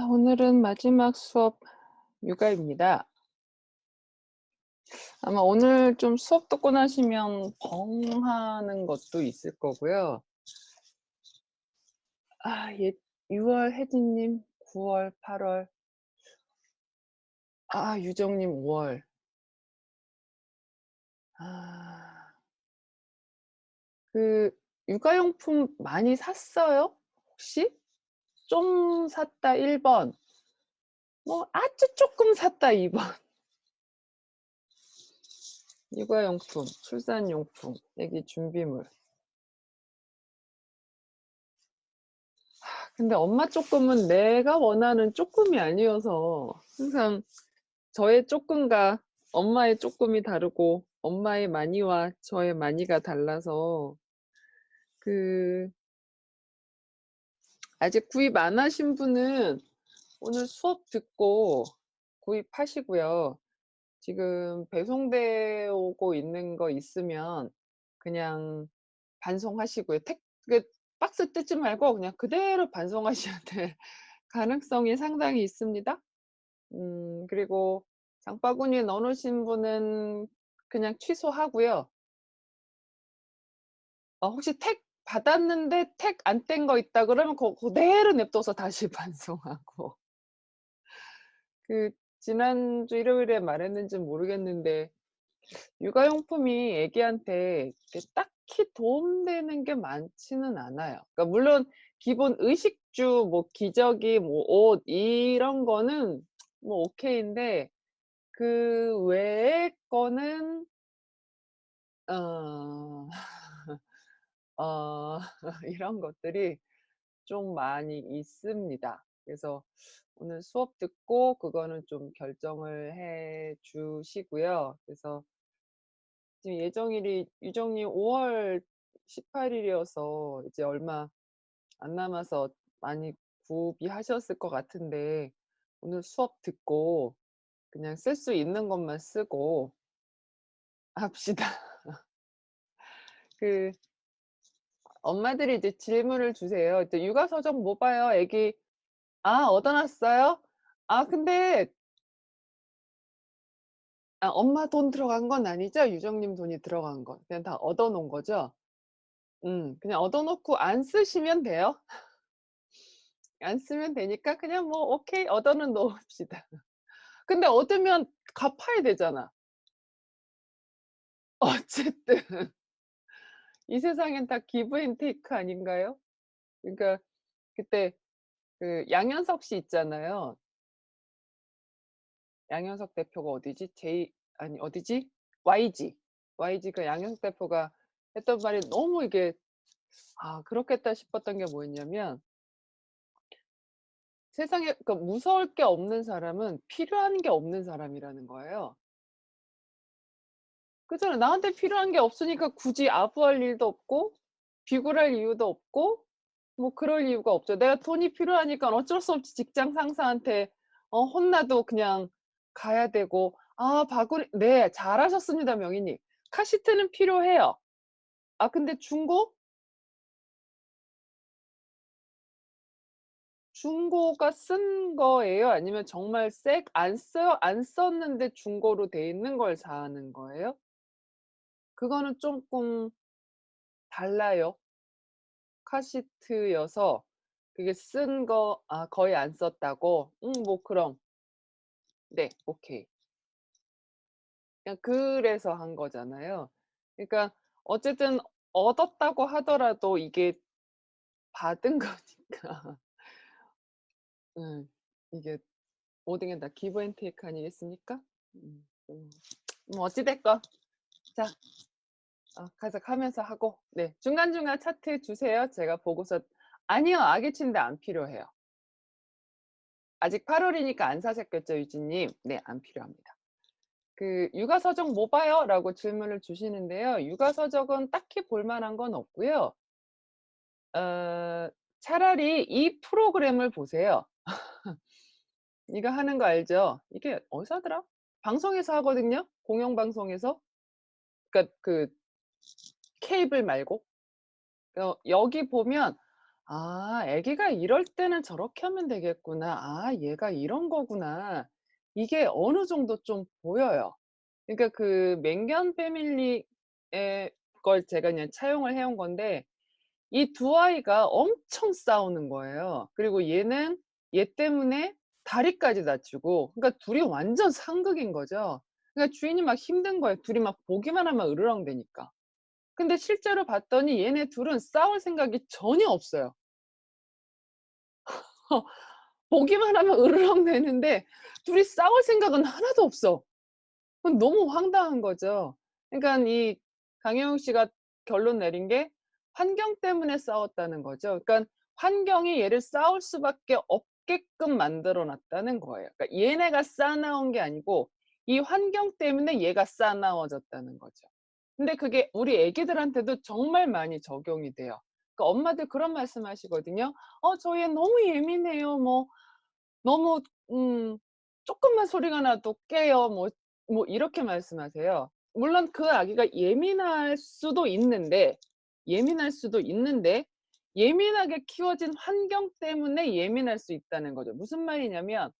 오늘은 마지막 수업 육아입니다. 아마 오늘 좀 수업 듣고 나시면 벙 하는 것도 있을 거고요. 예, 6월 혜진님, 9월, 8월, 유정님 5월. 그 육아용품 많이 샀어요? 혹시? 좀 샀다 1번, 뭐 아주 조금 샀다 2번. 육아용품, 출산용품, 애기 준비물. 근데 엄마 쪼끔은 내가 원하는 쪼끔이 아니어서 항상 저의 쪼끔과 엄마의 쪼끔이 다르고 엄마의 많이와 저의 많이가 달라서 그 아직 구입 안 하신 분은 오늘 수업 듣고 구입하시고요. 지금 배송되어 오고 있는 거 있으면 그냥 반송하시고요. 그 박스 뜯지 말고 그냥 그대로 반송하셔야 될 가능성이 상당히 있습니다. 그리고 장바구니에 넣어 놓으신 분은 그냥 취소하고요. 혹시 택 받았는데 택 안 뗀 거 있다 그러면 그대로 냅둬서 다시 반송하고. 지난주 일요일에 말했는진 모르겠는데 육아용품이 애기한테 이렇게 딱히 도움되는 게 많지는 않아요. 그러니까 물론 기본 의식주, 뭐 기저귀, 뭐 옷 이런 거는 뭐 오케이인데 그 외의 거는 어 어 이런 것들이 좀 많이 있습니다. 그래서 오늘 수업 듣고 그거는 좀 결정을 해 주시고요. 그래서 지금 예정일이 유정님 5월 18 일이어서 이제 얼마 안 남아서 많이 구비하셨을 것 같은데 오늘 수업 듣고 그냥 쓸 수 있는 것만 쓰고 합시다. 그 엄마들이 이제 질문을 주세요. 이제 "육아 서적 뭐 봐요? 애기 얻어 놨어요? 근데 엄마 돈 들어간 건 아니죠? 유정님 돈이 들어간 건. 그냥 다 얻어 놓은 거죠?" 그냥 얻어 놓고 안 쓰시면 돼요. 안 쓰면 되니까 그냥 뭐 오케이 얻어는 놓읍시다. 근데 얻으면 갚아야 되잖아. 어쨌든 이 세상엔 다 기브 앤 테이크 아닌가요? 그러니까 그때 양현석 씨 있잖아요. 양현석 대표가 어디지? 아니 어디지? YG. YG가 양현석 대표가 했던 말이 너무 이게 그렇겠다 싶었던 게 뭐였냐면 세상에 무서울 게 없는 사람은 필요한 게 없는 사람이라는 거예요. 그잖아요. 나한테 필요한 게 없으니까 굳이 아부할 일도 없고 비굴할 이유도 없고 뭐 그럴 이유가 없죠. 내가 돈이 필요하니까 어쩔 수 없이 직장 상사한테 혼나도 그냥 가야 되고 바구니 네 잘하셨습니다 명희님. 카시트는 필요해요. 근데 중고가 쓴 거예요? 아니면 정말 안 썼는데 중고로 돼 있는 걸 사는 거예요? 그거는 쪼끔 달라요. 카시트여서 그게 쓴 거 거의 안 썼다고? 뭐 그럼 네 오케이. 그냥 그래서 한 거잖아요. 그러니까 어쨌든 얻었다고 하더라도 이게 받은 거니까. 이게 모든 게 다 기브 앤 테이크 아니겠습니까? 뭐 어찌 됐건 자 계속하면서 하고 네 중간중간 차트 주세요. 제가 보고서 아니요. 아기 침대 안 필요해요. 아직 8 월이니까 안 사셨겠죠 유진님? 네 안 필요합니다. "육아 서적 뭐 봐요?"라고 질문을 주시는데요. 육아 서적은 딱히 볼 만한 건 없고요. 어 차라리 이 프로그램을 보세요. 이거 하는 거 알죠? 이게 어디서 하더라? 방송에서 하거든요, 공영방송에서. 그러니까 케이블 말고. 여기 보면 '아 애기가 이럴 때는 저렇게 하면 되겠구나. 아 얘가 이런 거구나.' 이게 어느 정도 좀 보여요. 그러니까 그 맹견 패밀리의 걸 제가 그냥 차용을 해온 건데 이 두 아이가 엄청 싸우는 거예요. 그리고 얘는 얘 때문에 다리까지 다치고 그러니까 둘이 완전 상극인 거죠. 그러니까 주인이 막 힘든 거예요. 둘이 막 보기만 하면 으르렁대니까. 근데 실제로 봤더니 얘네 둘은 싸울 생각이 전혀 없어요. 보기만 하면 으르렁대는데 둘이 싸울 생각은 하나도 없어. 그건 너무 황당한 거죠. 그러니깐 이 강혜영 씨가 결론 내린 게 환경 때문에 싸웠다는 거죠. 그러니깐 환경이 얘를 싸울 수밖에 없게끔 만들어 놨다는 거예요. 그러니까 얘네가 싸나운 게 아니고 이 환경 때문에 얘가 싸나워졌다는 거죠. 근데 그게 우리 애기들한테도 정말 많이 적용이 돼요. 그러니까 엄마들 그런 말씀하시거든요. "저 얘 너무 예민해요." 뭐 너무 "쪼끔만 소리가 나도 깨요." 뭐 이렇게 말씀하세요. 물론 그 아기가 예민할 수도 있는데 예민하게 키워진 환경 때문에 예민할 수 있다는 거죠. 무슨 말이냐면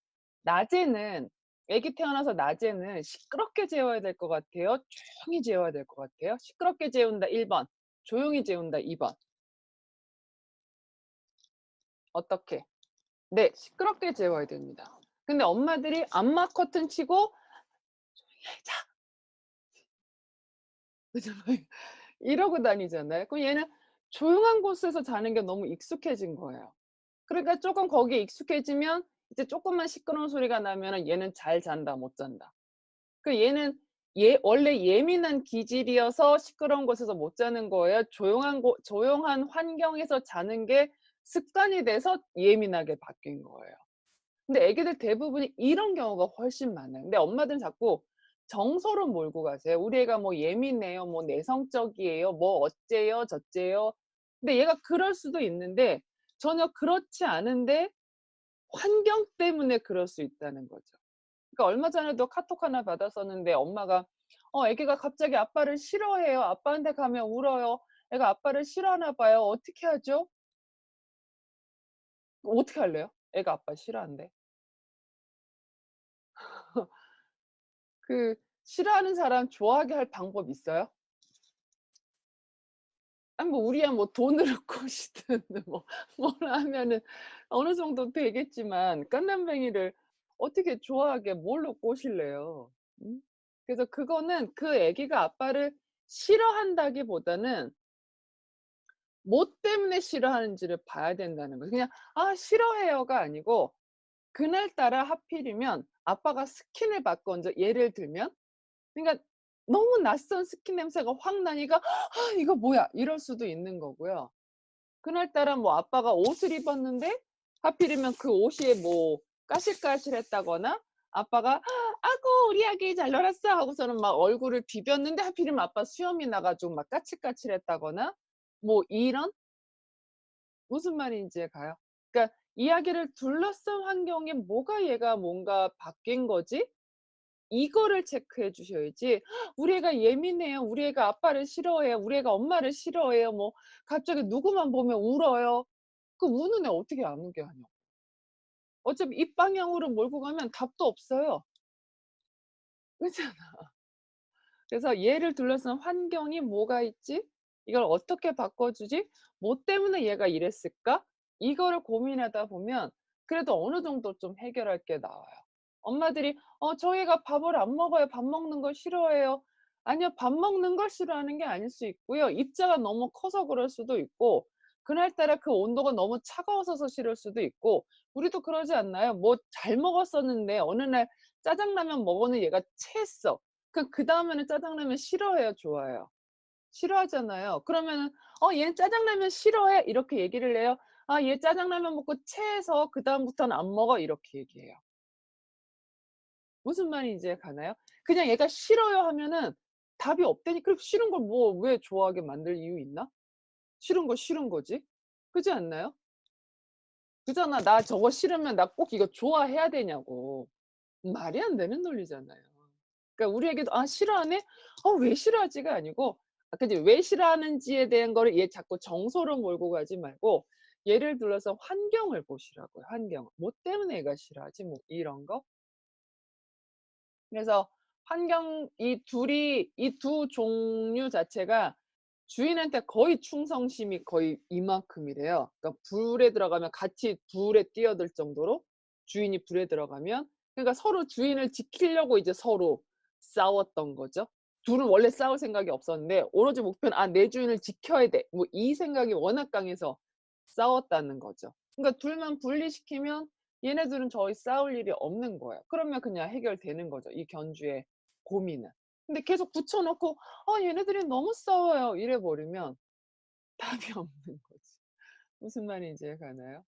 낮에는 아기 태어나서 낮에는 시끄럽게 재워야 될 것 같아요? 조용히 재워야 될 것 같아요? 시끄럽게 재운다 1 번, 조용히 재운다 2 번. 어떻게? 네. 시끄럽게 재워야 됩니다. 근데 엄마들이 암막 커튼 치고 "자." 이러고 다니잖아요. 그럼 얘는 조용한 곳에서 자는 게 너무 익숙해진 거예요. 그러니까 쪼끔 거기에 익숙해지면 이제 쪼끔만 시끄러운 소리가 나면은 얘는 잘 잔다 못 잔다. 그 얘는 원래 예민한 기질이어서 시끄러운 곳에서 못 자는 거예요? 조용한 환경에서 자는 게 습관이 돼서 예민하게 바뀐 거예요. 근데 애기들 대부분이 이런 경우가 훨씬 많아요. 근데 엄마들은 자꾸 정서로 몰고 가세요. "우리 애가 뭐 예민해요. 뭐 내성적이에요. 뭐 어째요 저째요." 근데 얘가 그럴 수도 있는데 전혀 그렇지 않은데 환경 때문에 그럴 수 있다는 거죠. 그러니까 얼마 전에도 카톡 하나 받았었는데 엄마가 "애기가 갑자기 아빠를 싫어해요. 아빠한테 가면 울어요. 애가 아빠를 싫어하나 봐요. 어떻게 하죠?" 어떻게 할래요? 애가 아빠 싫어한대. 그 싫어하는 사람 좋아하게 할 방법 있어요? 아니 뭐 우리야 뭐 돈으로 꼬시든 뭐 뭐라 하면은 어느 정도 되겠지만 갓난뱅이를 어떻게 좋아하게 뭘로 꼬실래요? 음? 그래서 그거는 그 애기가 아빠를 싫어한다기보다는 뭐 때문에 싫어하는지를 봐야 된다는 거예요. 그냥 "아 싫어해요."가 아니고 그날따라 하필이면 아빠가 스킨을 바꿨는지 예를 들면 그러니까 너무 낯선 스킨 냄새가 확 나니까 '아 이거 뭐야?' 이럴 수도 있는 거고요. 그날따라 뭐 아빠가 옷을 입었는데 하필이면 그 옷이 뭐 까실까실했다거나 아빠가 "아이고 우리 아기 잘 놀았어." 하고서는 막 얼굴을 비볐는데 하필이면 아빠 수염이 나 가지고 막 까칠까칠했다거나 뭐 이런 무슨 말인지 가요? 그러니까 이야기를 둘러싼 환경에 뭐가 얘가 뭔가 바뀐 거지? 이거를 체크해 주셔야지 "우리 애가 예민해요. 우리 애가 아빠를 싫어해요. 우리 애가 엄마를 싫어해요." 뭐 갑자기 누구만 보면 울어요. 그 우는 애 어떻게 안 울게 하냐고. 어차피 이 방향으로 몰고 가면 답도 없어요. 그렇잖아. 그래서 얘를 둘러싼 환경이 뭐가 있지? 이걸 어떻게 바꿔주지? 뭐 때문에 얘가 이랬을까? 이거를 고민하다 보면 그래도 어느 정도 좀 해결할 게 나와요. 엄마들이 저 애가 밥을 안 먹어요. 밥 먹는 걸 싫어해요." 아니요. 밥 먹는 걸 싫어하는 게 아닐 수 있고요. 입자가 너무 커서 그럴 수도 있고 그날따라 그 온도가 너무 차가워서 싫을 수도 있고 우리도 그러지 않나요? 뭐 잘 먹었었는데 어느 날 짜장라면 먹었는데 얘가 체했어. 그다음에는 짜장라면 싫어해요, 좋아해요? 싫어하잖아요. 그러면은 얘는 짜장라면 싫어해." 이렇게 얘기를 해요? "아 얘 짜장라면 먹고 체해서 그다음부터는 안 먹어." 이렇게 얘기해요. 무슨 말인지 가나요? 그냥 얘가 "싫어요." 하면은 답이 없다니 그럼 싫은 걸 뭐 왜 좋아하게 만들 이유 있나? 싫은 거 싫은 거지. 그렇지 않나요? 그잖아. "나 저거 싫으면 나 꼭 이거 좋아해야 되냐."고. 말이 안 되는 논리잖아요. 그러니까 우리에게도 '아 싫어하네? 왜 싫어하지?'가 아니고 그지 왜 싫어하는지에 대한 거를 얘 자꾸 정서로 몰고 가지 말고 예를 들어서 환경을 보시라고요. 환경. 뭐 때문에 애가 싫어하지? 뭐 이런 거. 그래서 환경 이 두 종류 자체가 주인한테 거의 충성심이 거의 이만큼이래요. 그러니까 불에 들어가면 같이 불에 뛰어들 정도로 주인이 불에 들어가면 그러니까 서로 주인을 지키려고 이제 서로 싸웠던 거죠. 둘은 원래 싸울 생각이 없었는데 오로지 목표는 '아 내 주인을 지켜야 돼.' 뭐 이 생각이 워낙 강해서 싸웠다는 거죠. 그러니까 둘만 분리시키면 얘네들은 저희 싸울 일이 없는 거예요. 그러면 그냥 해결되는 거죠, 이 견주의 고민은. 근데 계속 붙여 놓고 얘네들이 너무 싸워요." 이래 버리면 답이 없는 거지. 무슨 말인지 가나요?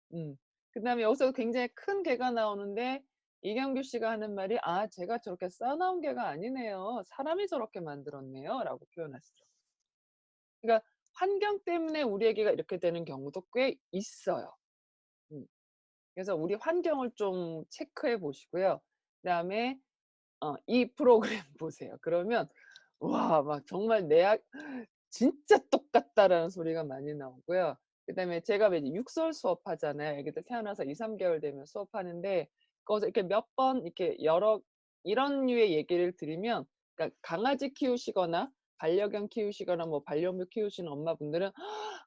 그다음에 여기서 굉장히 큰 개가 나오는데 이경규 씨가 하는 말이 "아 제가 저렇게 쌓아 나온 개가 아니네요. 사람이 저렇게 만들었네요."라고 표현하시더라고요. 그러니까 환경 때문에 우리 애기가 이렇게 되는 경우도 꽤 있어요. 음. 그래서 우리 환경을 좀 체크해 보시고요. 그다음에 이 프로그램 보세요. 그러면 와 막 정말 내 진짜 똑같다라는 소리가 많이 나오고요. 그다음에 제가 왜 이제 육설 수업하잖아요. 애기들 태어나서 2-3 개월 되면 수업하는데 거기서 이렇게 몇 번 이렇게 여러 이런 류의 얘기를 들으면 그러니까 강아지 키우시거나 반려견 키우시거나 뭐 반려묘 키우시는 엄마분들은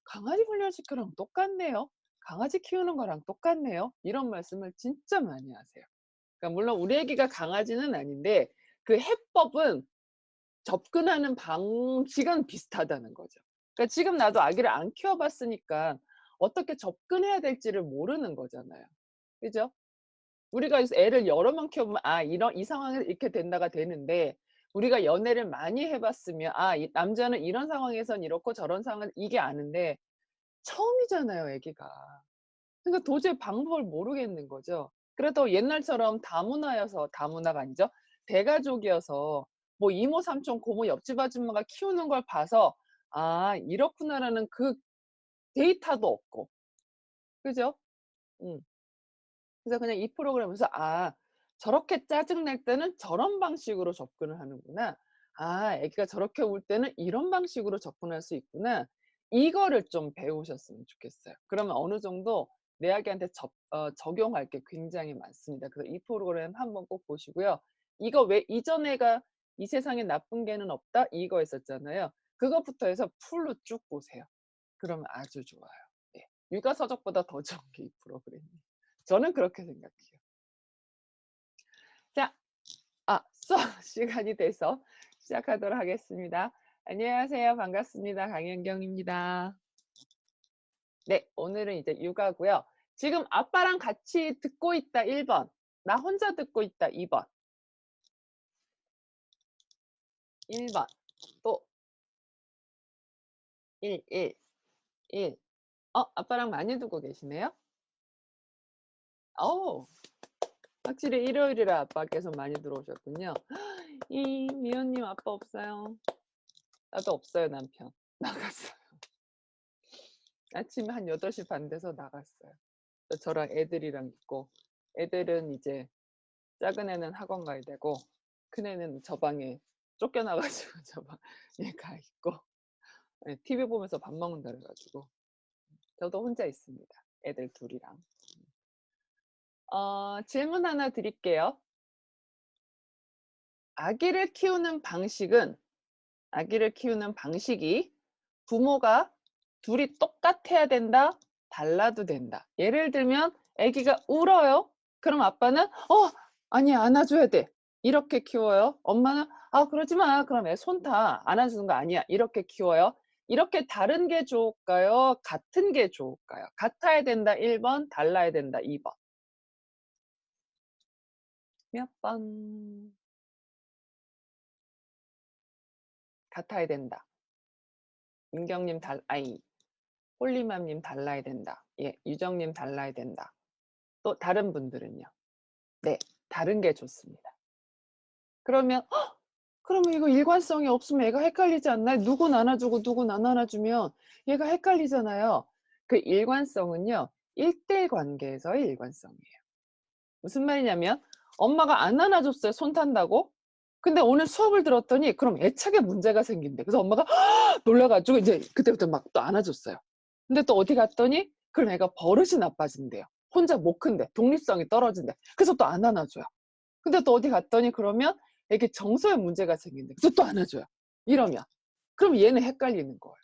"강아지 훈련시키는 거랑 똑같네요. 강아지 키우는 거랑 똑같네요." 이런 말씀을 진짜 많이 하세요. 그러니까 물론 우리 애기가 강아지는 아닌데 그 해법은 접근하는 방식은 비슷하다는 거죠. 그러니까 지금 나도 아기를 안 키워 봤으니까 어떻게 접근해야 될지를 모르는 거잖아요. 그죠? 우리가 애를 여러 명 키워보면 이런 이 상황에서 이렇게 된다가 되는데 우리가 연애를 많이 해 봤으면 이 남자는 이런 상황에선 이렇고 저런 상황은 이게 아는데 처음이잖아요, 애기가. 그러니까 도저히 방법을 모르겠는 거죠. 그래도 옛날처럼 다문화가 아니죠. 대가족이어서 뭐 이모, 삼촌, 고모, 옆집 아줌마가 키우는 걸 봐서 '아 이렇구나.'라는 그 데이터도 없고. 그죠? 음. 그래서 그냥 이 프로그램에서 '아 저렇게 짜증 날 때는 저런 방식으로 접근을 하는구나. 아 애기가 저렇게 울 때는 이런 방식으로 접근할 수 있구나.' 이거를 좀 배우셨으면 좋겠어요. 그러면 어느 정도 내 아기한테 적용할 게 굉장히 많습니다. 그래서 이 프로그램 한번 꼭 보시고요. 이거 왜 "이전 애가 이 세상에 나쁜 개는 없다." 이거 했었잖아요. 그것부터 해서 풀로 쭉 보세요. 그러면 아주 좋아요. 네. 육아서적보다 더 좋은 게 이 프로그램이에요. 저는 그렇게 생각해요. 자, 수업 시간이 돼서 시작하도록 하겠습니다. 안녕하세요. 반갑습니다. 강연경입니다. 네, 오늘은 이제 육아고요. 지금 아빠랑 같이 듣고 있다 1번. 나 혼자 듣고 있다 2번. 1번. 또 1, 1, 1. 아빠랑 많이 두고 계시네요? 어우, 확실히 일요일이라 아빠께서 많이 들어오셨군요. 이 미연님 아빠 없어요. 나도 없어요, 남편. 나갔어요. 아침에 한 8시 반 돼서 나갔어요. 저랑 애들이랑 있고 애들은 이제 작은 애는 학원 가야 되고 큰 애는 저 방에 쫓겨나 가지고 저 방에 가 있고 예 TV 보면서 밥 먹는다 그래 가지고 저도 혼자 있습니다. 애들 둘이랑. 질문 하나 드릴게요. 아기를 키우는 방식은 아기를 키우는 방식이 부모가 둘이 똑같아야 된다, 달라도 된다. 예를 들면 아기가 울어요. 그럼 아빠는 아니야 안아줘야 돼." 이렇게 키워요. 엄마는 그러지 마. 그럼 애 손 타. 안아주는 거 아니야." 이렇게 키워요. 이렇게 다른 게 좋을까요? 같은 게 좋을까요? 같아야 된다 1번, 달라야 된다 2번. 몇 번? 같아야 된다. 민경님 홀리맘님 달라야 된다. 예, 유정님 달라야 된다. 또 다른 분들은요? 네. 다른 게 좋습니다. 그러면 그러면 이거 일관성이 없으면 애가 헷갈리지 않나요? 누군 안아주고 누군 안 안아주면 얘가 헷갈리잖아요. 그 일관성은요. 1대1 관계에서의 일관성이에요. 무슨 말이냐면 엄마가 안 안아줬어요. 손 탄다고. 근데 오늘 수업을 들었더니 그럼 애착에 문제가 생긴대. 그래서 엄마가 놀라 가지고 이제 그때부터 막 또 안아줬어요. 근데 또 어디 갔더니 그럼 애가 버릇이 나빠진대요. 혼자 못 큰대. 독립성이 떨어진대. 그래서 또 안 안아줘요. 근데 또 어디 갔더니 그러면 애기 정서에 문제가 생긴대. 그래서 또 안아줘요. 이러면. 그럼 얘는 헷갈리는 거예요.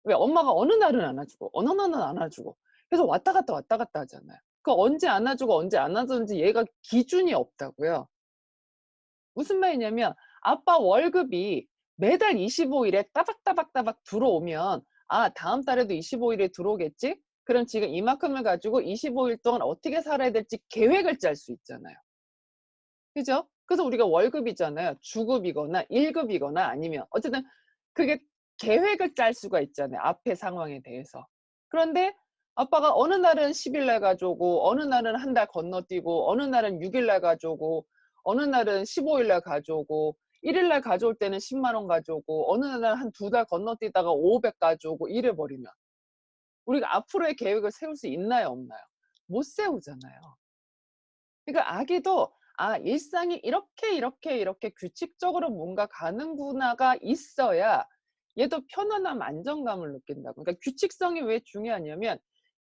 왜 엄마가 어느 날은 안아주고 어느 날은 안아주고 그래서 왔다 갔다 하잖아요. 그 언제 안아주고 언제 안 안아주는지 얘가 기준이 없다고요. 무슨 말이냐면 아빠 월급이 매달 25일에 따박따박 들어오면 아 다음 달에도 25일에 들어오겠지? 그럼 지금 이만큼을 가지고 25일 동안 어떻게 살아야 될지 계획을 짤 수 있잖아요. 그죠? 그래서 우리가 월급이잖아요. 주급이거나 1급이거나 아니면 어쨌든 그게 계획을 짤 수가 있잖아요. 앞의 상황에 대해서. 그런데 아빠가 어느 날은 10일 날 가져오고 어느 날은 한 달 건너뛰고 어느 날은 6일 날 가져오고 어느 날은 15일 날 가져오고 1일 날 가져올 때는 10만 원 가져오고 어느 날은 한 2달 건너뛰다가 500 가져오고 이래 버리면 우리가 앞으로의 계획을 세울 수 있나요, 없나요? 못 세우잖아요. 그러니까 아기도 아 일상이 이렇게 규칙적으로 뭔가 가는구나가 있어야 얘도 편안함, 안정감을 느낀다고. 그러니까 규칙성이 왜 중요하냐면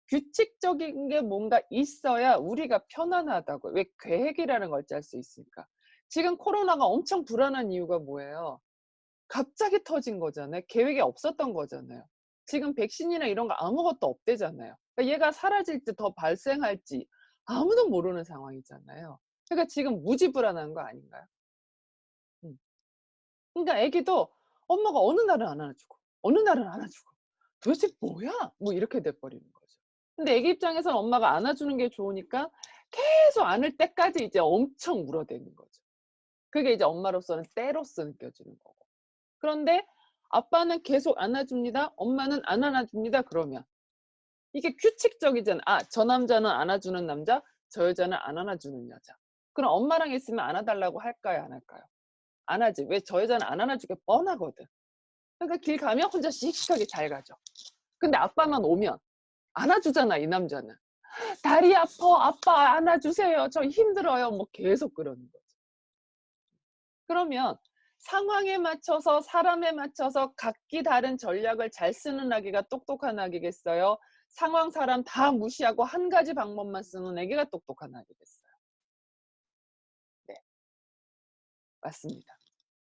규칙적인 게 뭔가 있어야 우리가 편안하다고. 왜 계획이라는 걸 짤 수 있으니까. 지금 코로나가 엄청 불안한 이유가 뭐예요? 갑자기 터진 거잖아요. 계획이 없었던 거잖아요. 지금 백신이나 이런 거 아무것도 없대잖아요. 그러니까 얘가 사라질지 더 발생할지 아무도 모르는 상황이잖아요. 그러니까 지금 무지불안한 거 아닌가요? 음. 그러니까 애기도 엄마가 어느 날은 안아주고 어느 날은 안아주고 도대체 뭐야? 뭐 이렇게 돼 버리는 거죠. 근데 애기 입장에서는 엄마가 안아주는 게 좋으니까 계속 안을 때까지 이제 엄청 울어대는 거죠. 그게 이제 엄마로서는 때로서 느껴지는 거고. 그런데 아빠는 계속 안아줍니다. 엄마는 안 안아줍니다. 그러면 이게 규칙적이잖아. 아, 저 남자는 안아주는 남자, 저 여자는 안 안아주는 여자. 그럼 엄마랑 있으면 안아달라고 할까요? 안 할까요? 안 하지. 왜 저 여자는 안 안아주게 뻔하거든. 그러니까 길 가면 혼자 씩씩하게 잘 가죠. 근데 아빠만 오면 안아주잖아, 이 남자는. 다리 아파, 아빠 안아주세요. 저 힘들어요. 뭐 계속 그러는 거죠. 그러면 상황에 맞춰서 사람에 맞춰서 각기 다른 전략을 잘 쓰는 아기가 똑똑한 아기겠어요? 상황 사람 다 무시하고 한 가지 방법만 쓰는 아기가 똑똑한 아기겠어요? 네, 맞습니다.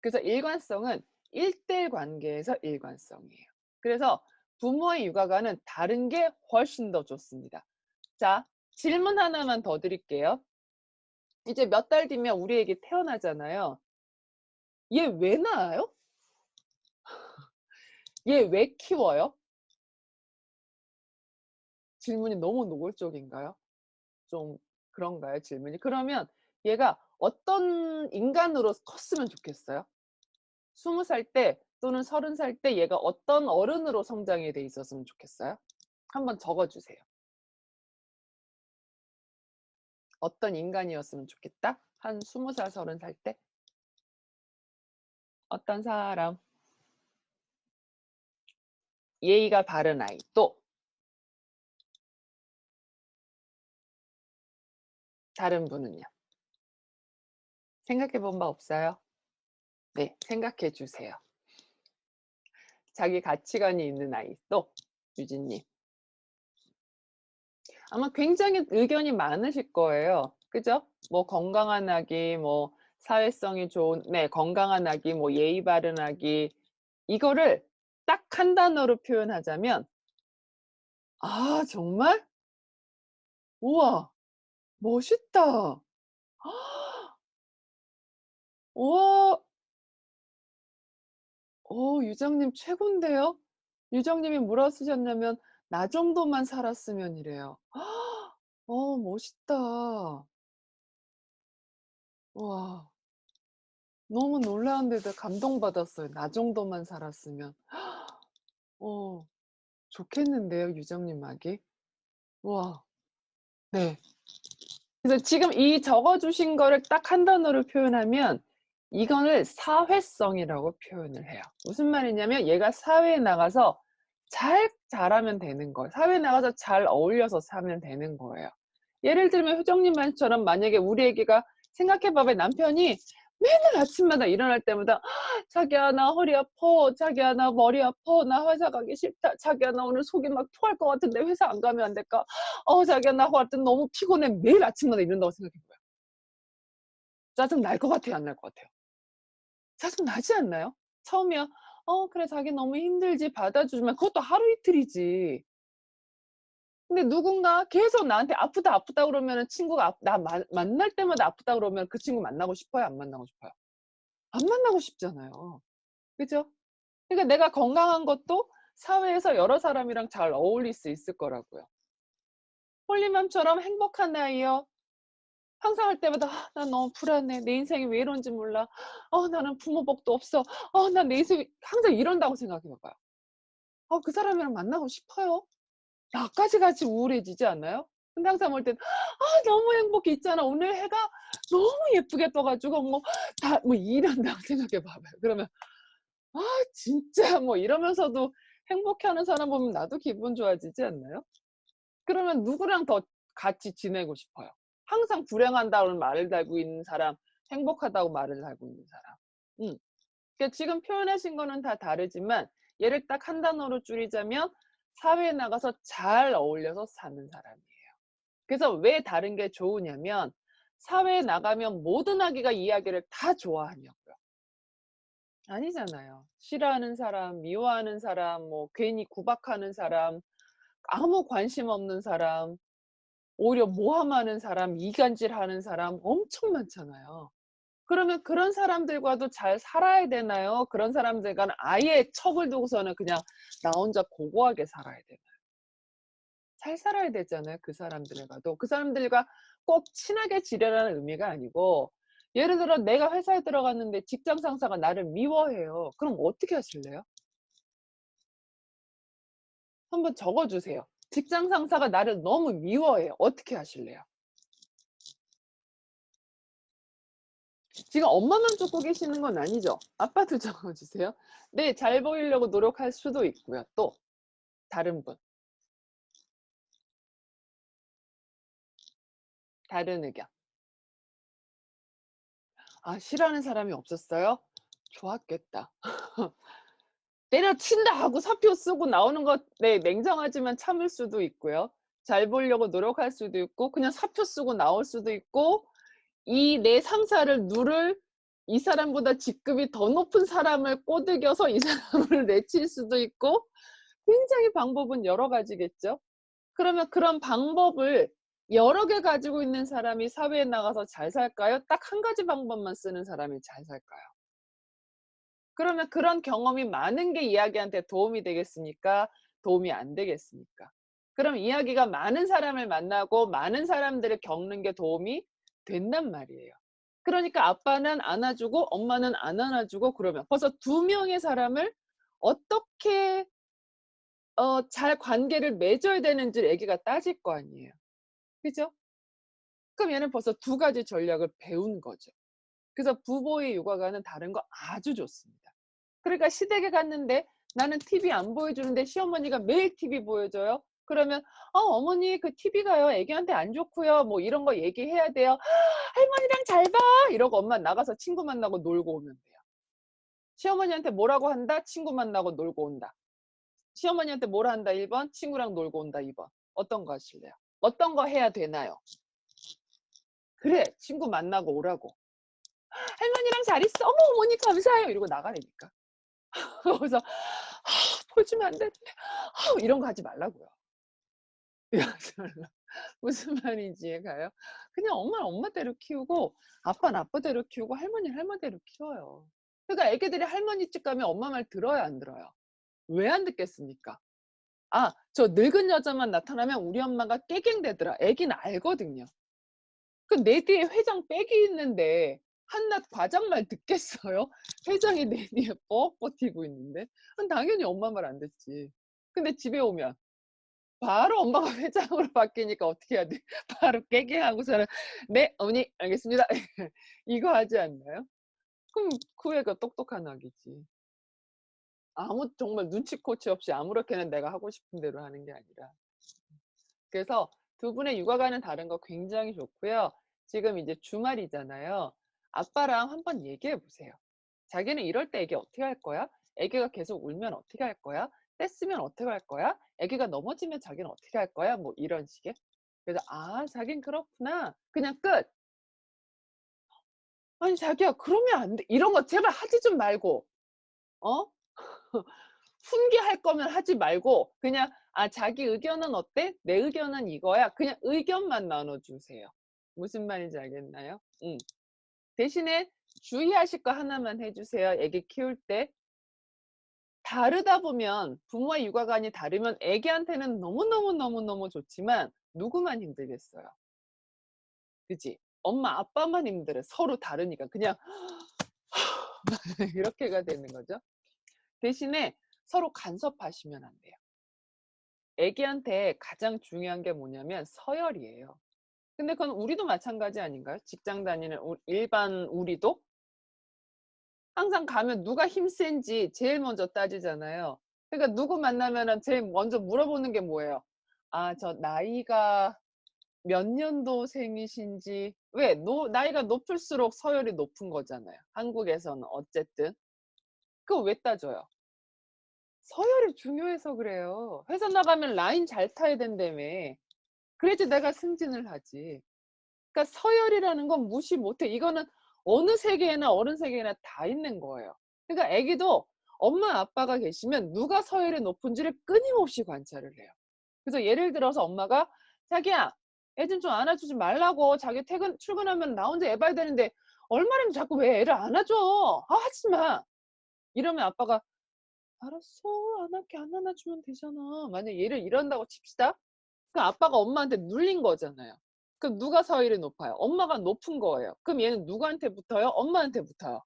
그래서 일관성은 1대1 관계에서 일관성이에요. 그래서 부모의 육아관은 다른 게 훨씬 더 좋습니다. 자, 질문 하나만 더 드릴게요. 이제 몇 달 뒤면 우리 애기 태어나잖아요. 얘 왜 낳아요? 얘 왜 키워요? 질문이 너무 노골적인가요? 좀 그런가요, 질문이? 그러면 얘가 어떤 인간으로 컸으면 좋겠어요? 20살 때 또는 30살 때 얘가 어떤 어른으로 성장이 돼 있었으면 좋겠어요? 한번 적어 주세요. 어떤 인간이었으면 좋겠다? 한 20살, 30살 때? 어떤 사람? 예의가 바른 아이. 또 다른 분은요? 생각해 본 바 없어요? 네, 생각해 주세요. 자기 가치관이 있는 아이. 또 유진님. 아마 굉장히 의견이 많으실 거예요. 그죠? 뭐 건강한 아기, 뭐 사회성이 좋은, 네, 건강한 아기, 뭐 예의 바른 아기. 이거를 딱 한 단어로 표현하자면, 아, 정말? 우와, 멋있다. 우와, 유정님 최곤데요? 유정님이 뭐라 쓰셨냐면, 나 정도만 살았으면 이래요. 멋있다. 와, 너무 놀라운데도 감동받았어요. 나 정도만 살았으면. 어. 좋겠는데요, 유정님 아기. 우와. 네. 그래서 지금 이 적어 주신 거를 딱 한 단어로 표현하면 이거를 사회성이라고 표현을 해요. 무슨 말이냐면 얘가 사회에 나가서 잘 자라면 되는 거예요. 사회에 나가서 잘 어울려서 사면 되는 거예요. 예를 들면 효정님 말처럼 만약에 우리 애기가 생각해 봐봐요. 남편이 맨날 아침마다 일어날 때마다 "자기야 나 허리 아파. 자기야 나 머리 아파. 나 회사 가기 싫다. 자기야 나 오늘 속이 막 토할 것 같은데 회사 안 가면 안 될까? 자기야 나 하여튼 너무 피곤해." 매일 아침마다 이런다고 생각해 봐요. 짜증 날 것 같아요, 안 날 것 같아요? 짜증 나지 않나요? 처음이야 그래 자기 너무 힘들지." 받아주지만 그것도 하루 이틀이지. 근데 누군가 계속 나한테 "아프다, 아프다." 그러면은 친구가 나 만날 때마다 아프다 그러면 그 친구 만나고 싶어요? 안 만나고 싶어요? 안 만나고 싶잖아요. 그죠? 그러니까 내가 건강한 것도 사회에서 여러 사람이랑 잘 어울릴 수 있을 거라고요. 홀리맘처럼 행복한 나이요. 항상 할 때마다 '난 너무 불안해. 내 인생이 왜 이런지 몰라. 나는 부모 복도 없어. 난 내 인생이' 항상 이런다고 생각해 봐요. 그 사람이랑 만나고 싶어요? 나까지 같이 우울해지지 않아요? 근데 항상 볼 땐 '너무 행복해.' 있잖아. '오늘 해가 너무 예쁘게 떠 가지고 뭐 다' 뭐 이런다고 생각해 봐 봐요. 그러면 '아 진짜.' 뭐 이러면서도 행복해하는 사람 보면 나도 기분 좋아지지 않나요? 그러면 누구랑 더 같이 지내고 싶어요? 항상 불행한다는 말을 달고 있는 사람, 행복하다고 말을 달고 있는 사람. 음. 그러니까 지금 표현하신 거는 다 다르지만 얘를 딱 한 단어로 줄이자면 사회에 나가서 잘 어울려서 사는 사람이에요. 그래서 왜 다른 게 좋으냐면 사회에 나가면 모든 아기가 이야기를 다 좋아하냐고요. 아니잖아요. 싫어하는 사람, 미워하는 사람, 뭐 괜히 구박하는 사람, 아무 관심 없는 사람, 오히려 모함하는 사람, 이간질하는 사람 엄청 많잖아요. 그러면 그런 사람들과도 잘 살아야 되나요? 그런 사람들과는 아예 척을 두고서는 그냥 나 혼자 고고하게 살아야 되나요? 잘 살아야 되잖아요, 그 사람들과도. 그 사람들과 꼭 친하게 지내라는 의미가 아니고 예를 들어 내가 회사에 들어갔는데 직장 상사가 나를 미워해요. 그럼 어떻게 하실래요? 한번 적어 주세요. 직장 상사가 나를 너무 미워해요. 어떻게 하실래요? 지금 엄마만 적고 계시는 건 아니죠? 아빠도 적어 주세요. 네. 잘 보이려고 노력할 수도 있고요. 또 다른 분, 다른 의견. 싫어하는 사람이 없었어요? 좋았겠다. 때려친다 하고 사표 쓰고 나오는 것 네 냉정하지만 참을 수도 있고요. 잘 보이려고 노력할 수도 있고 그냥 사표 쓰고 나올 수도 있고 이 내 상사를 누를 이 사람보다 직급이 더 높은 사람을 꼬드겨서 이 사람을 내칠 수도 있고 굉장히 방법은 여러 가지겠죠. 그러면 그런 방법을 여러 개 가지고 있는 사람이 사회에 나가서 잘 살까요? 딱 한 가지 방법만 쓰는 사람이 잘 살까요? 그러면 그런 경험이 많은 게 이야기한테 도움이 되겠습니까? 도움이 안 되겠습니까? 그럼 이야기가 많은 사람을 만나고 많은 사람들을 겪는 게 도움이 된단 말이에요. 그러니까 아빠는 안아주고 엄마는 안 안아주고 그러면 벌써 두 명의 사람을 어떻게 잘 관계를 맺어야 되는지를 애기가 따질 거 아니에요. 그죠? 그럼 얘는 벌써 두 가지 전략을 배운 거죠. 그래서 부모의 육아관은 다른 거 아주 좋습니다. 그러니까 시댁에 갔는데 나는 TV 안 보여주는데 시어머니가 매일 TV 보여줘요. 그러면 어머니 그 TV가요 애기한테 안 좋고요." 뭐 이런 거 얘기해야 돼요. "할머니랑 잘 봐." 이러고 엄마 나가서 친구 만나고 놀고 오면 돼요. 시어머니한테 뭐라고 한다? 친구 만나고 놀고 온다. 시어머니한테 뭐라 한다 1 번, 친구랑 놀고 온다 2 번. 어떤 거 하실래요? 어떤 거 해야 되나요? "그래. 친구 만나고 오라고." "할머니랑 잘 있어." "어머 어머니 감사해요." 이러고 나가라니까. 그래서 보여주면 안 되는데 이런 거 하지 말라고요. 이거 하지 말라. 무슨 말인지 이해가요? 그냥 엄마는 엄마대로 키우고 아빠는 아빠대로 키우고 할머니는 할머니대로 키워요. 그러니까 애기들이 할머니 집 가면 엄마 말 들어요, 안 들어요? 왜 안 듣겠습니까? 저 늙은 여자만 나타나면 우리 엄마가 깨갱대더라. 애기는 알거든요. 그 내 뒤에 회장 빽이 있는데 한낱 과장 말 듣겠어요? 회장이 내 뒤에 뻣뻣 튀고 있는데. 그럼 당연히 엄마 말 안 듣지. 근데 집에 오면 바로 엄마가 회장으로 바뀌니까 어떻게 해야 돼? 바로 깨갱하고서는 "네 어머니 알겠습니다." 이거 하지 않나요? 그럼 그 애가 똑똑한 아기지. 정말 눈치코치 없이 아무렇게나 내가 하고 싶은 대로 하는 게 아니라. 그래서 두 분의 육아관은 다른 거 굉장히 좋고요. 지금 이제 주말이잖아요. 아빠랑 한번 얘기해 보세요. 자기는 이럴 때 애기 어떻게 할 거야? 애기가 계속 울면 어떻게 할 거야? 뗐으면 어떻게 할 거야? 애기가 넘어지면 자기는 어떻게 할 거야? 뭐 이런 식의. 그래서 아, 자긴 그렇구나. 그냥 끝. 아니 자기야 그러면 안 돼. 이런 거 제발 하지 좀 말고. 어? 훈계할 거면 하지 말고 그냥 아, 자기 의견은 어때? 내 의견은 이거야. 그냥 의견만 나눠 주세요. 무슨 말인지 알겠나요? 대신에 주의하실 거 하나만 해 주세요. 애기 키울 때. 다르다 보면 부모의 육아관이 다르면 애기한테는 너무너무너무너무 좋지만 누구만 힘들겠어요. 그지? 엄마 아빠만 힘들어. 서로 다르니까 그냥 이렇게가 되는 거죠. 대신에 서로 간섭하시면 안 돼요. 애기한테 가장 중요한 게 뭐냐면 서열이에요. 근데 그건 우리도 마찬가지 아닌가요? 직장 다니는 일반 우리도 항상 가면 누가 힘센지 제일 먼저 따지잖아요. 그러니까 누구 만나면은 제일 먼저 물어보는 게 뭐예요? 아, 저 나이가 몇 년도생이신지. 왜? 나이가 높을수록 서열이 높은 거잖아요. 한국에서는 어쨌든. 그거 왜 따져요? 서열이 중요해서 그래요. 회사 나가면 라인 잘 타야 된다며. 그래야지 내가 승진을 하지. 그러니까 서열이라는 건 무시 못해. 이거는 어느 세계에나 어른 세계에나 다 있는 거예요. 그러니까 애기도 엄마 아빠가 계시면 누가 서열이 높은지를 끊임없이 관찰을 해요. 그래서 예를 들어서 엄마가 자기야 애 좀 안아주지 말라고. 자기 출근하면 나 혼자 애 봐야 되는데 얼마나 자꾸 왜 애를 안아줘. 아, 하지 마. 이러면 아빠가 알았어, 안 할게. 안 안아주면 되잖아. 만약 얘를 이런다고 칩시다. 그럼 아빠가 엄마한테 눌린 거잖아요. 그럼 누가 서열이 높아요? 엄마가 높은 거예요. 그럼 얘는 누구한테 붙어요? 엄마한테 붙어요.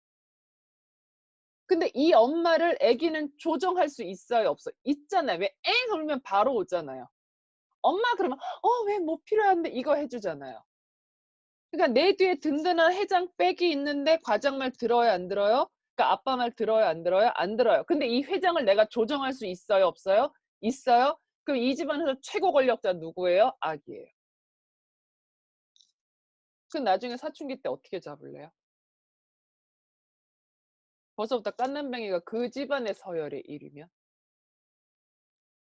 근데 이 엄마를 애기는 조정할 수 있어요, 없어요? 있잖아요. 왜 엥 울면 바로 오잖아요. 엄마 그러면 왜 뭐 필요한데 이거 해주잖아요. 그러니까 내 뒤에 든든한 해장백이 있는데 과장 말 들어요, 안 들어요? 그러니까 아빠 말 들어요, 안 들어요? 안 들어요. 근데 이 회장을 내가 조정할 수 있어요, 없어요? 있어요? 그럼 이 집안에서 최고 권력자 누구예요? 아기예요. 그럼 나중에 사춘기 때 어떻게 잡을래요? 벌써부터 깐난뱅이가 그 집안의 서열의 1위면.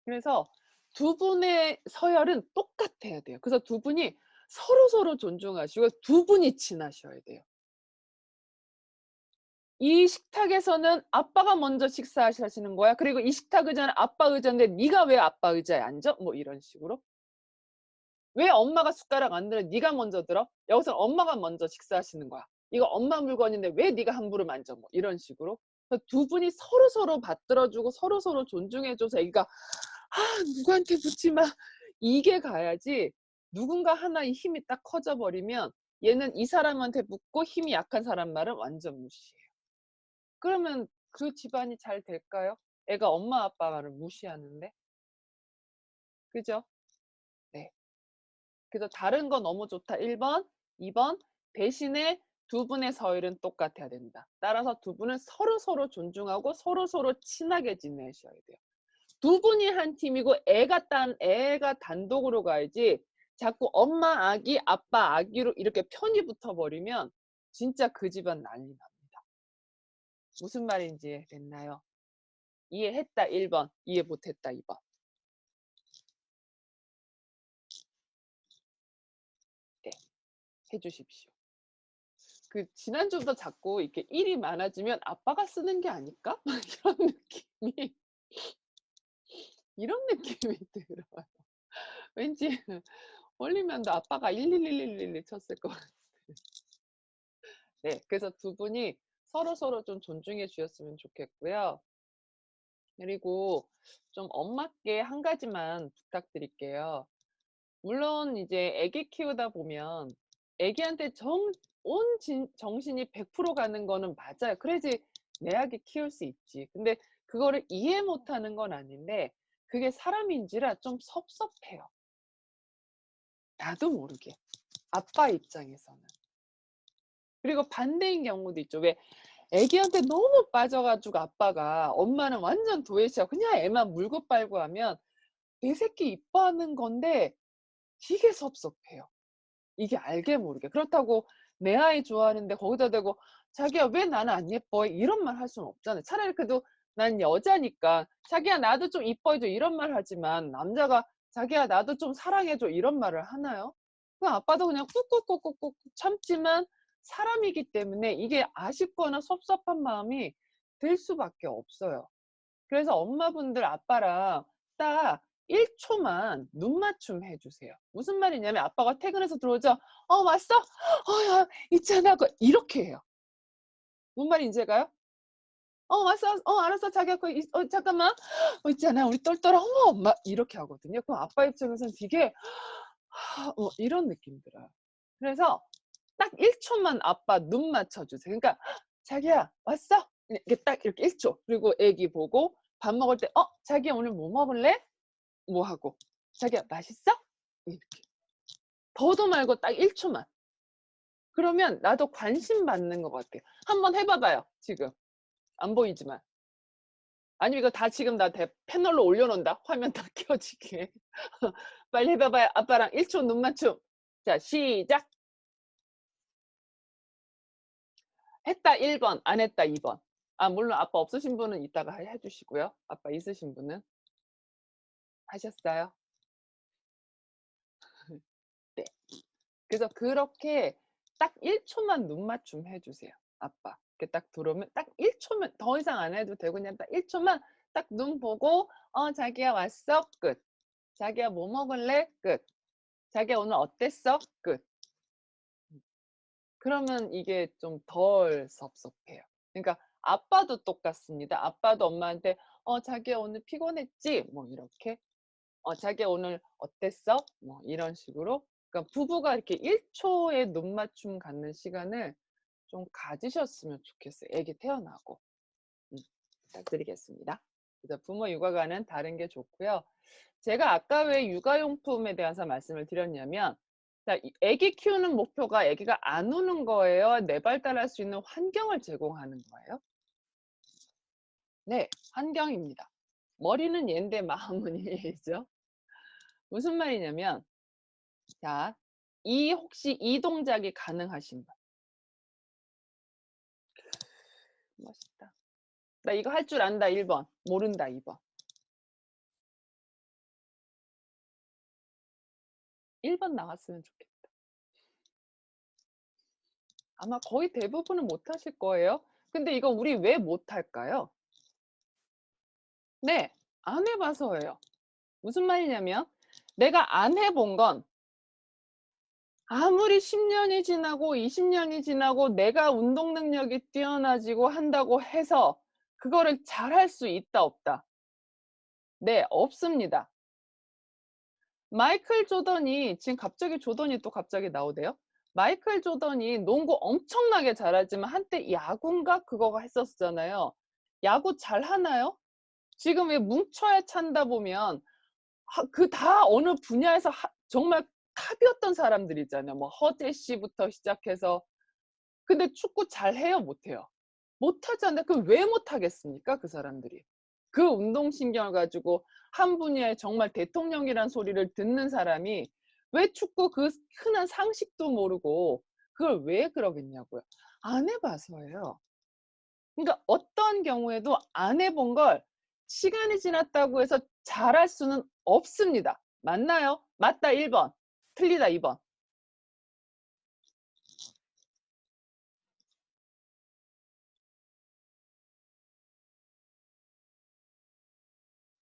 그래서 두 분의 서열은 똑같아야 돼요. 그래서 두 분이 서로서로 존중하시고 두 분이 친하셔야 돼요. 이 식탁에서는 아빠가 먼저 식사하시는 거야. 그리고 이 식탁 의자는 아빠 의자인데 네가 왜 아빠 의자에 앉아? 뭐 이런 식으로. 왜 엄마가 숟가락 안 들어? 네가 먼저 들어? 여기서는 엄마가 먼저 식사하시는 거야. 이거 엄마 물건인데 왜 네가 함부로 만져? 뭐 이런 식으로. 두 분이 서로서로 받들어주고 서로서로 존중해줘서 애기가 누구한테 붙지 마. 이게 가야지. 누군가 하나의 힘이 딱 커져버리면 얘는 이 사람한테 붙고 힘이 약한 사람 말은 완전 무시해요. 그러면 그 집안이 잘 될까요? 애가 엄마 아빠 말을 무시하는데. 그죠? 네. 그래서 다른 거 너무 좋다. 1번, 2번 대신에 두 분의 서열은 똑같아야 된다. 따라서 두 분은 서로서로 존중하고 서로서로 친하게 지내셔야 돼요. 두 분이 한 팀이고 애가 단독으로 가야지 자꾸 엄마 아기, 아빠 아기로 이렇게 편이 붙어버리면 진짜 그 집안 난리 납니다. 무슨 말인지 됐나요? 이해했다 1번, 이해 못했다 2번. 네, 해주십시오. 그 지난주부터 자꾸 이렇게 일이 많아지면 아빠가 쓰는 게 아닐까? 막 이런 느낌이 들어요. 왠지 올리면도 아빠가 11111 쳤을 것 같아요. 네, 그래서 두 분이 서로서로 좀 존중해 주셨으면 좋겠고요. 그리고 좀 엄마께 한 가지만 부탁드릴게요. 물론 이제 애기 키우다 보면 애기한테 정신이 100% 가는 거는 맞아요. 그래야지 내 아기 키울 수 있지. 근데 그거를 이해 못하는 건 아닌데 그게 사람인지라 좀 섭섭해요. 나도 모르게. 아빠 입장에서는. 그리고 반대인 경우도 있죠. 왜 애기한테 너무 빠져가지고 아빠가 엄마는 완전 도회시야. 그냥 애만 물고 빨고 하면 내 새끼 이뻐하는 건데 되게 섭섭해요. 이게 알게 모르게. 그렇다고 내 아이 좋아하는데 거기다 대고 자기야 왜 나는 안 예뻐? 이런 말 할 수는 없잖아요. 차라리 그래도 난 여자니까 자기야 나도 좀 이뻐해줘 이런 말 하지만 남자가 자기야 나도 좀 사랑해줘 이런 말을 하나요? 그 아빠도 그냥 꾹꾹꾹꾹꾹 참지만 사람이기 때문에 이게 아쉽거나 섭섭한 마음이 들 수밖에 없어요. 그래서 엄마분들 아빠랑 딱 1초만 눈 맞춤 해주세요. 무슨 말이냐면 아빠가 퇴근해서 들어오죠. 왔어? 야, 있잖아. 이렇게 해요. 뭔 말인지 가요? 왔어. 알았어. 자기야, 잠깐만. 있잖아. 우리 똘똘아. 어머, 엄마. 이렇게 하거든요. 그럼 아빠 입장에서는 되게, 이런 느낌 들어요. 그래서 딱 1초만 아빠 눈 맞춰주세요. 그러니까, 자기야, 왔어? 이렇게 딱 이렇게 1초. 그리고 애기 보고 밥 먹을 때, 자기야, 오늘 뭐 먹을래? 뭐 하고. 자기야, 맛있어? 이렇게. 더도 말고 딱 1초만. 그러면 나도 관심 받는 것 같아요. 한번 해봐봐요. 지금. 안 보이지만. 아니면 이거 다 지금 나 패널로 올려놓는다. 화면 다 켜지게. 빨리 해봐봐요. 아빠랑 1초 눈 맞춤. 자, 시작. 했다 1번, 안 했다 2번. 물론 아빠 없으신 분은 이따가 해주시고요. 아빠 있으신 분은. 하셨어요? 네. 그래서 그렇게 딱 1초만 눈 맞춤 해주세요. 아빠. 이렇게 딱 들어오면 딱 1초면 더 이상 안 해도 되고 그냥 딱 1초만 딱 눈 보고 자기야 왔어? 끝. 자기야 뭐 먹을래? 끝. 자기야 오늘 어땠어? 끝. 그러면 이게 좀 덜 섭섭해요. 그러니까 아빠도 똑같습니다. 아빠도 엄마한테 자기야 오늘 피곤했지? 뭐 이렇게. 자기야 오늘 어땠어? 뭐 이런 식으로. 그러니까 부부가 이렇게 1초의 눈 맞춤 갖는 시간을 좀 가지셨으면 좋겠어요. 애기 태어나고. 부탁드리겠습니다. 그래서 부모 육아관은 다른 게 좋고요. 제가 아까 왜 육아용품에 대해서 말씀을 드렸냐면 애기 키우는 목표가 애기가 안 우는 거예요? 내발달할 수 있는 환경을 제공하는 거예요? 네, 환경입니다. 머리는 얘인데 마음은 얘죠. 무슨 말이냐면 자, 혹시 이 동작이 가능하신 분? 멋있다. 나 이거 할 줄 안다 1번, 모른다 2번. 1번 나왔으면 좋겠다. 아마 거의 대부분은 못하실 거예요. 근데 이거 우리 왜 못할까요? 네, 안 해봐서예요. 무슨 말이냐면 내가 안 해본 건 아무리 10년이 지나고 20년이 지나고 내가 운동 능력이 뛰어나지고 한다고 해서 그거를 잘할 수 있다 없다? 네, 없습니다. 마이클 조던이 지금 갑자기 조던이 또 갑자기 나오대요. 마이클 조던이 농구 엄청나게 잘하지만 한때 야구인가 그거가 했었잖아요. 야구 잘하나요? 지금 왜 뭉쳐야 찬다 보면 그 다 어느 분야에서 정말 탑이었던 사람들이잖아요. 뭐 허재 씨부터 시작해서. 근데 축구 잘해요? 못해요? 못하잖아요. 그럼 왜 못하겠습니까? 그 사람들이. 그 운동신경을 가지고 한 분야에 정말 대통령이란 소리를 듣는 사람이 왜 축구 그 흔한 상식도 모르고 그걸 왜 그러겠냐고요. 안 해봐서예요. 그러니까 어떤 경우에도 안 해본 걸 시간이 지났다고 해서 잘할 수는 없습니다. 맞나요? 맞다 1번, 틀리다 2번.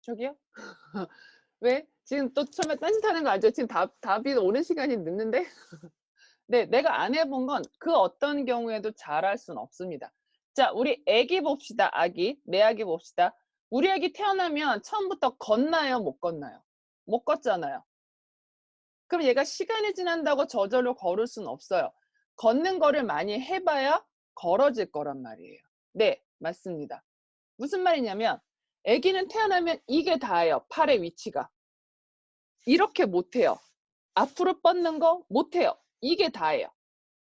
저기요? 왜? 지금 또 처음에 딴짓하는 거 알죠? 지금 답이 오는 시간이 늦는데? 네, 내가 안 해본 건 그 어떤 경우에도 잘할 수는 없습니다. 자, 우리 애기 봅시다. 아기, 내 아기 봅시다. 우리 애기 태어나면 처음부터 걷나요? 못 걷나요? 못 걷잖아요. 그럼 얘가 시간이 지난다고 저절로 걸을 수는 없어요. 걷는 거를 많이 해봐야 걸어질 거란 말이에요. 네, 맞습니다. 무슨 말이냐면 아기는 태어나면 이게 다예요. 팔의 위치가. 이렇게 못해요. 앞으로 뻗는 거 못해요. 이게 다예요.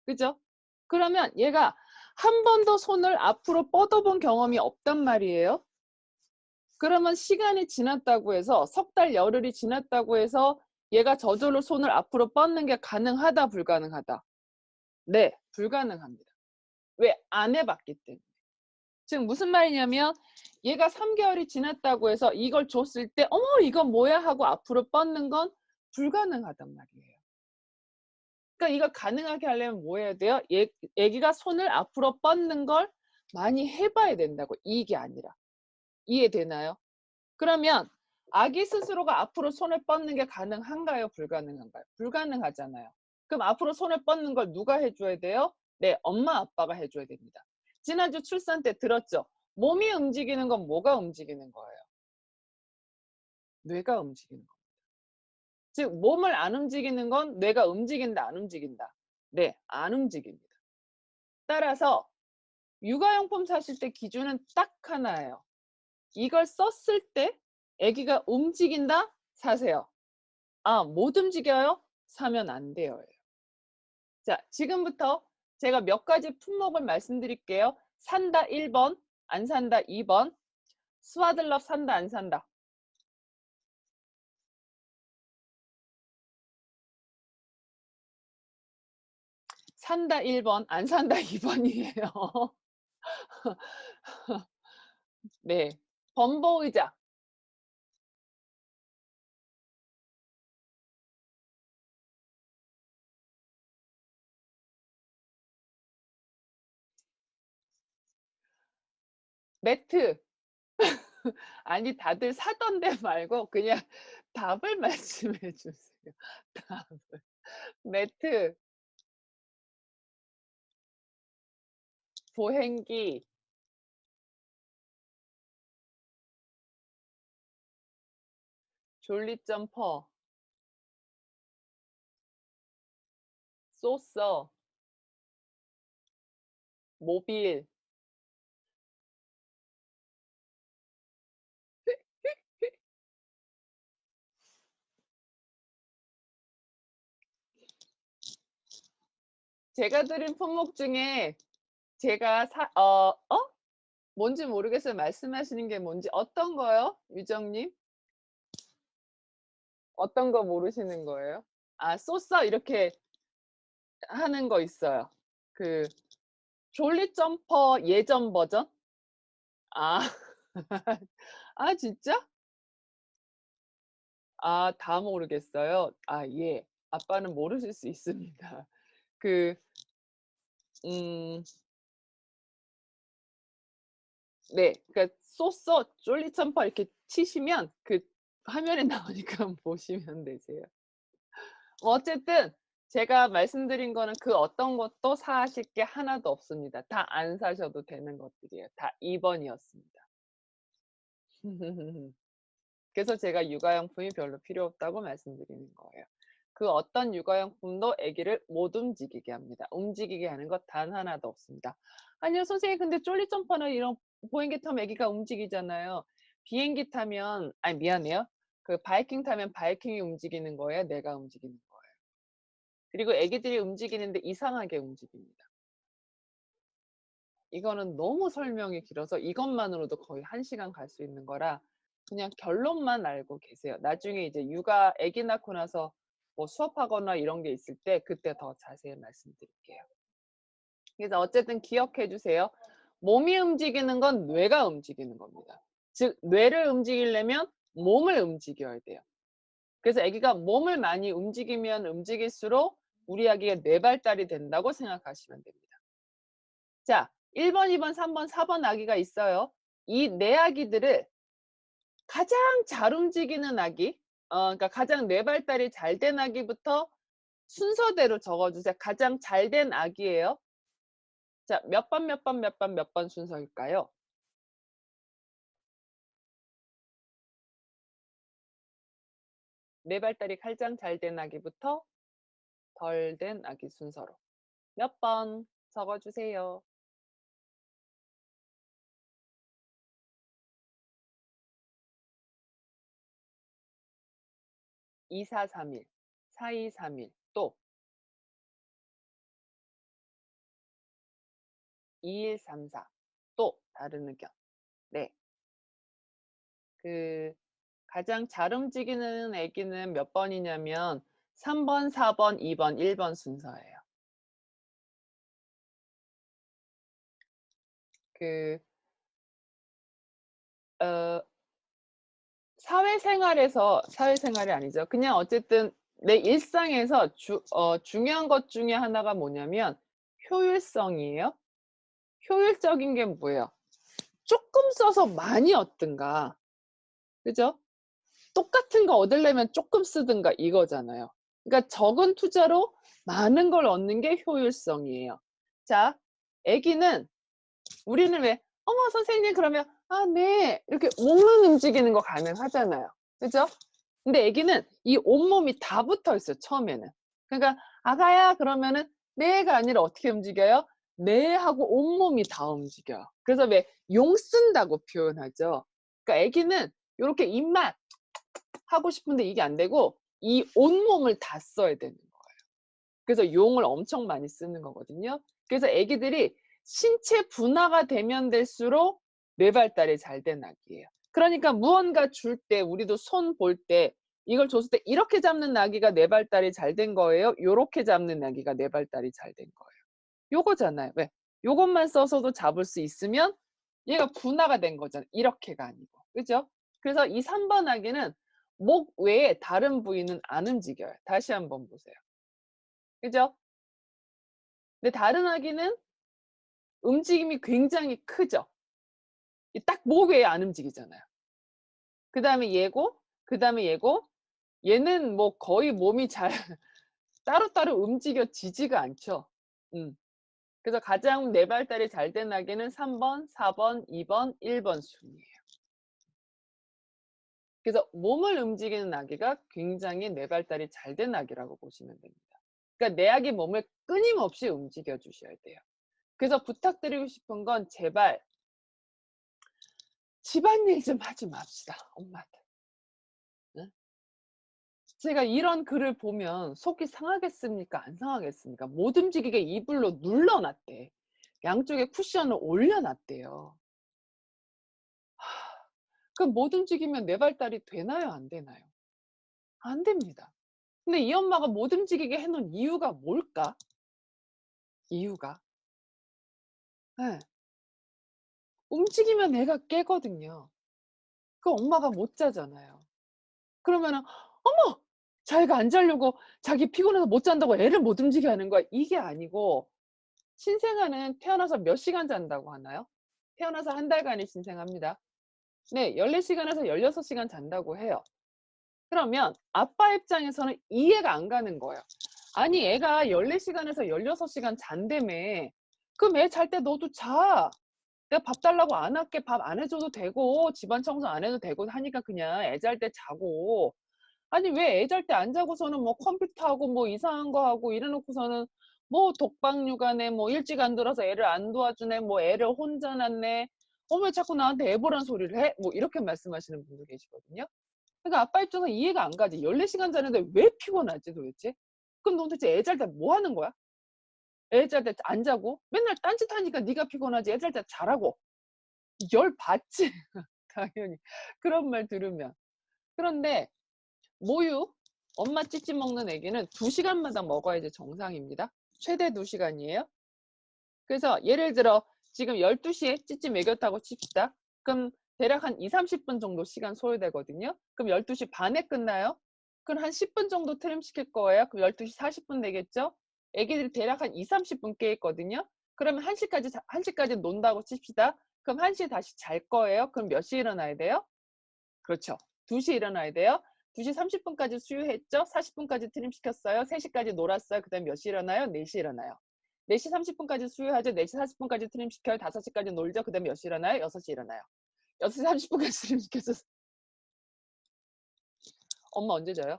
그죠? 그러면 얘가 한 번도 손을 앞으로 뻗어본 경험이 없단 말이에요. 그러면 시간이 지났다고 해서 석 달 열흘이 지났다고 해서 얘가 저절로 손을 앞으로 뻗는 게 가능하다, 불가능하다? 네, 불가능합니다. 왜? 안 해봤기 때문에. 지금 무슨 말이냐면 얘가 3개월이 지났다고 해서 이걸 줬을 때 어머 이건 뭐야 하고 앞으로 뻗는 건 불가능하단 말이에요. 그러니까 이거 가능하게 하려면 뭐 해야 돼요? 애기가 손을 앞으로 뻗는 걸 많이 해봐야 된다고. 이게 아니라. 이해되나요? 그러면 아기 스스로가 앞으로 손을 뻗는 게 가능한가요? 불가능한가요? 불가능하잖아요. 그럼 앞으로 손을 뻗는 걸 누가 해줘야 돼요? 네, 엄마 아빠가 해줘야 됩니다. 지난주 출산 때 들었죠? 몸이 움직이는 건 뭐가 움직이는 거예요? 뇌가 움직이는 거. 즉 몸을 안 움직이는 건 뇌가 움직인다, 안 움직인다? 네, 안 움직입니다. 따라서 육아용품 사실 때 기준은 딱 하나예요. 이걸 썼을 때 아기가 움직인다? 사세요. 아, 못 움직여요? 사면 안 돼요. 자, 지금부터 제가 몇 가지 품목을 말씀드릴게요. 산다 1번, 안 산다 2번. 스와들럽 산다, 안 산다? 산다 1번, 안 산다 2번이에요. 네. 범보의자. 매트. 아니 다들 사던데 말고 그냥 답을 말씀해 주세요. 답을. 매트, 보행기, 졸리 점퍼, 소서, 모빌. 제가 드린 품목 중에 제가 뭔지 모르겠어요. 말씀하시는 게 뭔지. 어떤 거요? 유정님? 어떤 거 모르시는 거예요? 아, 소서 이렇게 하는 거 있어요. 그 졸리 점퍼 예전 버전? 아. 아 진짜? 아, 다 모르겠어요? 아 예. 아빠는 모르실 수 있습니다. 그 음 네. 그러니까 소서 졸리 점퍼 이렇게 치시면 그 화면에 나오니까 보시면 되세요. 어쨌든 제가 말씀드린 거는 그 어떤 것도 사실 게 하나도 없습니다. 다 안 사셔도 되는 것들이에요. 다 2 번이었습니다. 그래서 제가 육아용품이 별로 필요 없다고 말씀드리는 거예요. 그 어떤 육아용품도 아기를 못 움직이게 합니다. 움직이게 하는 것 단 하나도 없습니다. 아니요 선생님 근데 쫄리 점퍼나 이런 보행기 타면 아기가 움직이잖아요. 비행기 타면 아니 미안해요. 그 바이킹 타면 바이킹이 움직이는 거예요? 내가 움직이는 거예요? 그리고 아기들이 움직이는데 이상하게 움직입니다. 이거는 너무 설명이 길어서 이것만으로도 거의 1시간 갈 수 있는 거라 그냥 결론만 알고 계세요. 나중에 이제 육아 아기 낳고 나서 뭐 수업하거나 이런 게 있을 때 그때 더 자세히 말씀드릴게요. 그래서 어쨌든 기억해 주세요. 몸이 움직이는 건 뇌가 움직이는 겁니다. 즉 뇌를 움직이려면 몸을 움직여야 돼요. 그래서 아기가 몸을 많이 움직이면 움직일수록 우리 아기가 뇌 발달이 된다고 생각하시면 됩니다. 자, 1번, 2번, 3번, 4번 아기가 있어요. 이 네 아기들을 가장 잘 움직이는 아기, 그러니까 가장 뇌 발달이 잘 된 아기부터 순서대로 적어 주세요. 가장 잘 된 아기예요. 자, 몇 번, 몇 번, 몇 번, 몇 번 순서일까요? 뇌 발달이 가장 잘 된 아기부터 덜 된 아기 순서로. 몇 번 적어 주세요. 2, 4, 3, 1. 4, 2, 3, 1. 또 2, 1, 3, 4. 또 다른 의견. 네. 그 가장 잘 움직이는 아기는 몇 번이냐면 3 번, 4 번, 2 번, 1번 순서예요. 그 어 사회생활이 아니죠. 그냥 어쨌든 내 일상에서 중요한 것 중에 하나가 뭐냐면 효율성이에요. 효율적인 게 뭐예요? 쪼끔 써서 많이 얻든가. 그죠? 똑같은 거 얻으려면 쪼끔 쓰든가 이거잖아요. 그러니까 적은 투자로 많은 걸 얻는 게 효율성이에요. 자, 아기는 우리는 왜 "어머 선생님." 그러면 "아 네." 이렇게 몸만 움직이는 거 가능하잖아요. 그죠? 근데 아기는 이 온몸이 다 붙어 있어요 처음에는. 그러니까 "아가야." 그러면은 "네."가 아니라 어떻게 움직여요? "네." 하고 온몸이 다 움직여요. 그래서 왜 용 쓴다고 표현하죠. 그러니까 아기는 요렇게 입만 하고 싶은데 이게 안 되고 이 온몸을 다 써야 되는 거예요. 그래서 용을 엄청 많이 쓰는 거거든요. 그래서 아기들이 신체 분화가 되면 될수록 뇌 발달이 잘 된 아기예요. 그러니까 무언가 줄 때 우리도 손 볼 때 이걸 줬을 때 이렇게 잡는 아기가 뇌 발달이 잘 된 거예요? 요렇게 잡는 아기가 뇌 발달이 잘 된 거예요? 요거잖아요. 왜? 요것만 써서도 잡을 수 있으면 얘가 분화가 된 거잖아요. 이렇게가 아니고. 그죠? 그래서 이 3번 아기는 목 외에 다른 부위는 안 움직여요. 다시 한번 보세요. 그죠? 근데 다른 아기는 움직임이 굉장히 크죠. 이 딱 목 외에 안 움직이잖아요. 그다음에 얘고 그다음에 얘고 얘는 뭐 거의 몸이 잘 따로따로 움직여지지가 않죠. 음. 그래서 가장 뇌 발달이 잘 된 아기는 3 번, 4 번, 2 번, 1번 순이에요. 그래서 몸을 움직이는 아기가 굉장히 뇌 발달이 잘 된 아기라고 보시면 됩니다. 그러니까 내 아기 몸을 끊임없이 움직여 주셔야 돼요. 그래서 부탁드리고 싶은 건 제발 집안일 좀 하지 맙시다, 엄마들. 응? 제가 이런 글을 보면 속이 상하겠습니까? 안 상하겠습니까? 못 움직이게 이불로 눌러 놨대. 양쪽에 쿠션을 올려 놨대요. 그럼 못 움직이면 뇌 발달이 되나요? 안 되나요? 안 됩니다. 근데 이 엄마가 못 움직이게 해 놓은 이유가 뭘까? 이유가. 예. 움직이면 애가 깨거든요. 그 엄마가 못 자잖아요. 그러면은 "어머! 자기가 안 자려고 자기 피곤해서 못 잔다고 애를 못 움직이게 하는 거야." 이게 아니고 신생아는 태어나서 몇 시간 잔다고 하나요? 태어나서 한 달간이 신생아입니다. 네. 14 시간에서 16 시간 잔다고 해요. 그러면 아빠 입장에서는 이해가 안 가는 거예요. 아니 애가 14 시간에서 16 시간 잔다며. 그럼 애 잘 때 너도 자. 내가 밥 달라고 안 할게. 밥 안 해 줘도 되고 집안 청소 안 해도 되고 하니까 그냥 애 잘 때 자고. 아니 왜 애 잘 때 안 자고서는 뭐 컴퓨터 하고 뭐 이상한 거 하고 이래 놓고서는 뭐 독박 육아네 뭐 일찍 안 들어서 애를 안 도와주네 뭐 애를 혼자 낳네. 왜 자꾸 나한테 애 보란 소리를 해?" 뭐 이렇게 말씀하시는 분도 계시거든요. 그러니까 아빠 입장에서 이해가 안 가지. 14 시간 자는데 왜 피곤하지 도대체? 그럼 너 도대체 애 잘 때 뭐 하는 거야? 애 잘 때 안 자고? 맨날 딴짓하니까 네가 피곤하지 애 잘 때 자라고. 열 받지 당연히 그런 말 들으면. 그런데 모유 엄마 찌찌 먹는 아기는 2 시간마다 먹어야지 정상입니다. 최대 2 시간이에요. 그래서 예를 들어 지금 12 시에 찌찌 먹였다고 칩시다. 그럼 대략 한 20-30분 정도 시간 소요되거든요. 그럼 12시 반에 끝나요? 그럼 한 10분 정도 트림시킬 거예요. 그럼 12시 40분 되겠죠? 애기들이 대략 한 20-30분 깨 있거든요. 그러면 1 시까지 1 시까지 논다고 칩시다. 그럼 1 시에 다시 잘 거예요. 그럼 몇 시에 일어나야 돼요? 그렇죠. 2 시에 일어나야 돼요. 2시 30 분까지 수유했죠. 40 분까지 트림시켰어요. 3 시까지 놀았어요. 그다음에 몇 시에 일어나요? 4 시에 일어나요. 4시 30 분까지 수유하죠. 4시 40 분까지 트림시켜요. 5 시까지 놀죠. 그다음에 몇 시에 일어나요? 6 시에 일어나요. 6시 30 분까지 트림시켜서 엄마 언제 자요?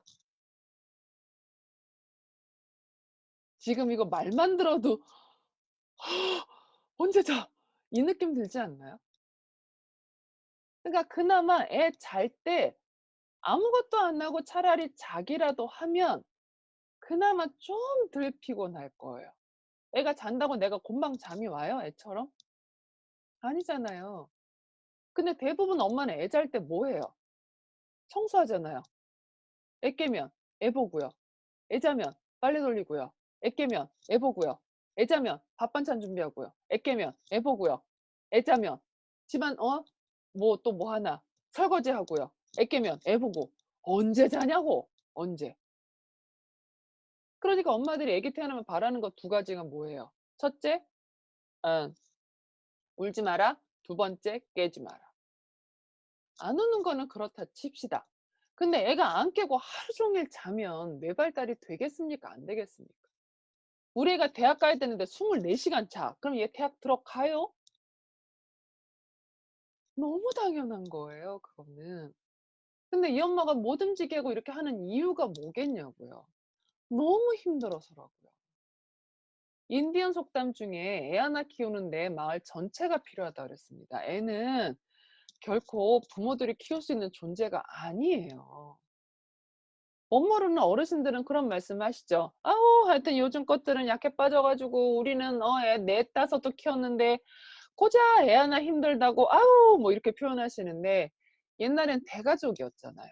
지금 이거 말만 들어도 '언제 자?' 이 느낌 들지 않나요? 그러니까 그나마 애 잘 때 아무것도 안 하고 차라리 자기라도 하면 그나마 좀 덜 피곤할 거예요. 애가 잔다고 내가 금방 잠이 와요, 애처럼? 아니잖아요. 근데 대부분 엄마는 애 잘 때 뭐 해요? 청소하잖아요. 애 깨면 애 보고요. 애 자면 빨래 돌리고요. 애 깨면 애 보고요. 애 자면 밥 반찬 준비하고요. 애 깨면 애 보고요. 애 자면 집안 뭐 또 뭐 하나 설거지하고요. 애 깨면 애 보고. 언제 자냐고. 언제. 그러니까 엄마들이 아기 태어나면 바라는 거 두 가지가 뭐예요? 첫째, 울지 마라. 두 번째, 깨지 마라. 안 우는 거는 그렇다 칩시다. 근데 애가 안 깨고 하루 종일 자면 뇌발달이 되겠습니까? 안 되겠습니까? 우리 애가 대학 가야 되는데 24시간 자. 그럼 얘 대학 들어가요? 너무 당연한 거예요, 그거는. 근데 이 엄마가 못 움직이게 하고 이렇게 하는 이유가 뭐겠냐고요. 너무 힘들어서라고요. 인디언 속담 중에 애 하나 키우는데 마을 전체가 필요하다 그랬습니다. 애는 결코 부모들이 키울 수 있는 존재가 아니에요. 못 모르는 어르신들은 그런 말씀 하시죠. 아우 하여튼 요즘 것들은 약해 빠져가지고 우리는 애 넷 다섯도 키웠는데 고작 애 하나 힘들다고 아우 뭐 이렇게 표현하시는데 옛날엔 대가족이었잖아요.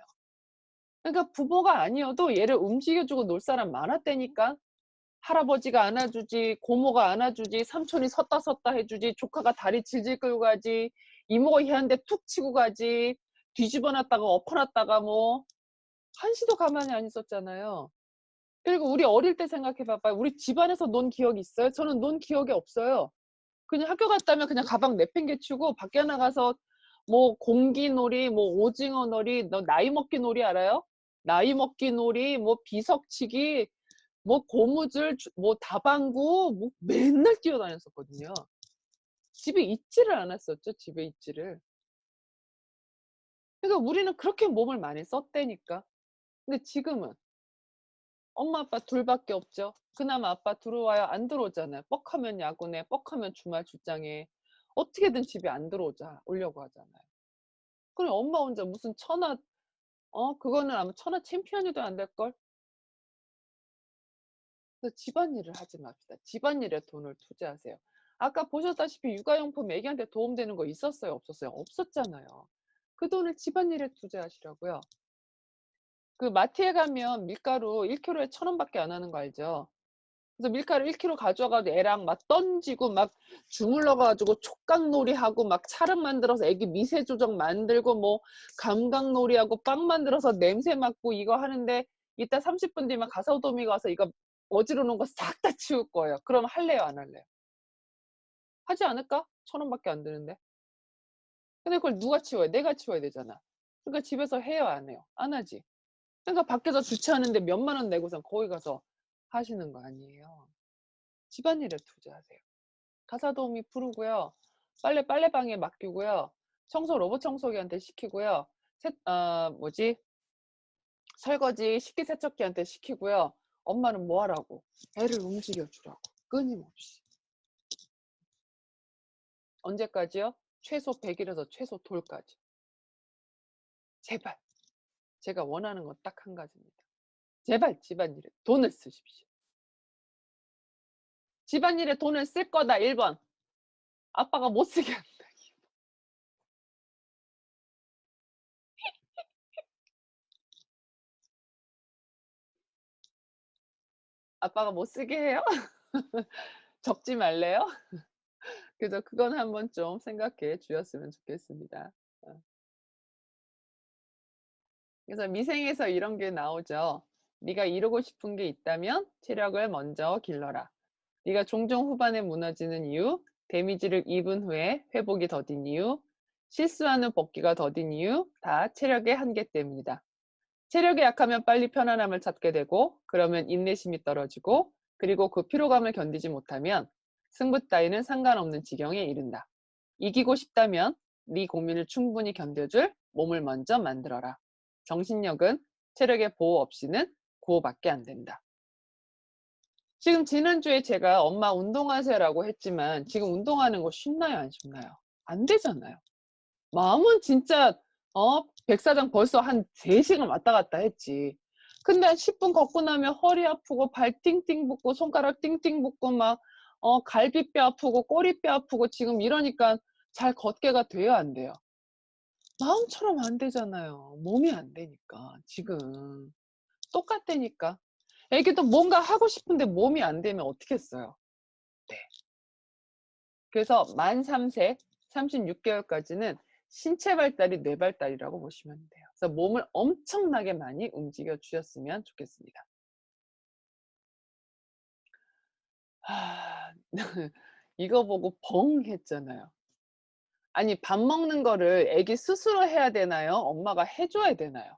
그러니까 부모가 아니어도 얘를 움직여주고 놀 사람 많았다니까. 할아버지가 안아주지, 고모가 안아주지, 삼촌이 섰다 해주지, 조카가 다리 질질 끌고 가지, 이모가 얘한테 툭 치고 가지, 뒤집어 놨다가 엎어 놨다가 뭐 한시도 가만히 안 있었잖아요. 그리고 우리 어릴 때 생각해 봐봐요. 우리 집안에서 논 기억이 있어요? 저는 논 기억이 없어요. 그냥 학교 갔다 오면 그냥 가방 내팽개치고 밖에 나가서 뭐 공기놀이, 뭐 오징어 놀이, 너 나이 먹기 놀이 알아요? 나이 먹기 놀이, 뭐 비석치기, 뭐 고무줄, 뭐 다방구, 뭐 맨날 뛰어다녔었거든요. 집에 있지를 않았었죠. 집에 있지를. 그러니까 우리는 그렇게 몸을 많이 썼다니까. 근데 지금은 엄마 아빠 둘밖에 없죠. 그나마 아빠 들어와요? 안 들어오잖아요. 뻑하면 야구네, 뻑하면 주말 출장에. 어떻게든 집에 안 들어오자 오려고 하잖아요. 그럼 엄마 혼자 무슨 천하 그거는 아마 천하 챔피언이도 안 될걸? 그래서 집안일을 하지 맙시다. 집안일에 돈을 투자하세요. 아까 보셨다시피 육아용품 애기한테 도움되는 거 있었어요? 없었어요? 없었잖아요. 그 돈을 집안일에 투자하시라고요. 그 마트에 가면 밀가루 1kg에 1,000원밖에 안 하는 거 알죠? 그래서 밀가루 1kg 가져가도 애랑 막 던지고 막 주물러 가지고 촉각놀이하고 막 차름 만들어서 애기 미세 조정 만들고 뭐 감각놀이하고 빵 만들어서 냄새 맡고 이거 하는데 이따 30분 뒤면 가사도우미가 와서 이거 어지러 놓은 거 싹 다 치울 거예요. 그럼 할래요, 안 할래요? 하지 않을까? 1,000원밖에 안 드는데. 근데 그걸 누가 치워요? 내가 치워야 되잖아. 그러니까 집에서 해요, 안 해요? 안 하지. 그러니까 밖에서 주차하는데 몇만 원 내고선 거기 가서 하시는 거 아니에요. 집안일에 투자하세요. 가사도우미 부르고요. 빨래방에 맡기고요. 청소 로봇 청소기한테 시키고요. 설거지 식기세척기한테 시키고요. 엄마는 뭐 하라고? 애를 움직여 주라고. 끊임없이. 언제까지요? 최소 100일에서 최소 돌까지. 제발. 제가 원하는 건 딱 한 가지입니다. 제발 집안일에 돈을 쓰십시오. 집안일에 돈을 쓸 거다 1번. 아빠가 못 쓰게 한다. 아빠가 못 쓰게 해요? 적지 말래요? 그래서 그건 한번 좀 생각해 주셨으면 좋겠습니다. 그래서 미생에서 이런 게 나오죠. 네가 이루고 싶은 게 있다면 체력을 먼저 길러라. 네가 종종 후반에 무너지는 이유, 데미지를 입은 후에 회복이 더딘 이유, 실수하는 복귀가 더딘 이유 다 체력의 한계 때문이다. 체력이 약하면 빨리 편안함을 찾게 되고 그러면 인내심이 떨어지고 그리고 그 피로감을 견디지 못하면 승부 따위는 상관없는 지경에 이른다. 이기고 싶다면 네 고민을 충분히 견뎌줄 몸을 먼저 만들어라. 정신력은 체력의 보호 없이는 구호밖에 안 된다. 지금 지난주에 제가 엄마 운동하세요라고 했지만 지금 운동하는 거 쉽나요? 안 쉽나요? 안 되잖아요. 마음은 진짜 백사장 벌써 한 3시간 왔다 갔다 했지. 근데 10분 걷고 나면 허리 아프고 발 띵띵 붓고 손가락 띵띵 붓고 막 갈비뼈 아프고 꼬리뼈 아프고 지금 이러니까 잘 걷게가 돼요, 안 돼요? 마음처럼 안 되잖아요. 몸이 안 되니까 지금. 똑같다니까. 애기도 뭔가 하고 싶은데 몸이 안 되면 어떻겠어요. 네. 그래서 만 3세 36개월까지는 신체 발달이 뇌 발달이라고 보시면 돼요. 그래서 몸을 엄청나게 많이 움직여 주셨으면 좋겠습니다. 아 이거 보고 벙 했잖아요. 아니 밥 먹는 거를 애기 스스로 해야 되나요? 엄마가 해 줘야 되나요?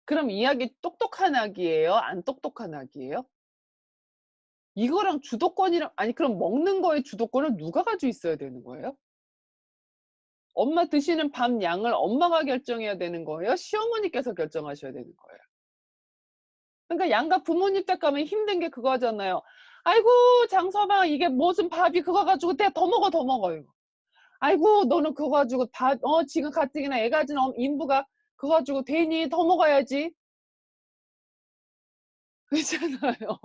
그럼 이 아기 똑똑한 아기예요? 안 똑똑한 아기예요? 이거랑 주도권이랑 아니 그럼 먹는 거의 주도권을 누가 가지고 있어야 되는 거예요? 엄마 드시는 밥 양을 엄마가 결정해야 되는 거예요? 시어머니께서 결정하셔야 되는 거예요? 그러니까 양가 부모님 댁 가면 힘든 게 그거잖아요. "아이고 장서방 이게 무슨 밥이 그거 가지고 대 더 먹어, 더 먹어." 이거. "아이고 너는 그거 가지고 다 지금 가뜩이나 애 가진 인부가 그거 가지고 되니? 더 먹어야지." 그렇잖아요.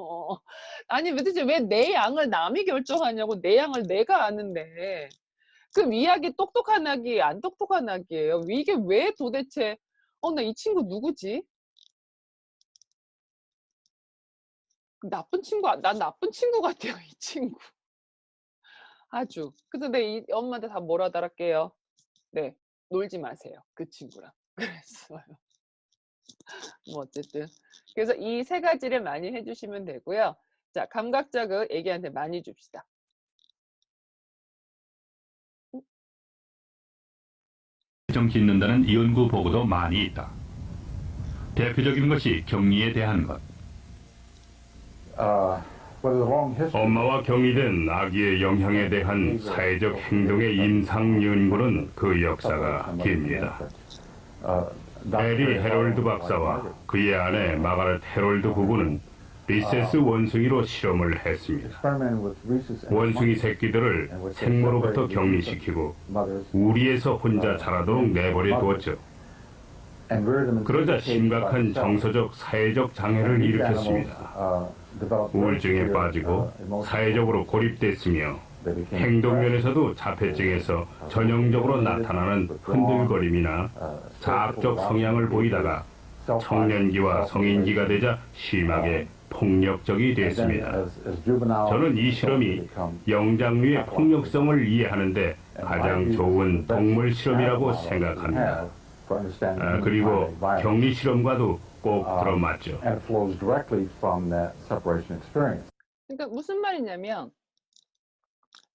아니 도대체 왜 내 양을 남이 결정하냐고 내 양을 내가 아는데. 그럼 이 아기 똑똑한 아기 안 똑똑한 아기예요? 이게 왜 도대체 나 이 친구 누구지? 나쁜 친구 난 나쁜 친구 같아요 이 친구. 아주. 그래서 내 이 엄마한테 다 뭐라 달았게요. 네. "놀지 마세요 그 친구랑." 그랬어요. 뭐 어쨌든. 그래서 이 세 가지를 많이 해 주시면 되고요. 자 감각 자극 애기한테 많이 줍시다. 음 정 짓는다는 연구 보고도 많이 있다. 대표적인 것이 격리에 대한 것. 엄마와 격리된 아기의 영향에 대한 사회적 행동의 임상 연구는 그 역사가 깁니다. 에리 헤롤드 박사와 그의 아내 마가렛 헤롤드 부부는 리세스 원숭이로 실험을 했습니다. 원숭이 새끼들을 생모로부터 격리시키고 우리에서 혼자 자라도록 내버려 두었죠. 그러자 심각한 정서적, 사회적 장애를 일으켰습니다. 우울증에 빠지고 사회적으로 고립됐으며 행동 면에서도 자폐증에서 전형적으로 나타나는 흔들거림이나 자학적 성향을 보이다가 청년기와 성인기가 되자 심하게 폭력적이 됐습니다. 저는 이 실험이 영장류의 폭력성을 이해하는데 가장 좋은 동물 실험이라고 생각합니다. 그리고 격리 실험과도 꼭 들어맞죠. 그러니까 무슨 말이냐면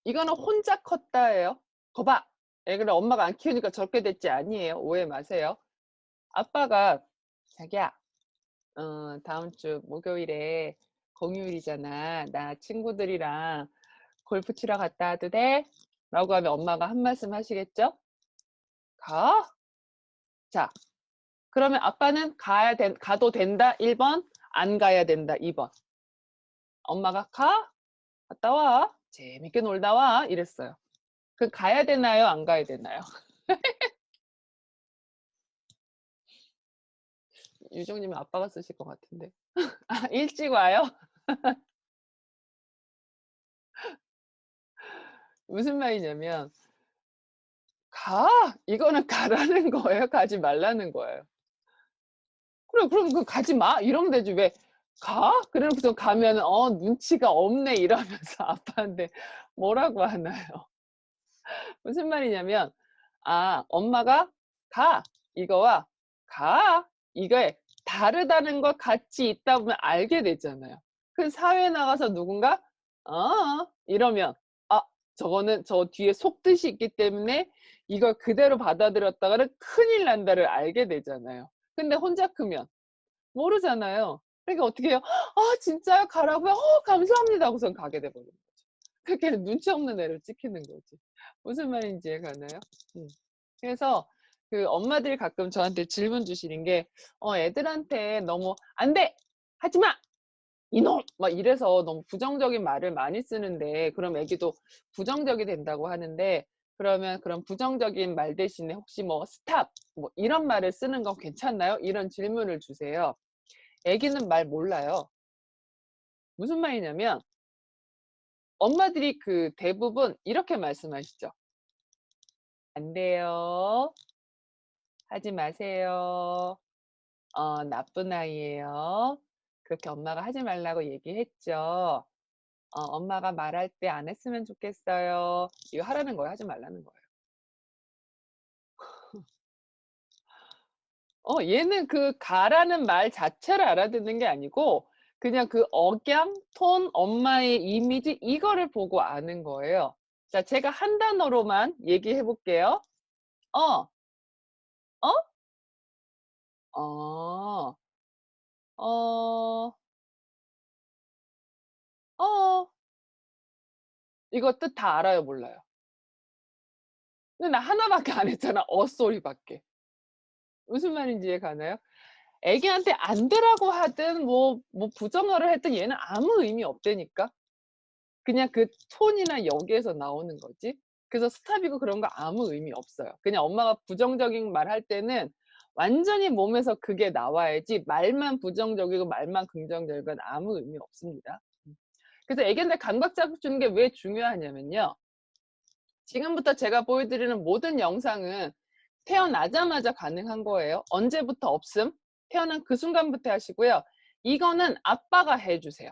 이거는 혼자 컸다예요. "거봐. 애를 엄마가 안 키우니까 저렇게 됐지." 아니에요. 오해 마세요. 아빠가 "자기야 다음 주 목요일에 공휴일이잖아. 나 친구들이랑 골프 치러 갔다 와도 돼?" 라고 하면 엄마가 한 말씀 하시겠죠? "가?" 자 그러면 아빠는 가도 된다 1 번, 안 가야 된다 2 번. 엄마가 "가. 갔다 와. 재밌게 놀다 와." 이랬어요. 그 가야 되나요? 안 가야 되나요? 유정님은 아빠가 쓰실 것 같은데. 아 일찍 와요? 무슨 말이냐면 "가." 이거는 가라는 거예요? 가지 말라는 거예요? "그래 그럼 그 가지 마." 이러면 되지 왜 "가?" 그러고서 가면은 눈치가 없네." 이러면서 아빠한테 뭐라고 하나요? 무슨 말이냐면 엄마가 "가." 이거와 "가." 이게 다르다는 걸 같이 있다 보면 알게 되잖아요. 그 사회에 나가서 누군가 이러면 '아 저거는 저 뒤에 속뜻이 있기 때문에 이걸 그대로 받아들였다가는 큰일 난다.'를 알게 되잖아요. 근데 혼자 크면 모르잖아요. 그러니까 어떻게 해요? "아 진짜요? 가라고요? 감사합니다." 하고선 가게 돼 버려요. 그렇게 눈치 없는 애를 찍히는 거지. 무슨 말인지 이해 가나요? 음. 그래서 그 엄마들이 가끔 저한테 질문 주시는 게 애들한테 너무 "안 돼. 하지 마. 이놈!" 막 이래서 너무 부정적인 말을 많이 쓰는데 그럼 애기도 부정적이 된다고 하는데 그러면 그런 부정적인 말 대신에 혹시 뭐 "스탑." 뭐 이런 말을 쓰는 건 괜찮나요? 이런 질문을 주세요. 애기는 말 몰라요. 무슨 말이냐면 엄마들이 그 대부분 이렇게 말씀하시죠. "안 돼요." 하지 마세요. 나쁜 아이예요. 그렇게 엄마가 하지 말라고 얘기했죠. 엄마가 말할 때 안 했으면 좋겠어요. 이거 하라는 거예요, 하지 말라는 거예요. 얘는 그 가라는 말 자체를 알아듣는 게 아니고 그냥 그 억양, 톤, 엄마의 이미지 이거를 보고 아는 거예요. 자, 제가 한 단어로만 얘기해 볼게요. 어, 어? 어, 어, 어. 이거 뜻 다 알아요, 몰라요? 근데 나 하나밖에 안 했잖아. 소리밖에. 무슨 말인지 이해 가나요? 애기한테 안 되라고 하든 뭐 부정어를 했든 얘는 아무 의미 없다니까. 그냥 그 톤이나 여기에서 나오는 거지. 그래서 스탑이고 그런 거 아무 의미 없어요. 그냥 엄마가 부정적인 말 할 때는 완전히 몸에서 그게 나와야지 말만 부정적이고 말만 긍정적이건 아무 의미 없습니다. 그래서 애기한테 감각 자극 주는 게 왜 중요하냐면요. 지금부터 제가 보여드리는 모든 영상은 태어나자마자 가능한 거예요. 언제부터 없음? 태어난 그 순간부터 하시고요. 이거는 아빠가 해주세요.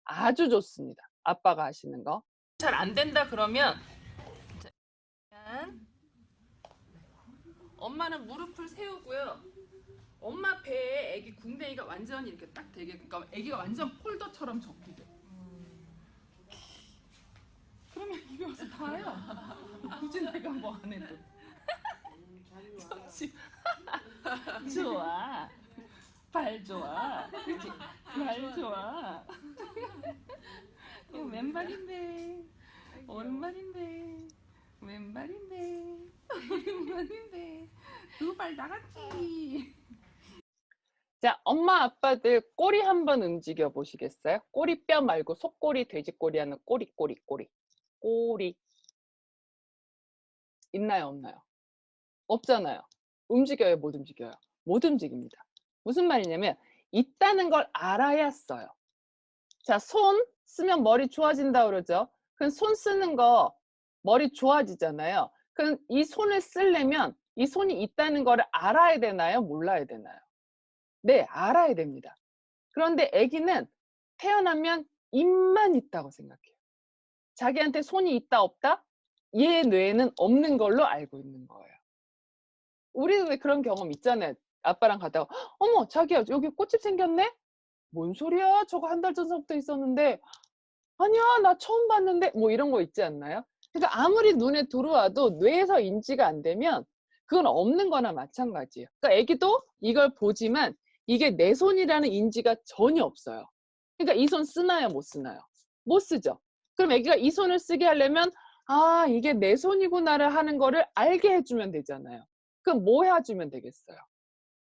아주 좋습니다. 아빠가 하시는 거. 잘 안 된다 그러면 엄마는 무릎을 세우고요. 엄마 배에 애기 궁뎅이가 완전히 이렇게 딱 되게, 그러니까 애기가 완전 폴더처럼 접히게. 그러면 이게 와서 다예요. 굳이 내가 뭐 안 해도. 좋아. 발 좋아. 그치? 발 좋아. 이거 왼발인데. 오른발인데. 왼발인데. 오른발인데. 두 발 나갔지. 자, 엄마 아빠들 꼬리 한번 움직여 보시겠어요? 꼬리뼈 말고 속꼬리, 돼지꼬리 하는 꼬리. 꼬리. 있나요, 없나요? 없잖아요. 움직여요, 못 움직여요? 못 움직입니다. 무슨 말이냐면 있다는 걸 알아야 써요. 자, 손 쓰면 머리 좋아진다 그러죠. 그럼 손 쓰는 거 머리 좋아지잖아요. 그럼 이 손을 쓰려면 이 손이 있다는 걸 알아야 되나요? 몰라야 되나요? 네, 알아야 됩니다. 그런데 아기는 태어나면 입만 있다고 생각해요. 자기한테 손이 있다 없다? 얘 뇌에는 없는 걸로 알고 있는 거예요. 우리는 왜 그런 경험 있잖아요. 아빠랑 가다가 어머 자기야 여기 꽃집 생겼네? 뭔 소리야? 저거 한 달 전부터 있었는데 아니야 나 처음 봤는데 뭐 이런 거 있지 않나요? 그러니까 아무리 눈에 들어와도 뇌에서 인지가 안 되면 그건 없는 거나 마찬가지예요. 그러니까 애기도 이걸 보지만 이게 내 손이라는 인지가 전혀 없어요. 그러니까 이 손 쓰나요? 못 쓰나요? 못 쓰죠. 그럼 애기가 이 손을 쓰게 하려면 아 이게 내 손이구나를 하는 거를 알게 해주면 되잖아요. 그럼 뭐 해주면 되겠어요?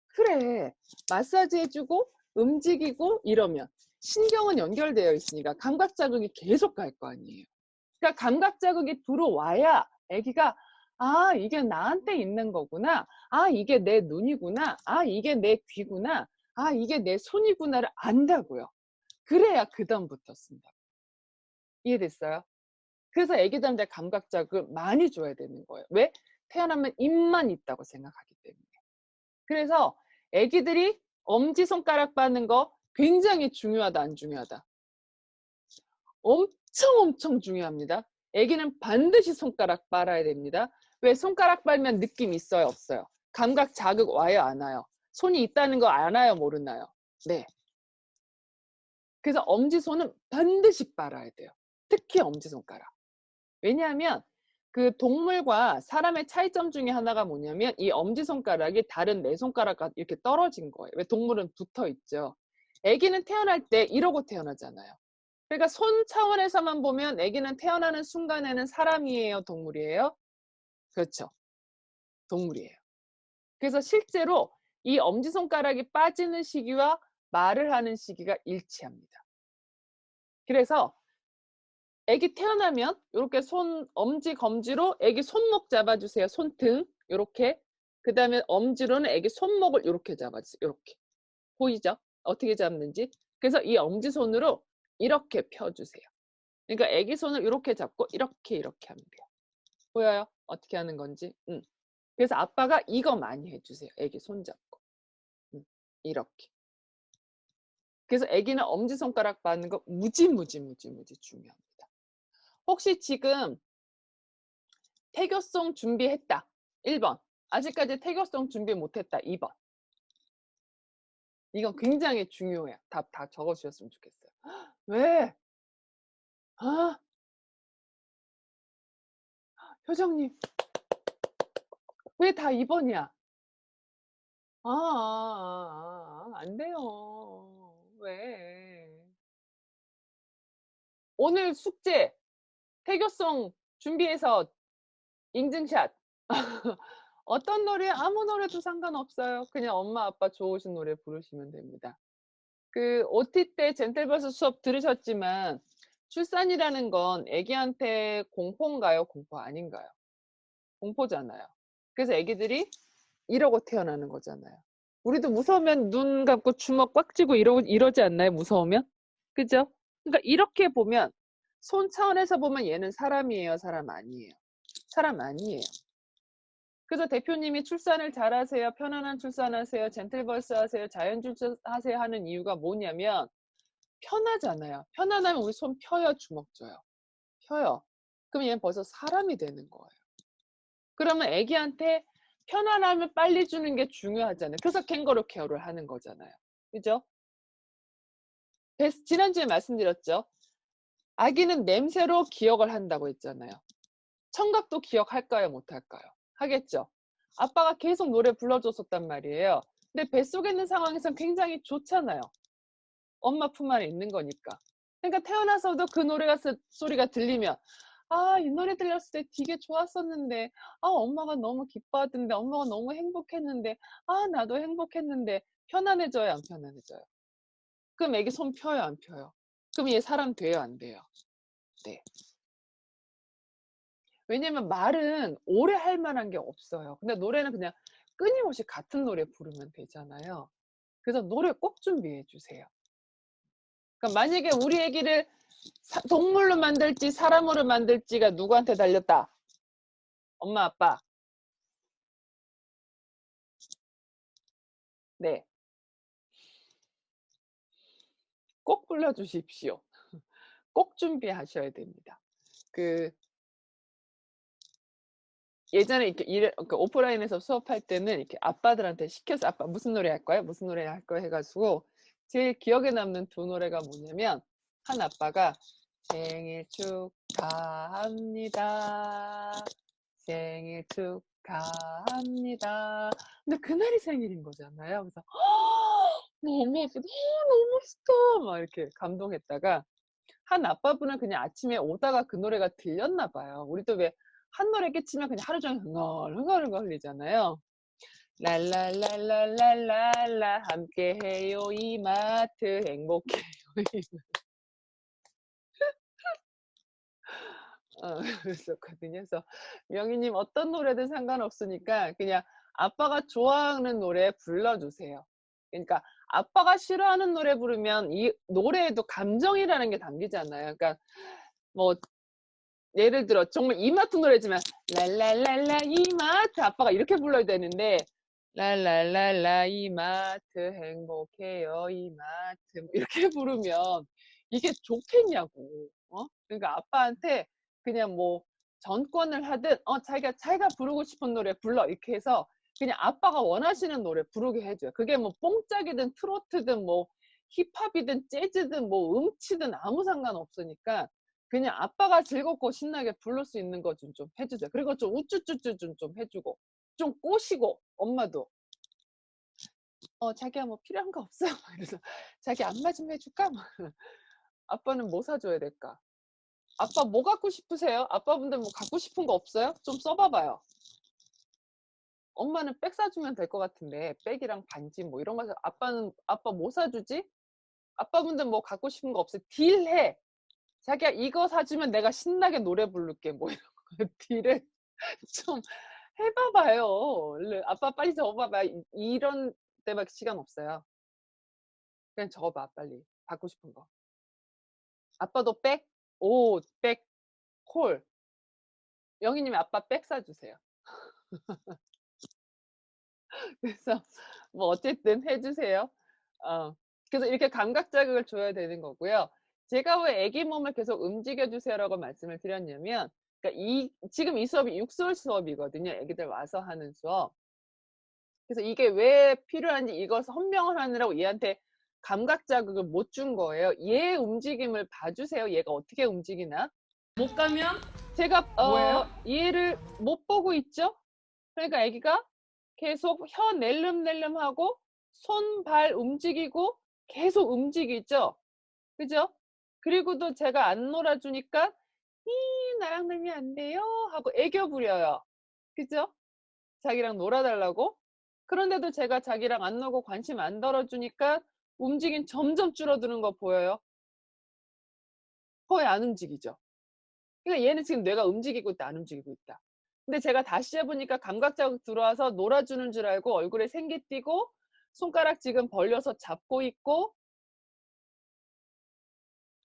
그래 마사지 해주고 움직이고 이러면 신경은 연결되어 있으니까 감각 자극이 계속 갈 거 아니에요. 그러니까 감각 자극이 들어와야 아기가 아 이게 나한테 있는 거구나, 아 이게 내 눈이구나, 아 이게 내 귀구나, 아 이게 내 손이구나를 안다고요. 그래야 그 다음부터 쓴다. 이해됐어요? 그래서 아기들한테 감각 자극을 많이 줘야 되는 거예요. 왜? 태어나면 입만 있다고 생각하기 때문에. 그래서 아기들이 엄지손가락 빠는 거 굉장히 중요하다, 안 중요하다? 엄청 중요합니다. 아기는 반드시 손가락 빨아야 됩니다. 왜? 손가락 빨면 느낌 있어요, 없어요? 감각 자극 와요, 안 와요? 손이 있다는 거 아나요, 모르나요? 네. 그래서 엄지손은 반드시 빨아야 돼요. 특히 엄지손가락. 왜냐하면 그 동물과 사람의 차이점 중에 하나가 뭐냐면 이 엄지손가락이 다른 네 손가락과 이렇게 떨어진 거예요. 왜? 동물은 붙어 있죠. 아기는 태어날 때 이러고 태어나잖아요. 그러니까 손 차원에서만 보면 아기는 태어나는 순간에는 사람이에요, 동물이에요? 그렇죠. 동물이에요. 그래서 실제로 이 엄지손가락이 빠지는 시기와 말을 하는 시기가 일치합니다. 그래서 아기 태어나면 이렇게 엄지, 검지로 아기 손목 잡아주세요. 손등 이렇게. 그 다음에 엄지로는 아기 손목을 이렇게 잡아주세요. 이렇게. 보이죠? 어떻게 잡는지. 그래서 이 엄지손으로 이렇게 펴주세요. 그러니까 아기 손을 이렇게 잡고 이렇게 하면 돼요. 보여요? 어떻게 하는 건지. 그래서 아빠가 이거 많이 해 주세요. 애기 손잡고. 이렇게. 그래서 애기는 엄지손가락 받는 거 무지 중요합니다. 혹시 지금 태교송 준비했다. 1번. 아직까지 태교송 준비 못했다. 2번. 이건 굉장히 중요해요. 답 다 적어 주셨으면 좋겠어요. 왜? 아, 효정님. 왜 다 2번이야? 안 돼요. 왜? 오늘 숙제 태교송 준비해서 인증샷. 어떤 노래 아무 노래도 상관없어요. 그냥 엄마 아빠 좋으신 노래 부르시면 됩니다. 그 OT 때 젠틀버스 수업 들으셨지만 출산이라는 건 애기한테 공포인가요? 공포 아닌가요? 공포잖아요. 그래서 애기들이 이러고 태어나는 거잖아요. 우리도 무서우면 눈 감고 주먹 꽉 쥐고 이러지 않나요? 무서우면? 그죠? 그러니까 이렇게 보면 손 차원에서 보면 얘는 사람이에요, 사람 아니에요? 사람 아니에요. 그래서 대표님이 출산을 잘하세요, 편안한 출산하세요, 젠틀버스 하세요, 자연 출산하세요 하는 이유가 뭐냐면 편하잖아요. 편안하면 우리 손 펴요, 주먹 져요? 펴요. 그럼 얘는 벌써 사람이 되는 거예요. 그러면 애기한테 편안함을 빨리 주는 게 중요하잖아요. 그래서 캥거루 케어를 하는 거잖아요. 그죠? 지난주에 말씀드렸죠. 아기는 냄새로 기억을 한다고 했잖아요. 청각도 기억할까요? 못할까요? 하겠죠. 아빠가 계속 노래 불러줬었단 말이에요. 근데 뱃속에 있는 상황에선 굉장히 좋잖아요. 엄마 품 안에 있는 거니까. 그러니까 태어나서도 그 소리가 들리면 이 노래 들렸을 때 되게 좋았었는데 엄마가 너무 기뻐하던데 엄마가 너무 행복했는데 나도 행복했는데 편안해져요, 안 편안해져요? 그럼 애기 손 펴요, 안 펴요? 그럼 얘 사람 돼요, 안 돼요? 네. 왜냐면 말은 오래 할 만한 게 없어요. 근데 노래는 그냥 끊임없이 같은 노래 부르면 되잖아요. 그래서 노래 꼭 준비해 주세요. 그러니까 만약에 우리 애기를 동물로 만들지 사람으로 만들지가 누구한테 달렸다? 엄마, 아빠. 네. 꼭 불러주십시오. 꼭 준비하셔야 됩니다. 예전에 이렇게 오프라인에서 수업할 때는 이렇게 아빠들한테 시켜서 아빠 무슨 노래 할 거야? 무슨 노래 할 거야? 해가지고 제일 기억에 남는 두 노래가 뭐냐면 한 아빠가 생일 축하합니다. 생일 축하합니다. 근데 그날이 생일인 거잖아요. 그래서 너무 멋있다. 막 이렇게 감동했다가 한 아빠분은 그냥 아침에 오다가 그 노래가 들렸나 봐요. 우리도 왜 한 노래 끼치면 그냥 하루 종일 흥얼흥얼 흘리잖아요. 랄랄랄랄랄랄라 함께해요 이마트 행복해요 이마트. 그랬었거든요. 그래서 명희님 어떤 노래든 상관없으니까 그냥 아빠가 좋아하는 노래 불러주세요. 그러니까 아빠가 싫어하는 노래 부르면 이 노래에도 감정이라는 게 담기잖아요. 그러니까 뭐 예를 들어 정말 이마트 노래지만 랄랄랄라 이마트 아빠가 이렇게 불러야 되는데 랄랄랄라 이마트 행복해요 이마트 이렇게 부르면 이게 좋겠냐고. 그러니까 아빠한테 그냥 뭐 전권을 하든 자기가 부르고 싶은 노래 불러 이렇게 해서 그냥 아빠가 원하시는 노래 부르게 해줘요. 그게 뭐 뽕짝이든 트로트든 뭐 힙합이든 재즈든 뭐 음치든 아무 상관없으니까 그냥 아빠가 즐겁고 신나게 부를 수 있는 거 좀 해주세요. 그리고 좀 우쭈쭈쭈 좀 해주고 좀 꼬시고 엄마도 자기야 뭐 필요한 거 없어? 그래서 자기 안마 좀 해줄까? 아빠는 뭐 사줘야 될까? 아빠 뭐 갖고 싶으세요? 아빠분들 뭐 갖고 싶은 거 없어요? 좀 써봐봐요. 엄마는 백 사주면 될 것 같은데 백이랑 반지 뭐 이런 거 아빠 뭐 사주지? 아빠분들 뭐 갖고 싶은 거 없어요? 딜해. 자기야 이거 사주면 내가 신나게 노래 부를게 뭐 이런 거 딜을 좀 해봐봐요. 얼른 아빠 빨리 적어봐봐. 이런 때밖에 시간 없어요. 그냥 적어봐 빨리. 받고 싶은 거. 아빠도 백, 옷, 백, 콜. 영희님이 아빠 백 사주세요. 그래서 뭐 어쨌든 해 주세요. 어. 그래서 이렇게 감각 자극을 줘야 되는 거고요. 제가 왜 "아기 몸을 계속 움직여 주세요."라고 말씀을 드렸냐면, 그러니까 지금 이 수업이 육술 수업이거든요, 애기들 와서 하는 수업. 그래서 이게 왜 필요한지 이걸 설명을 하느라고 얘한테 감각 자극을 못 준 거예요. 얘 움직임을 봐 주세요. 얘가 어떻게 움직이나. 못 가면 제가 뭐예요? 얘를 못 보고 있죠? 그러니까 아기가 계속 혀 낼름낼름하고 손, 발 움직이고 계속 움직이죠? 그죠? 그리고도 제가 안 놀아 주니까 "이 나랑 놀면 안 돼요." 하고 애교 부려요. 그죠? 자기랑 놀아 달라고. 그런데도 제가 자기랑 안 놀고 관심 안 덜어 주니까 움직임 점점 줄어드는 거 보여요? 거의 안 움직이죠? 그러니까 얘는 지금 뇌가 움직이고 있다, 안 움직이고 있다. 근데 제가 다시 해 보니까 감각 자극 들어와서 놀아 주는 줄 알고 얼굴에 생기 띠고 손가락 지금 벌려서 잡고 있고,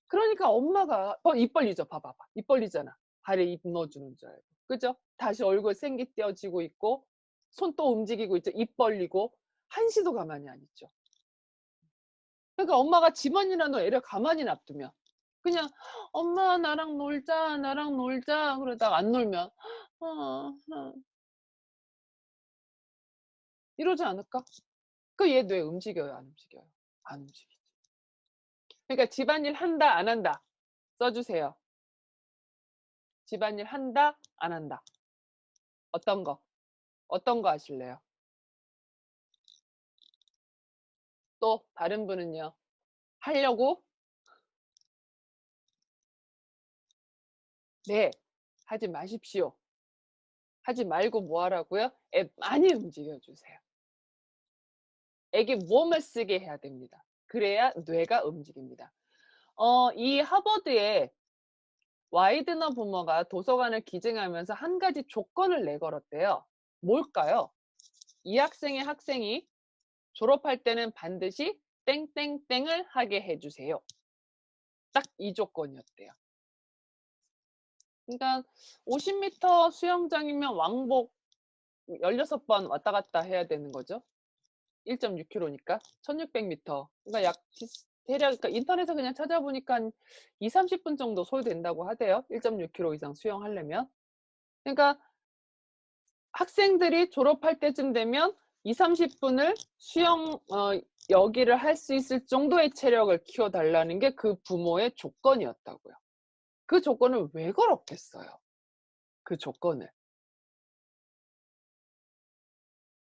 그러니까 엄마가 입 벌리죠. 봐 봐 봐. 입 벌리잖아. 발에 입 넣어 주는 줄 알고. 그죠? 다시 얼굴 생기 떼어지고 있고 손 또 움직이고 있죠. 입 벌리고 한시도 가만히 안 있죠. 그러니까 엄마가 집안일이라도 애를 가만히 놔두면 그냥 "엄마 나랑 놀자, 나랑 놀자." 그러다가 안 놀면 "어 어." 이러지 않을까? 그 얘 뇌 움직여요, 안 움직여요? 안 움직이죠. 그러니까 집안일 한다, 안 한다 써 주세요. 집안일 한다, 안 한다. 어떤 거? 어떤 거 하실래요? 또 다른 분은요? 하려고? 네. 하지 마십시오. 하지 말고 뭐 하라고요? 애 많이 움직여 주세요. 애기 몸을 쓰게 해야 됩니다. 그래야 뇌가 움직입니다. 이 하버드의 와이드너 부모가 도서관을 기증하면서 한 가지 조건을 내걸었대요. 뭘까요? 이 학생이 졸업할 때는 반드시 땡땡땡을 하게 해 주세요. 딱 이 조건이었대요. 그러니까 50m 수영장이면 왕복 16번 왔다 갔다 해야 되는 거죠. 1.6km니까 1600m. 그러니까 약 대략, 그러니까 인터넷에 그냥 찾아보니까 한 2-30분 정도 소요된다고 하대요. 1.6km 이상 수영하려면. 그러니까 학생들이 졸업할 때쯤 되면 2-30분을 수영 여기를 할 수 있을 정도의 체력을 키워 달라는 게 그 부모의 조건이었다고요. 그 조건을 왜 걸었겠어요? 그 조건을.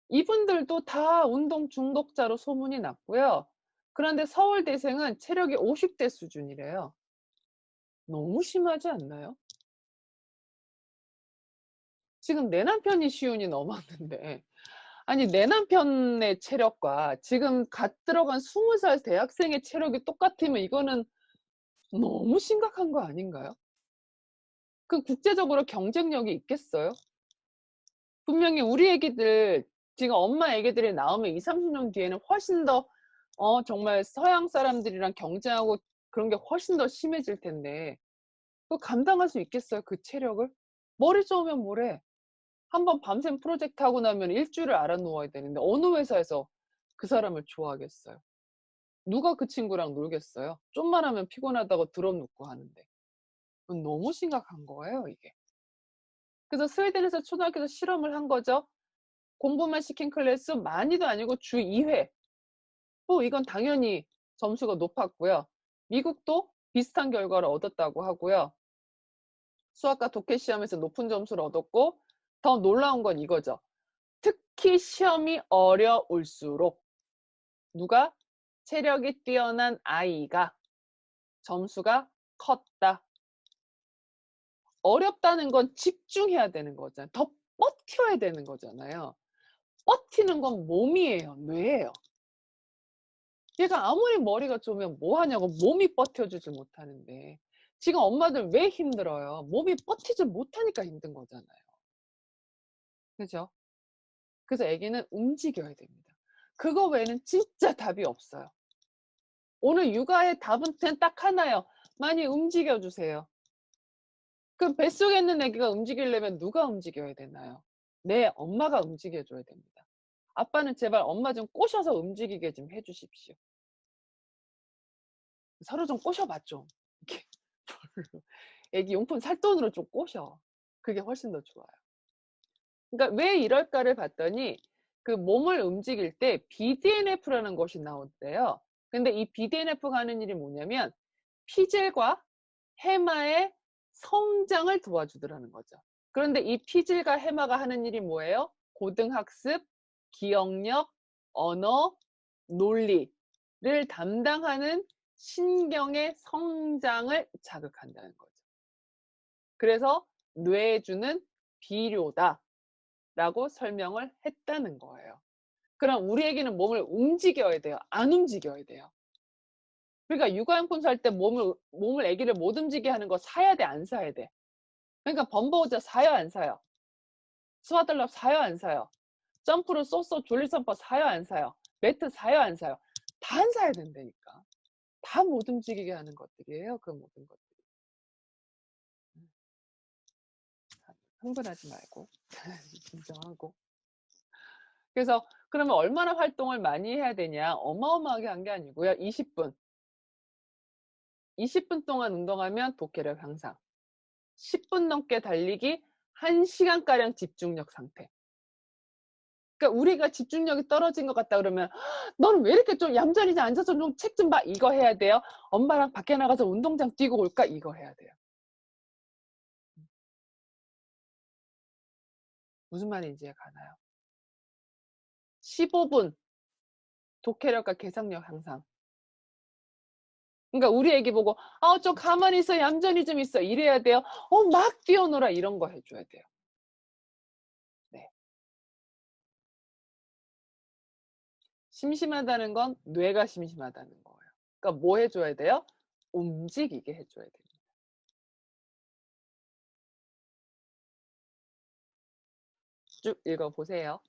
이분들도 다 운동 중독자로 소문이 났고요. 그런데 서울대생은 체력이 50대 수준이래요. 너무 심하지 않나요? 지금 내 남편이 시운이 넘었는데, 아니 내 남편의 체력과 지금 갓 들어간 20살 대학생의 체력이 똑같으면 이거는 너무 심각한 거 아닌가요? 그 국제적으로 경쟁력이 있겠어요? 분명히 우리 애기들, 지금 엄마 애기들이 나오면 20-30년 뒤에는 훨씬 더 정말 서양 사람들이랑 경쟁하고 그런 게 훨씬 더 심해질 텐데 그거 감당할 수 있겠어요, 그 체력을? 머리 좋으면 뭐래. 한번 밤샘 프로젝트 하고 나면 일주일을 알아 누워야 되는데 어느 회사에서 그 사람을 좋아하겠어요? 누가 그 친구랑 놀겠어요? 좀만 하면 피곤하다고 드럽 눕고 하는데. 그건 너무 심각한 거예요, 이게. 그래서 스웨덴에서 초등학교에서 실험을 한 거죠. 공부만 시킨 클래스 많이도 아니고 주 2회. 이건 당연히 점수가 높았고요. 미국도 비슷한 결과를 얻었다고 하고요. 수학과 독해 시험에서 높은 점수를 얻었고, 더 놀라운 건 이거죠. 특히 시험이 어려울수록 누가 체력이 뛰어난 아이가 점수가 컸다. 어렵다는 건 집중해야 되는 거잖아요. 더 버텨야 되는 거잖아요. 버티는 건 몸이에요, 뇌예요. 얘가 아무리 머리가 좋으면 뭐 하냐고, 몸이 버텨주질 못하는데. 지금 엄마들 왜 힘들어요? 몸이 버티지 못하니까 힘든 거잖아요. 그죠? 그래서 애기는 움직여야 됩니다. 그거 외에는 진짜 답이 없어요. 오늘 육아의 답은 딱 하나예요. 많이 움직여 주세요. 그럼 뱃속에 있는 애기가 움직이려면 누가 움직여야 되나요? 네, 엄마가 움직여 줘야 됩니다. 아빠는 제발 엄마 좀 꼬셔서 움직이게 좀 해 주십시오. 서로 좀 꼬셔봐 좀. 이렇게 별로. 애기 용품 살 돈으로 좀 꼬셔. 그게 훨씬 더 좋아요. 그러니까 왜 이럴까를 봤더니 그 몸을 움직일 때 BDNF라는 것이 나온대요. 근데 이 BDNF가 하는 일이 뭐냐면 피질과 해마의 성장을 도와주더라는 거죠. 그런데 이 피질과 해마가 하는 일이 뭐예요? 고등학습, 기억력, 언어, 논리를 담당하는 신경의 성장을 자극한다는 거죠. 그래서 뇌에 주는 비료다 라고 설명을 했다는 거예요. 그럼 우리 애기는 몸을 움직여야 돼요? 안 움직여야 돼요? 그러니까 육아용품 살 때 몸을 애기를 못 움직이게 하는 거 사야 돼, 안 사야 돼? 그러니까 범버우자 사요, 안 사요? 스와들럽 사요, 안 사요? 점프로 쏘쏘 졸리점퍼 사요, 안 사요? 매트 사요, 안 사요? 다 안 사야 된다니까. 다 못 움직이게 하는 것들이에요, 그 모든 것들이. 흥분하지 말고 진정하고. 그래서 그러면 얼마나 활동을 많이 해야 되냐? 어마어마하게 한 게 아니고요. 20분. 20분 동안 운동하면 독해력 향상. 10분 넘게 달리기 1시간가량 집중력 상태. 그러니까 우리가 집중력이 떨어진 것 같다 그러면 너는 왜 이렇게 좀 얌전히 앉아서 좀 책 좀 봐. 이거 해야 돼요. 엄마랑 밖에 나가서 운동장 뛰고 올까? 이거 해야 돼요. 무슨 말인지 가나요? 15분 독해력과 계산력 향상. 그러니까 우리 애기 보고 좀 가만히 있어. 얌전히 좀 있어. 이래야 돼요. 막 뛰어놀아. 이런 거 해줘야 돼요. 네. 심심하다는 건 뇌가 심심하다는 거예요. 그러니까 뭐 해줘야 돼요? 움직이게 해줘야 돼요. 쭉 읽어보세요.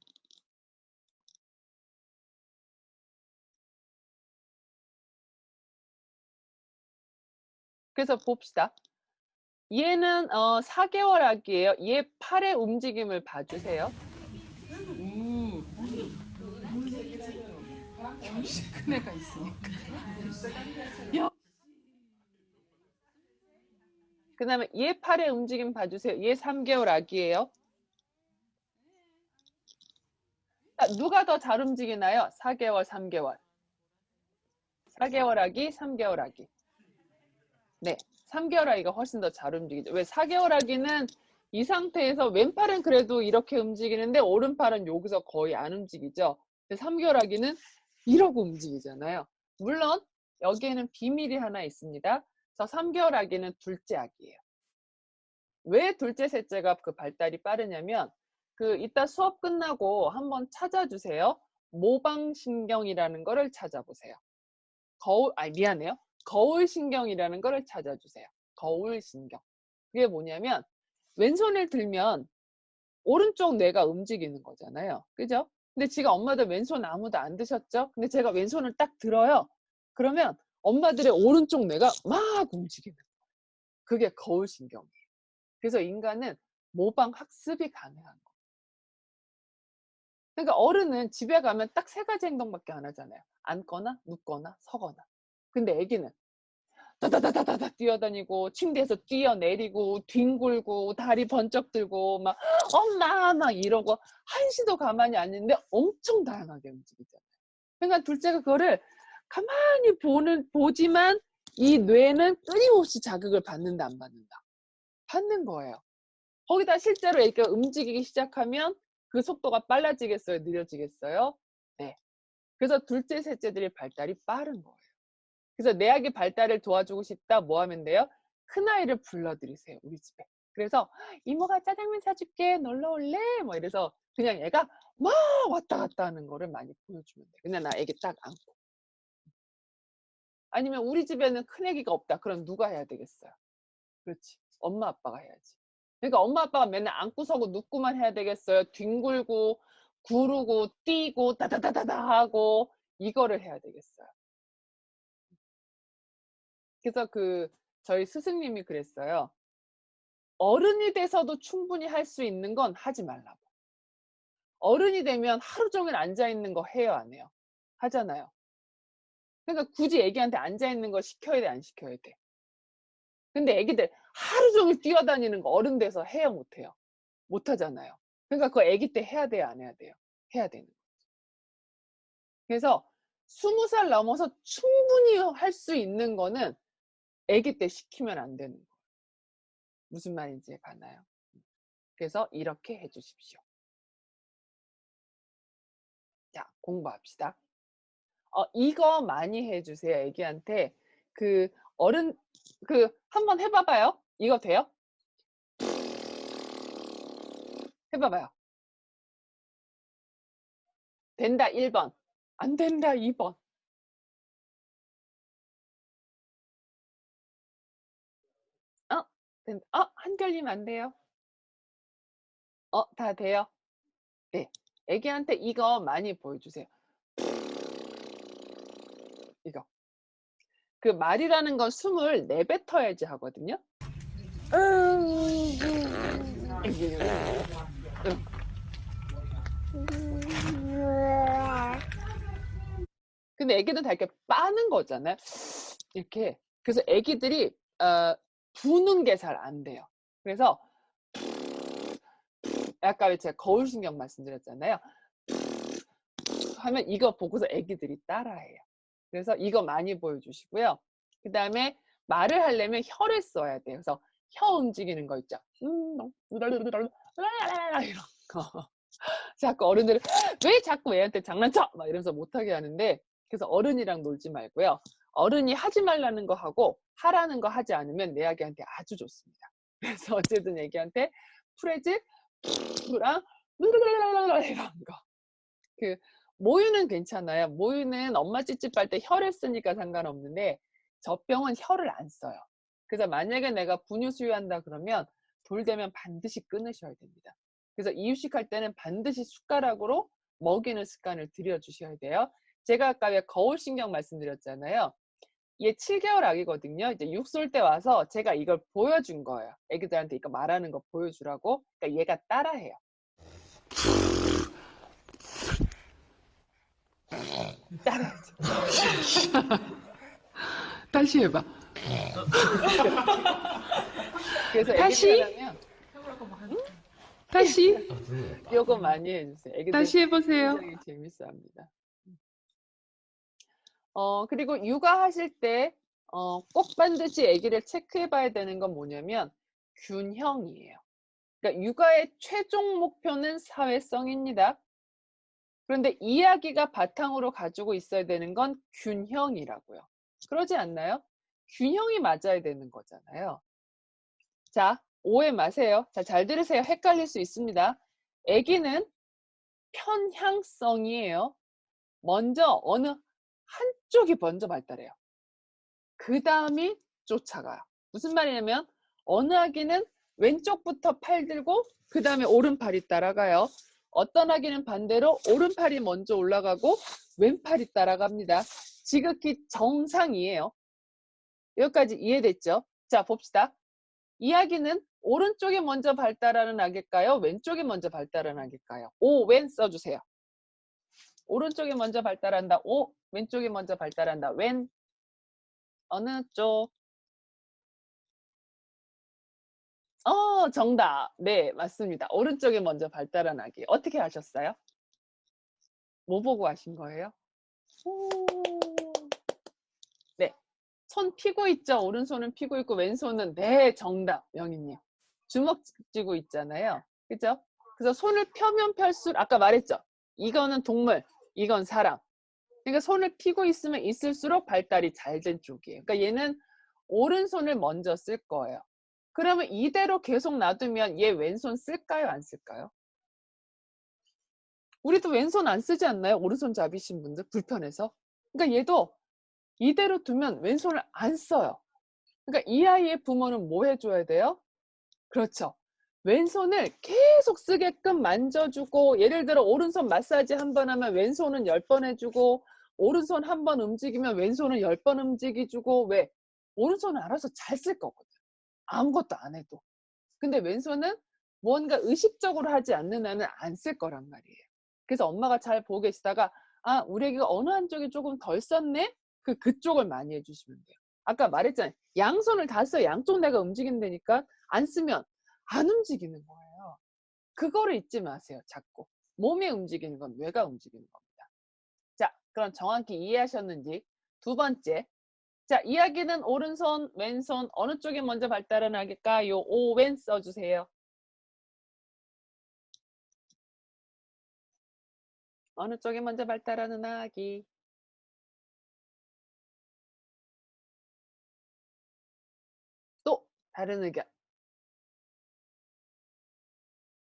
그래서 봅시다. 얘는 4개월 아기예요. 얘 팔의 움직임을 봐주세요. 큰 애가 있으니까. 그 다음에 얘 팔의 움직임 봐주세요. 얘 3개월 아기예요. 누가 더 잘 움직이나요? 4개월, 3개월. 4개월 아기, 3개월 아기. 네, 3개월 아기가 훨씬 더 잘 움직이죠. 왜 4개월 아기는 이 상태에서 왼팔은 그래도 이렇게 움직이는데 오른팔은 여기서 거의 안 움직이죠. 근데 3개월 아기는 이러고 움직이잖아요. 물론 여기에는 비밀이 하나 있습니다. 저 3개월 아기는 둘째 아기예요. 왜 둘째, 셋째가 그 발달이 빠르냐면 이따 수업 끝나고 한번 찾아주세요. 모방신경이라는 거를 찾아보세요. 미안해요. 거울신경이라는 거를 찾아주세요. 거울신경. 그게 뭐냐면 왼손을 들면 오른쪽 뇌가 움직이는 거잖아요. 그죠? 근데 지금 엄마들 왼손 아무도 안 드셨죠? 근데 제가 왼손을 딱 들어요. 그러면 엄마들의 오른쪽 뇌가 막 움직이는 거예요. 그게 거울신경이에요. 그래서 인간은 모방 학습이 가능한 거예요. 그러니까 어른은 집에 가면 딱 3가지 행동밖에 안 하잖아요. 앉거나 눕거나 서거나. 근데 애기는 다다다다다다 뛰어다니고 침대에서 뛰어내리고 뒹굴고 다리 번쩍 들고 막 엄마 막 이러고 한시도 가만히 안 있는데 엄청 다양하게 움직이잖아요. 그러니까 둘째가 그거를 가만히 보지만 이 뇌는 끊임없이 자극을 받는다 안 받는다? 받는 거예요. 거기다 실제로 애기가 움직이기 시작하면 그 속도가 빨라지겠어요? 느려지겠어요? 네. 그래서 둘째, 셋째들이 발달이 빠른 거예요. 그래서 내 아기 발달을 도와주고 싶다 뭐 하면 돼요? 큰아이를 불러들이세요. 우리 집에. 그래서 이모가 짜장면 사줄게 놀러 올래? 뭐 이래서 그냥 애가 막 왔다 갔다 하는 거를 많이 보여주면 돼. 그냥 나 애기 딱 안고. 아니면 우리 집에는 큰애기가 없다. 그럼 누가 해야 되겠어요? 그렇지. 엄마 아빠가 해야지. 그러니까 엄마 아빠가 맨날 안고 서고 눕고만 해야 되겠어요? 뒹굴고 구르고 뛰고 다다다다다 하고 이거를 해야 되겠어요. 그래서 저희 스승님이 그랬어요. 어른이 돼서도 충분히 할 수 있는 건 하지 말라고. 어른이 되면 하루 종일 앉아 있는 거 해요, 안 해요? 하잖아요. 그러니까 굳이 애기한테 앉아 있는 거 시켜야 돼, 안 시켜야 돼? 근데 애기들 하루 종일 뛰어다니는 거 어른 돼서 해요, 못 해요? 못 하잖아요. 그러니까 그거 애기 때 해야 돼요, 안 해야 돼요? 해야 되는 거죠. 그래서 20살 넘어서 충분히 할 수 있는 거는 애기 때 시키면 안 되는 거예요. 무슨 말인지 가나요? 그래서 이렇게 해 주십시오. 자, 공부합시다. 이거 많이 해 주세요, 애기한테. 그 어른 한번 해 봐봐요. 이거 돼요? 해 봐봐요. 된다 1번. 안 된다 2번. 한결님 안 돼요? 다 돼요? 네. 애기한테 이거 많이 보여주세요. 이거. 그 말이라는 건 숨을 내뱉어야지 하거든요. 근데 애기도 다 이렇게 빠는 거잖아요. 이렇게. 그래서 애기들이 부는 게 잘 안 돼요. 그래서 아까 제가 거울신경 말씀드렸잖아요. 하면 이거 보고서 애기들이 따라해요. 그래서 이거 많이 보여주시고요. 그 다음에 말을 하려면 혀를 써야 돼요. 그래서 혀 움직이는 거 있죠. 이런 거. 자꾸 어른들은 왜 자꾸 애한테 장난쳐? 막 이러면서 못하게 하는데, 그래서 어른이랑 놀지 말고요. 어른이 하지 말라는 거 하고 하라는 거 하지 않으면 내 아기한테 아주 좋습니다. 그래서 어쨌든 애기한테 프레즈 랑 이런 거. 그 모유는 괜찮아요. 모유는 엄마 찌찌빨 때 혀를 쓰니까 상관없는데 젖병은 혀를 안 써요. 그래서 만약에 내가 분유 수유한다 그러면 돌 되면 반드시 끊으셔야 됩니다. 그래서 이유식할 때는 반드시 숟가락으로 먹이는 습관을 들여주셔야 돼요. 제가 아까 왜 거울신경 말씀드렸잖아요. 얘 7개월 아기거든요. 이제 6살 때 와서 제가 이걸 보여준 거예요. 애기들한테 이거 말하는 거 보여주라고. 그러니까 얘가 따라해요. 따라하죠. 다시 해봐. 그래서 다시? 애기들하면 다시 요거 많이 해주세요. 애기들 다시 해보세요. 굉장히 재밌어합니다. 그리고 육아하실 때 꼭 반드시 애기를 체크해봐야 되는 건 뭐냐면 균형이에요. 그러니까 육아의 최종 목표는 사회성입니다. 그런데 이야기가 바탕으로 가지고 있어야 되는 건 균형이라고요. 그러지 않나요? 균형이 맞아야 되는 거잖아요. 자, 오해 마세요. 자, 잘 들으세요. 헷갈릴 수 있습니다. 아기는 편향성이에요. 먼저 어느 한쪽이 먼저 발달해요. 그 다음이 쫓아가요. 무슨 말이냐면 어느 아기는 왼쪽부터 팔 들고 그 다음에 오른팔이 따라가요. 어떤 아기는 반대로 오른팔이 먼저 올라가고 왼팔이 따라갑니다. 지극히 정상이에요. 여기까지 이해됐죠? 자, 봅시다. 이 아기는 오른쪽이 먼저 발달하는 아기일까요? 왼쪽이 먼저 발달하는 아기일까요? 오, 왼 써주세요. 오른쪽이 먼저 발달한다. 오, 왼쪽이 먼저 발달한다. 왼, 어느 쪽? 정답. 네, 맞습니다. 오른쪽이 먼저 발달한 아기. 어떻게 하셨어요? 뭐 보고 하신 거예요? 오. 네, 손 피고 있죠? 오른손은 피고 있고 왼손은 네, 정답. 명희님. 주먹 쥐고 있잖아요. 그죠? 그래서 손을 펴면 펼수록 아까 말했죠? 이거는 동물, 이건 사람. 그러니까 손을 피고 있으면 있을수록 발달이 잘 된 쪽이에요. 그러니까 얘는 오른손을 먼저 쓸 거예요. 그러면 이대로 계속 놔두면 얘 왼손 쓸까요? 안 쓸까요? 우리도 왼손 안 쓰지 않나요? 오른손 잡이신 분들 불편해서. 그러니까 얘도 이대로 두면 왼손을 안 써요. 그러니까 이 아이의 부모는 뭐 해줘야 돼요? 그렇죠. 왼손을 계속 쓰게끔 만져주고, 예를 들어 오른손 마사지 한 번 하면 왼손은 10번 해주고, 오른손 한 번 움직이면 왼손은 10번 움직여주고. 왜? 오른손은 알아서 잘 쓸 거거든. 아무것도 안 해도. 근데 왼손은 뭔가 의식적으로 하지 않는 한은 안 쓸 거란 말이에요. 그래서 엄마가 잘 보고 계시다가 아, 우리 애기가 어느 한쪽이 조금 덜 썼네? 그쪽을 많이 해주시면 돼요. 아까 말했잖아요. 양손을 다 써. 양쪽 내가 움직인다니까 안 쓰면 안 움직이는 거예요. 그거를 잊지 마세요. 자꾸. 몸이 움직이는 건 뇌가 움직이는 겁니다. 자, 그럼 정확히 이해하셨는지 두 번째. 자, 이야기는 오른손, 왼손 어느 쪽이 먼저 발달한 아기일까요? 오왼 써주세요. 어느 쪽이 먼저 발달하는 아기? 또 다른 의견.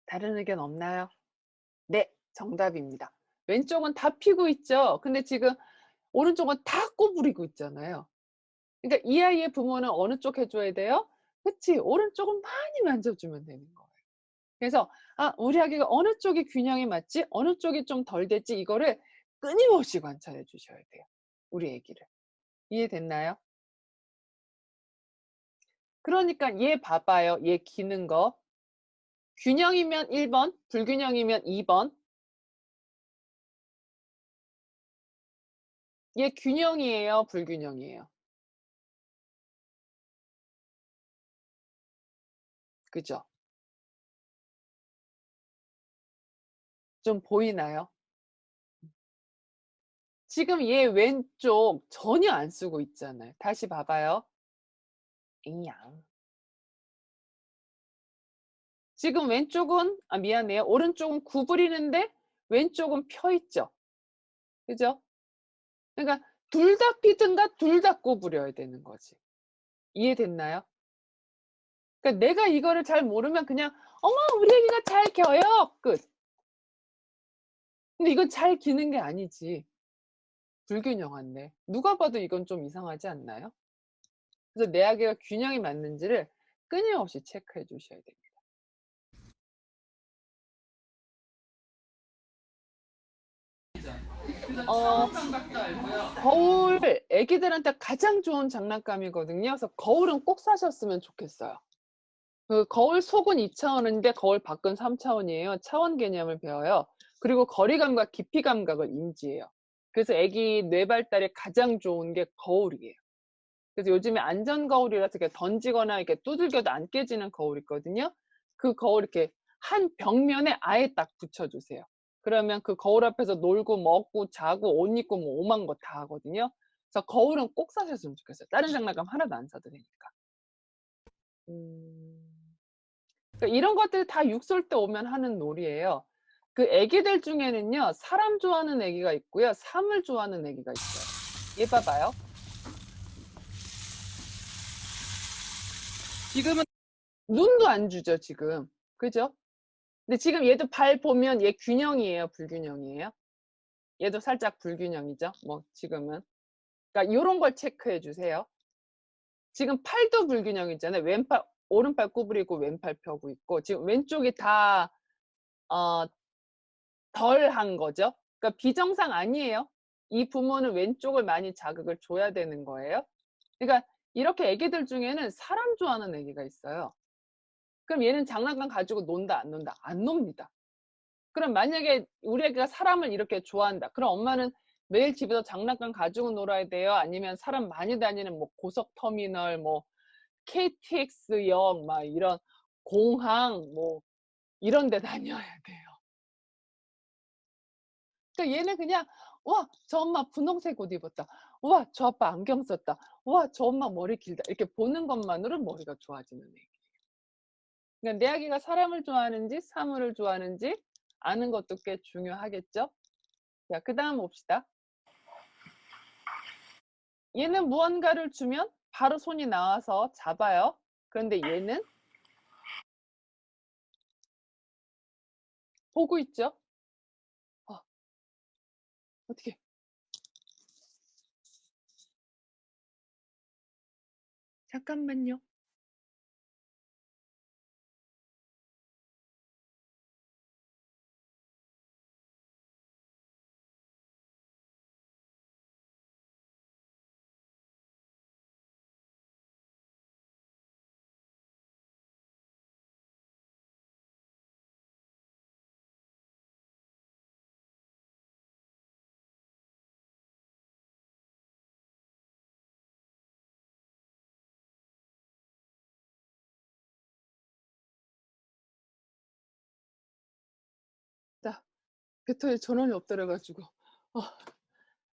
다른 의견 없나요? 네, 정답입니다. 왼쪽은 다 피고 있죠. 근데 지금 오른쪽은 다 꼬부리고 있잖아요. 그러니까 이 아이의 부모는 어느 쪽 해줘야 돼요? 그치, 오른쪽은 많이 만져주면 되는 거예요. 그래서 아, 우리 아기가 어느 쪽이 균형이 맞지? 어느 쪽이 좀 덜 됐지? 이거를 끊임없이 관찰해 주셔야 돼요. 우리 아기를. 이해됐나요? 그러니까 얘 봐봐요. 얘 기는 거. 균형이면 1번, 불균형이면 2번. 얘 균형이에요, 불균형이에요? 그죠? 좀 보이나요? 지금 얘 왼쪽 전혀 안 쓰고 있잖아요. 다시 봐봐요. 잉양. 지금 왼쪽은 미안해요. 오른쪽은 구부리는데 왼쪽은 펴 있죠. 그죠? 그러니까 둘 다 피든가 둘 다 구부려야 되는 거지. 이해됐나요? 그러니까 내가 이거를 잘 모르면 그냥 어머 우리 애기가 잘 겨요. 끝. 근데 이건 잘 기는 게 아니지. 불균형한데. 누가 봐도 이건 좀 이상하지 않나요? 그래서 내 아기가 균형이 맞는지를 끊임없이 체크해 주셔야 됩니다. 거울 애기들한테 가장 좋은 장난감이거든요. 그래서 거울은 꼭 사셨으면 좋겠어요. 그 거울 속은 2차원인데 거울 밖은 3차원이에요. 차원 개념을 배워요. 그리고 거리감과 깊이 감각을 인지해요. 그래서 애기 뇌 발달에 가장 좋은 게 거울이에요. 그래서 요즘에 안전 거울이라서 이렇게 던지거나 이렇게 두들겨도 안 깨지는 거울 있거든요. 그 거울 이렇게 한 벽면에 아예 딱 붙여주세요. 그러면 그 거울 앞에서 놀고 먹고 자고 옷 입고 뭐 오만 거 다 하거든요. 그래서 거울은 꼭 사셨으면 좋겠어요. 다른 장난감 하나도 안 사도 되니까. 그러니까 이런 것들이 다 6살 때 오면 하는 놀이에요. 그 애기들 중에는요, 사람 좋아하는 애기가 있고요, 사물 좋아하는 애기가 있어요. 얘 봐봐요. 지금은 눈도 안 주죠, 지금. 그죠? 근데 지금 얘도 발 보면 얘 균형이에요, 불균형이에요? 얘도 살짝 불균형이죠, 뭐 지금은. 그러니까 요런 걸 체크해 주세요. 지금 팔도 불균형이잖아요. 왼팔, 오른팔 구부리고 왼팔 펴고 있고, 지금 왼쪽이 다 덜 한 거죠. 그러니까 비정상 아니에요. 이 부모는 왼쪽을 많이 자극을 줘야 되는 거예요. 그러니까 이렇게 애기들 중에는 사람 좋아하는 애기가 있어요. 그럼 얘는 장난감 가지고 논다, 안 논다? 안 놉니다. 그럼 만약에 우리 애기가 사람을 이렇게 좋아한다. 그럼 엄마는 매일 집에서 장난감 가지고 놀아야 돼요? 아니면 사람 많이 다니는 뭐 고속터미널, 뭐 KTX역, 막 이런 공항, 뭐 이런 데 다녀야 돼요. 그러니까 얘는 그냥 와, 저 엄마 분홍색 옷 입었다. 와, 저 아빠 안경 썼다. 와, 저 엄마 머리 길다. 이렇게 보는 것만으로 머리가 좋아지는 애기. 그러니까 내 아기가 사람을 좋아하는지 사물을 좋아하는지 아는 것도 꽤 중요하겠죠? 자, 그 다음 봅시다. 얘는 무언가를 주면 바로 손이 나와서 잡아요. 그런데 얘는 보고 있죠? 어떻게? 잠깐만요. 배터리 전원이 없더래 가지고.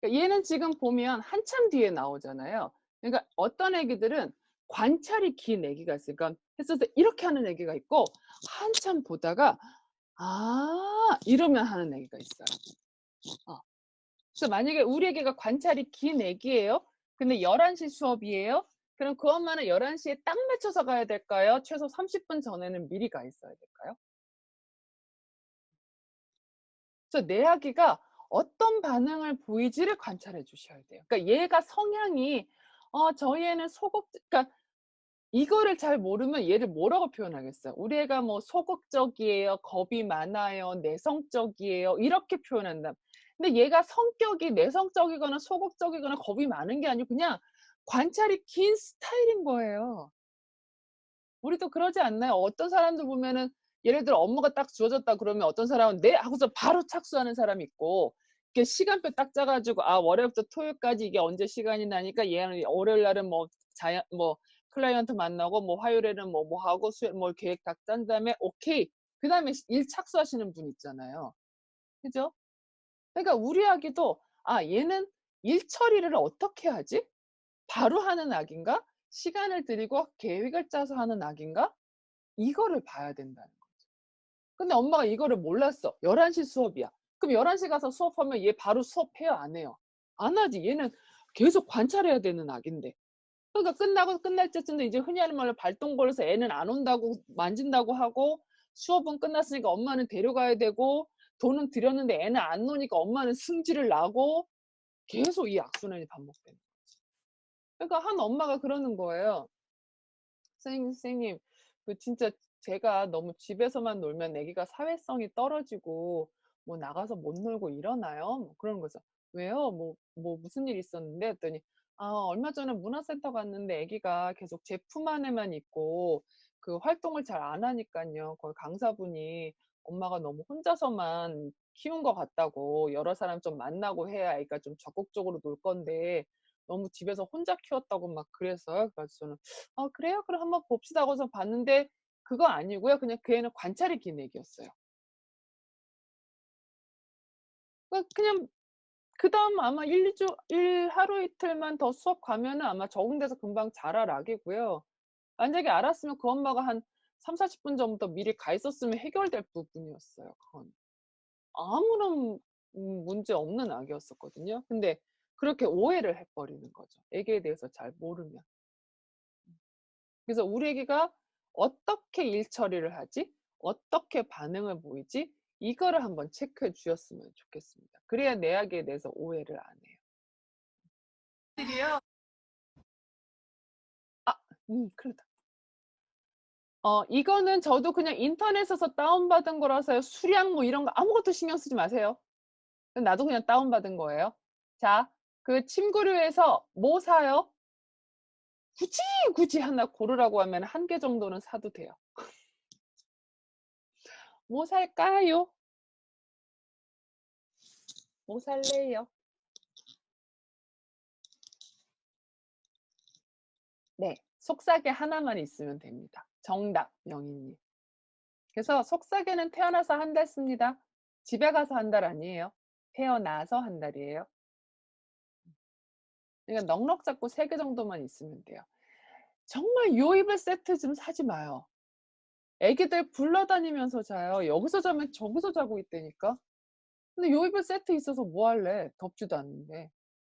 그러니까 얘는 지금 보면 한참 뒤에 나오잖아요. 그러니까 어떤 애기들은 관찰이 긴 애기가 있어요. 그러니까 했을 때 이렇게 하는 애기가 있고 한참 보다가 이러면 하는 애기가 있어요. 그래서 만약에 우리 애기가 관찰이 긴 애기예요. 근데 11시 수업이에요. 그럼 그 엄마는 11시에 딱 맞춰서 가야 될까요? 최소 30분 전에는 미리 가 있어야 될까요? 그래서 내 아기가 어떤 반응을 보이지를 관찰해 주셔야 돼요. 그러니까 얘가 성향이 저희 애는 그러니까 이거를 잘 모르면 얘를 뭐라고 표현하겠어요? 우리 애가 뭐 소극적이에요, 겁이 많아요, 내성적이에요 이렇게 표현한다. 근데 얘가 성격이 내성적이거나 소극적이거나 겁이 많은 게 아니고 그냥 관찰이 긴 스타일인 거예요. 우리도 그러지 않나요? 어떤 사람들 보면은 예를 들어 업무가 딱 주어졌다 그러면 어떤 사람은 "네." 하고서 바로 착수하는 사람이 있고 이렇게 시간표 딱 짜 가지고 월요일부터 토요일까지 이게 언제 시간이 나니까 얘는 월요일 날은 뭐 클라이언트 만나고 뭐 화요일에는 뭐 하고 수요일 뭐 계획 딱 짠 다음에 오케이. 그다음에 일 착수하시는 분 있잖아요. 그죠? 그러니까 우리 아기도 얘는 일 처리를 어떻게 하지? 바로 하는 아기인가? 시간을 들이고 계획을 짜서 하는 아기인가? 이거를 봐야 된다는 거죠. 근데 엄마가 이거를 몰랐어. 11시 수업이야. 그럼 11시 가서 수업하면 얘 바로 수업해요? 안 해요? 안 하지. 얘는 계속 관찰해야 되는 아기인데. 그러니까 끝날 때쯤은 이제 흔히 하는 말로 발동 걸려서 애는 안 온다고 만진다고 하고 수업은 끝났으니까 엄마는 데려가야 되고 돈은 들였는데 애는 안 노니까 엄마는 승질을 나고 계속 이 악순환이 반복되는 거지. 그러니까 한 엄마가 그러는 거예요. 선생님, 그 진짜 제가 너무 집에서만 놀면 애기가 사회성이 떨어지고 뭐 나가서 못 놀고 이러나요? 뭐 그러는 거죠. 왜요? 뭐 무슨 일 있었는데? 했더니 얼마 전에 문화센터 갔는데 애기가 계속 제품 안에만 있고 그 활동을 잘 안 하니까요. 거기 강사분이 엄마가 너무 혼자서만 키운 것 같다고 여러 사람 좀 만나고 해야 애가 좀 적극적으로 놀 건데 너무 집에서 혼자 키웠다고 막 그래서요. 그래서 저는 그래요? 그럼 한번 봅시다 하고서 봤는데 그거 아니고요. 그냥 그 애는 관찰이 긴 애기였어요. 그냥 그다음 아마 하루 이틀만 더 수업 가면은 아마 적응돼서 금방 자랄 아기고요. 만약에 알았으면 그 엄마가 한 30-40분 전부터 미리 가 있었으면 해결될 부분이었어요, 그건. 아무런 문제 없는 아기였었거든요. 근데 그렇게 오해를 해 버리는 거죠, 애기에 대해서 잘 모르면. 그래서 우리 애기가 어떻게 일 처리를 하지? 어떻게 반응을 보이지? 이거를 한번 체크해 주셨으면 좋겠습니다. 그래야 내 아기에 대해서 오해를 안 해요. 들이요? 큰일 났다. 이거는 저도 그냥 인터넷에서 다운받은 거라서요. 수량 뭐 이런 거 아무것도 신경 쓰지 마세요. 나도 그냥 다운받은 거예요. 자, 그 침구류에서 뭐 사요? 굳이 하나 고르라고 하면 한 개 정도는 사도 돼요. 뭐 살까요? 뭐 살래요? 네. 속삭이 하나만 있으면 됩니다. 정답, 명희님. 그래서 속삭이는 태어나서 한 달 씁니다. 집에 가서 한 달 아니에요. 태어나서 한 달이에요. 그러니까 넉넉 잡고 3개 정도만 있으면 돼요. 정말 요이블 세트 좀 사지 마요. 애기들 굴러다니면서 자요. 여기서 자면 저기서 자고 있다니까. 근데 요이블 세트 있어서 뭐 할래? 덥지도 않는데.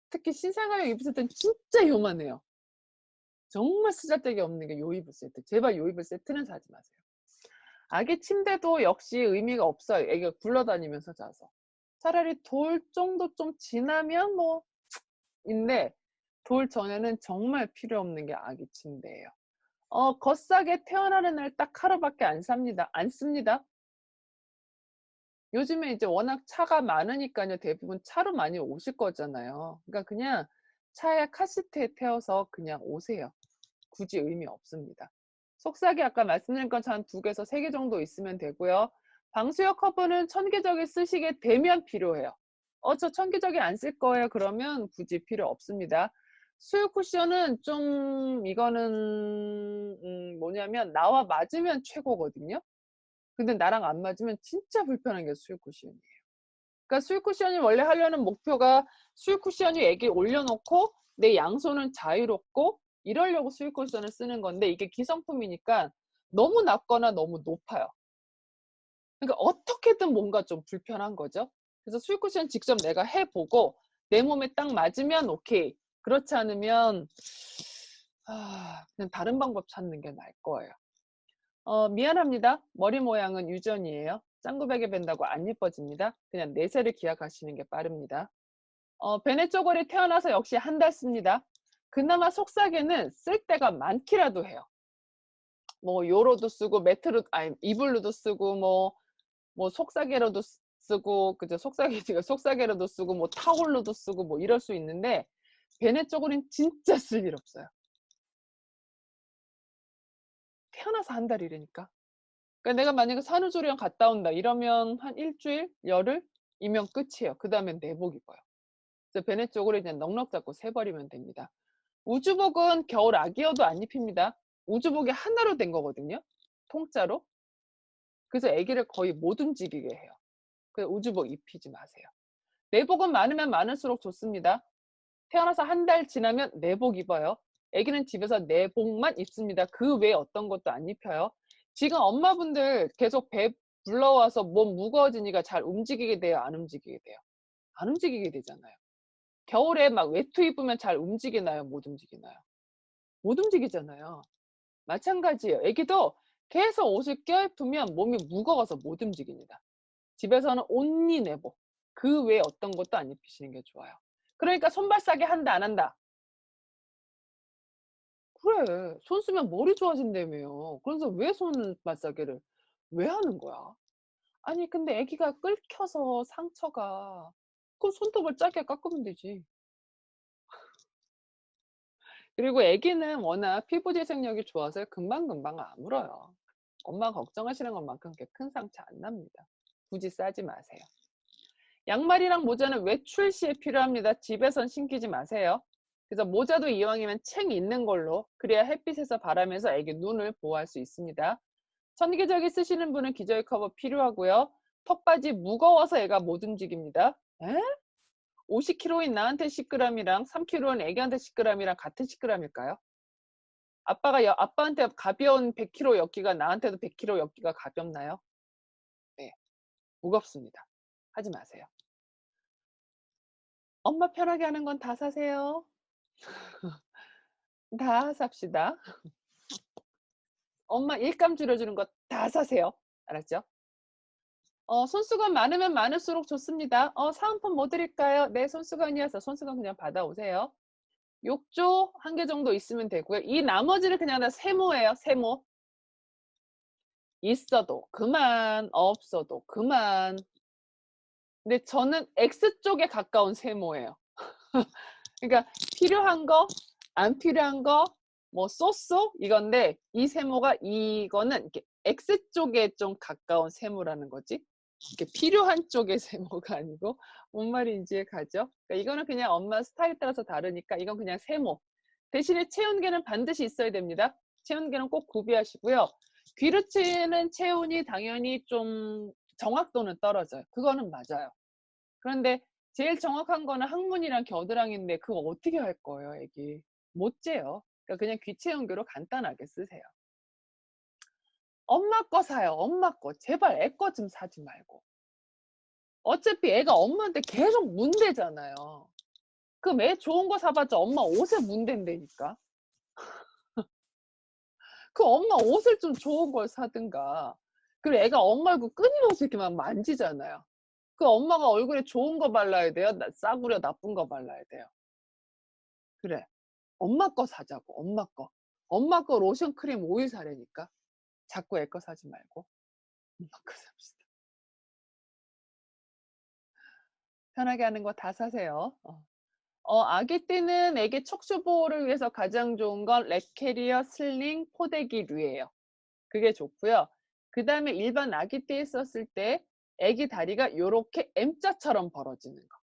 특히 신생아용 이불 세트는 진짜 요만해요. 정말 쓰잘데기 없는 게 요이불 세트. 제발 요이불 세트는 사지 마세요. 아기 침대도 역시 의미가 없어요. 애기가 굴러다니면서 자서. 차라리 돌 정도 좀 지나면 뭐 인데 돌 전에는 정말 필요 없는 게 아기 침대예요. 겉싸게 태어나는 날 딱 하루밖에 안 삽니다. 안 씁니다. 요즘에 이제 워낙 차가 많으니까요. 대부분 차로 많이 오실 거잖아요. 그러니까 그냥 차에 카시트에 태워서 그냥 오세요. 굳이 의미 없습니다. 속삭이 아까 말씀드린 것처럼 한 2개에서 3개 정도 있으면 되고요. 방수역 커버는 천기저귀 쓰시게 되면 필요해요. 저 천기저귀 안 쓸 거예요. 그러면 굳이 필요 없습니다. 수유 쿠션은 좀 이거는 뭐냐면 나와 맞으면 최고거든요. 근데 나랑 안 맞으면 진짜 불편한 게 수유 쿠션이에요. 그러니까 수유 쿠션이 원래 하려는 목표가 수유 쿠션 위에 애기 올려놓고 내 양손은 자유롭고 이러려고 수유 쿠션을 쓰는 건데 이게 기성품이니까 너무 낮거나 너무 높아요. 그러니까 어떻게든 뭔가 좀 불편한 거죠. 그래서 수유 쿠션 직접 내가 해보고 내 몸에 딱 맞으면 오케이. 그렇지 않으면 그냥 다른 방법 찾는 게 나을 거예요. 미안합니다. 머리 모양은 유전이에요. 짱구베개 밴다고 안 예뻐집니다. 그냥 내세를 기약하시는 게 빠릅니다. 베네 쪼골이 태어나서 역시 한 달 씁니다. 그나마 속삭이는 쓸 때가 많기라도 해요. 뭐 요로도 쓰고 매트로 아니 이불로도 쓰고 뭐 속삭이로도 쓰고 그죠? 속삭이로도 쓰고 뭐 타올로도 쓰고 뭐 이럴 수 있는데 베네 쪼골은 진짜 쓸 일 없어요. 태어나서 한 달이라니까. 그러니까 내가 만약에 산후조리원 갔다 온다 이러면 한 일주일, 열흘이면 끝이에요. 그 다음엔 내복 입어요. 그래서 베네 쪼골이 그냥 넉넉 잡고 세버리면 됩니다. 우주복은 겨울 아기여도 안 입힙니다. 우주복이 하나로 된 거거든요. 통짜로. 그래서 아기를 거의 못 움직이게 해요. 그래서 우주복 입히지 마세요. 내복은 많으면 많을수록 좋습니다. 태어나서 한 달 지나면 내복 입어요. 아기는 집에서 내복만 입습니다. 그 외에 어떤 것도 안 입혀요. 지금 엄마분들 계속 배 불러와서 몸 무거워지니까 잘 움직이게 돼요? 안 움직이게 돼요? 안 움직이게 되잖아요. 겨울에 막 외투 입으면 잘 움직이나요? 못 움직이나요? 못 움직이잖아요. 마찬가지예요. 아기도 계속 옷을 껴입으면 몸이 무거워서 못 움직입니다. 집에서는 온리 내복. 그 외에 어떤 것도 안 입히시는 게 좋아요. 그러니까 손발싸개 한다 안 한다? 그래. 손 쓰면 머리 좋아진다며요. 그래서 왜 손발싸개를 왜 하는 거야? 아니 근데 아기가 끓여서 상처가 그럼 손톱을 짧게 깎으면 되지. 그리고 아기는 워낙 피부 재생력이 좋아서 금방금방 아물어요. 엄마가 걱정하시는 것만큼 그렇게 큰 상처 안 납니다. 굳이 싸지 마세요. 양말이랑 모자는 외출 시에 필요합니다. 집에선 신기지 마세요. 그래서 모자도 이왕이면 챙 있는 걸로 그래야 햇빛에서 바람에서 아기 눈을 보호할 수 있습니다. 천기저귀 쓰시는 분은 기저귀 커버 필요하고요. 턱받이 무거워서 애가 못 움직입니다. 에? 50kg인 나한테 10g이랑 3kg인 애기한테 10g이랑 같은 10g일까요? 아빠한테 가벼운 100kg 엮기가 나한테도 100kg 엮기가 가볍나요? 네, 무겁습니다. 하지 마세요. 엄마 편하게 하는 건 다 사세요. 다 삽시다. 엄마 일감 줄여주는 거 다 사세요. 알았죠? 손수건 많으면 많을수록 좋습니다. 사은품 뭐 드릴까요? 네, 손수건이어서 손수건 그냥 받아오세요. 욕조 1개 정도 있으면 되고요. 이 나머지를 그냥 다 세모예요. 세모. 있어도 그만, 없어도 그만. 근데 저는 X쪽에 가까운 세모예요. 그러니까 필요한 거, 안 필요한 거, 뭐 쏘쏘 이건데 이 세모가 이거는 이렇게 X쪽에 좀 가까운 세모라는 거지. 이렇게 필요한 쪽의 세모가 아니고 뭔 말인지 가죠? 그러니까 이거는 그냥 엄마 스타일에 따라서 다르니까 이건 그냥 세모. 대신에 체온계는 반드시 있어야 됩니다. 체온계는 꼭 구비하시고요. 귀로 치는 체온이 당연히 좀 정확도는 떨어져요. 그거는 맞아요. 그런데 제일 정확한 거는 항문이랑 겨드랑이인데 그거 어떻게 할 거예요, 애기? 못 재요. 그러니까 그냥 귀체온계로 간단하게 쓰세요. 엄마 거 사요, 엄마 거. 제발 애 거 좀 사지 말고. 어차피 애가 엄마한테 계속 문대잖아요. 그럼 애 좋은 거 사봤자 엄마 옷에 문댄다니까. 그 엄마 옷을 좀 좋은 걸 사든가. 그리고 애가 엄마 얼굴 끊임없이 이렇게 막 만지잖아요. 그 엄마가 얼굴에 좋은 거 발라야 돼요? 싸구려 나쁜 거 발라야 돼요? 그래. 엄마 거 사자고, 엄마 거. 엄마 거 로션, 크림, 오일 사려니까. 자꾸 애 거 사지 말고. 엄마 거 삽시다. 편하게 하는 거 다 사세요. 아기 때는 애기 척추 보호를 위해서 가장 좋은 건 랩캐리어, 슬링, 포대기류예요. 그게 좋고요. 그 다음에 일반 아기 때 썼을 때 애기 다리가 요렇게 M자처럼 벌어지는 거.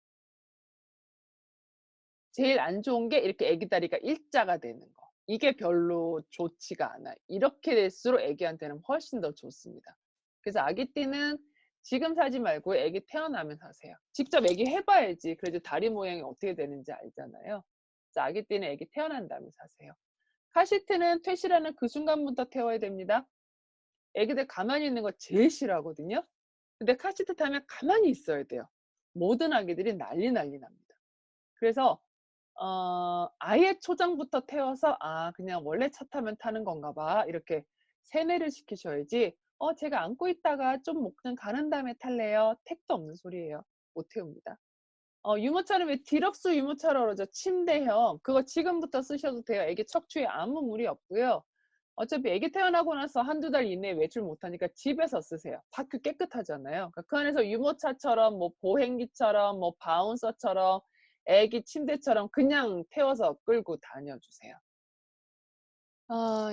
제일 안 좋은 게 이렇게 애기 다리가 일자가 되는 거. 이게 별로 좋지가 않아요. 이렇게 될수록 애기한테는 훨씬 더 좋습니다. 그래서 아기 때는 지금 사지 말고 애기 태어나면 사세요. 직접 애기 해봐야지 그래도 다리 모양이 어떻게 되는지 알잖아요. 그래서 아기 띠는 애기 태어난 다음에 사세요. 카시트는 퇴실하는 그 순간부터 태워야 됩니다. 애기들 가만히 있는 거 제일 싫어하거든요. 근데 카시트 타면 가만히 있어야 돼요. 모든 아기들이 난리 납니다. 그래서 아예 초장부터 태워서 그냥 원래 차 타면 타는 건가 봐 이렇게 세뇌를 시키셔야지 제가 안고 있다가 좀 목전 가는 다음에 탈래요. 택도 없는 소리예요. 못 태웁니다. 유모차는 왜 디럭스 유모차라고 그러죠? 침대형. 그거 지금부터 쓰셔도 돼요. 애기 척추에 아무 무리 없고요. 어차피 애기 태어나고 나서 한두 달 이내에 외출 못하니까 집에서 쓰세요. 밖이 깨끗하잖아요. 그러니까 그 안에서 유모차처럼 뭐 보행기처럼 뭐 바운서처럼 애기 침대처럼 그냥 태워서 끌고 다녀주세요.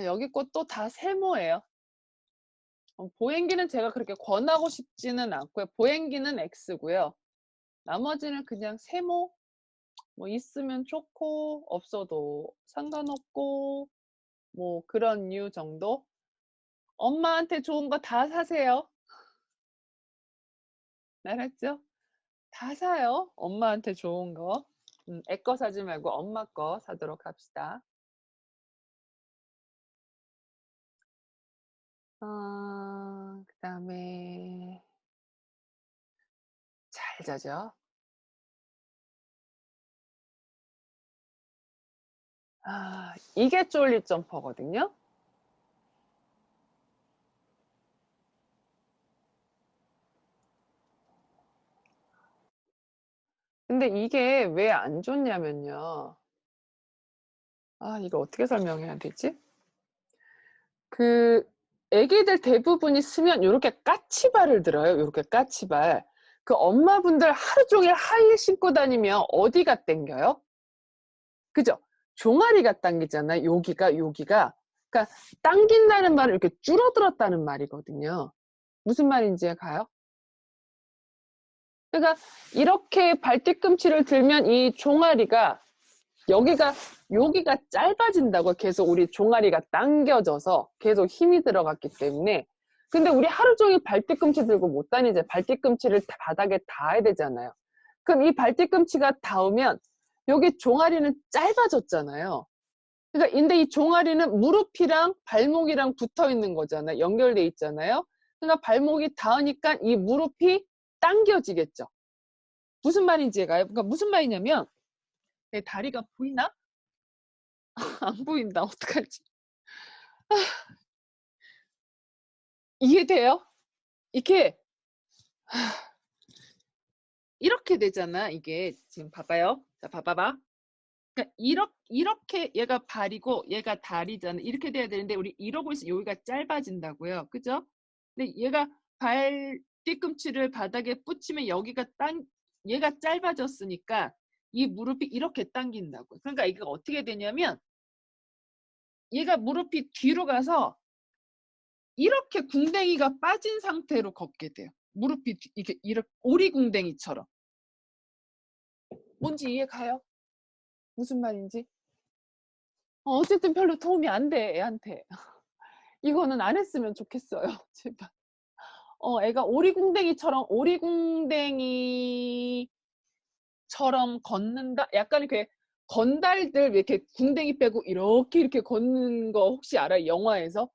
여기 것도 다 세모예요. 보행기는 제가 그렇게 권하고 싶지는 않고요. 보행기는 X고요. 나머지는 그냥 세모, 뭐 있으면 좋고 없어도 상관없고 뭐 그런 류 정도. 엄마한테 좋은 거 다 사세요. 알았죠? 다 사요. 엄마한테 좋은 거. 애 거 사지 말고 엄마 거 사도록 합시다. 그 다음에 잘 자죠. 이게 쫄리 점퍼거든요. 근데 이게 왜 안 좋냐면요. 이거 어떻게 설명해야 되지? 애기들 대부분이 쓰면 이렇게 까치발을 들어요. 이렇게 까치발. 그 엄마분들 하루 종일 하이힐 신고 다니면 어디가 땡겨요? 그죠? 종아리가 당기잖아요. 여기가. 그러니까 당긴다는 말은 이렇게 줄어들었다는 말이거든요. 무슨 말인지 가요? 그러니까 이렇게 발뒤꿈치를 들면 이 종아리가 여기가 짧아진다고. 계속 우리 종아리가 당겨져서 계속 힘이 들어갔기 때문에. 근데 우리 하루 종일 발뒤꿈치 들고 못 다니죠. 발뒤꿈치를 바닥에 닿아야 되잖아요. 그럼 이 발뒤꿈치가 닿으면 여기 종아리는 짧아졌잖아요. 그러니까 근데 이 종아리는 무릎이랑 발목이랑 붙어 있는 거잖아요. 연결돼 있잖아요. 그러니까 발목이 닿으니까 이 무릎이 당겨지겠죠. 무슨 말인지 가요? 그러니까 무슨 말이냐면 내 다리가 보이나? 안 보인다. 어떡하지? 이해돼요? 이렇게 되잖아. 이게 지금 봐봐요. 자, 봐봐봐. 그러니까 이렇게 얘가 발이고 얘가 다리잖아. 이렇게 돼야 되는데 우리 이러고 있어. 여기가 짧아진다고요. 그죠? 근데 얘가 발 뒤꿈치를 바닥에 붙이면 얘가 짧아졌으니까 이 무릎이 이렇게 당긴다고요. 그러니까 이게 어떻게 되냐면 얘가 무릎이 뒤로 가서 이렇게 궁뎅이가 빠진 상태로 걷게 돼요. 무릎이 이렇게 오리궁뎅이처럼. 뭔지 이해 가요? 무슨 말인지? 어쨌든 별로 도움이 안 돼, 애한테. 이거는 안 했으면 좋겠어요. 제발. 애가 오리궁뎅이처럼 걷는다? 약간 이렇게 건달들 이렇게 궁뎅이 빼고 이렇게 걷는 거 혹시 알아요? 영화에서?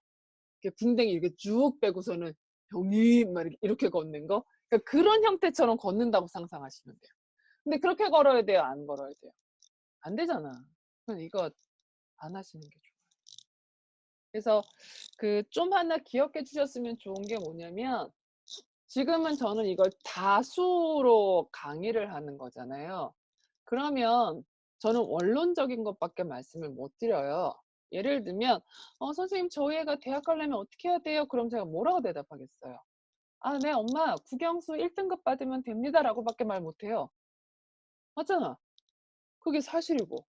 이렇게 궁뎅이 이렇게 쭉 빼고서는 병이 막 이렇게 걷는 거? 그러니까 그런 형태처럼 걷는다고 상상하시면 돼요. 근데 그렇게 걸어야 돼요? 안 걸어야 돼요? 안 되잖아. 그럼 이거 안 하시는 게 좋아요. 그래서 좀 하나 기억해 주셨으면 좋은 게 뭐냐면 지금은 저는 이걸 다수로 강의를 하는 거잖아요. 그러면 저는 원론적인 것밖에 말씀을 못 드려요. 예를 들면 선생님 저희 애가 대학 가려면 어떻게 해야 돼요? 그럼 제가 뭐라고 대답하겠어요? 네 엄마 국영수 1등급 받으면 됩니다 라고 밖에 말 못해요. 맞잖아. 그게 사실이고.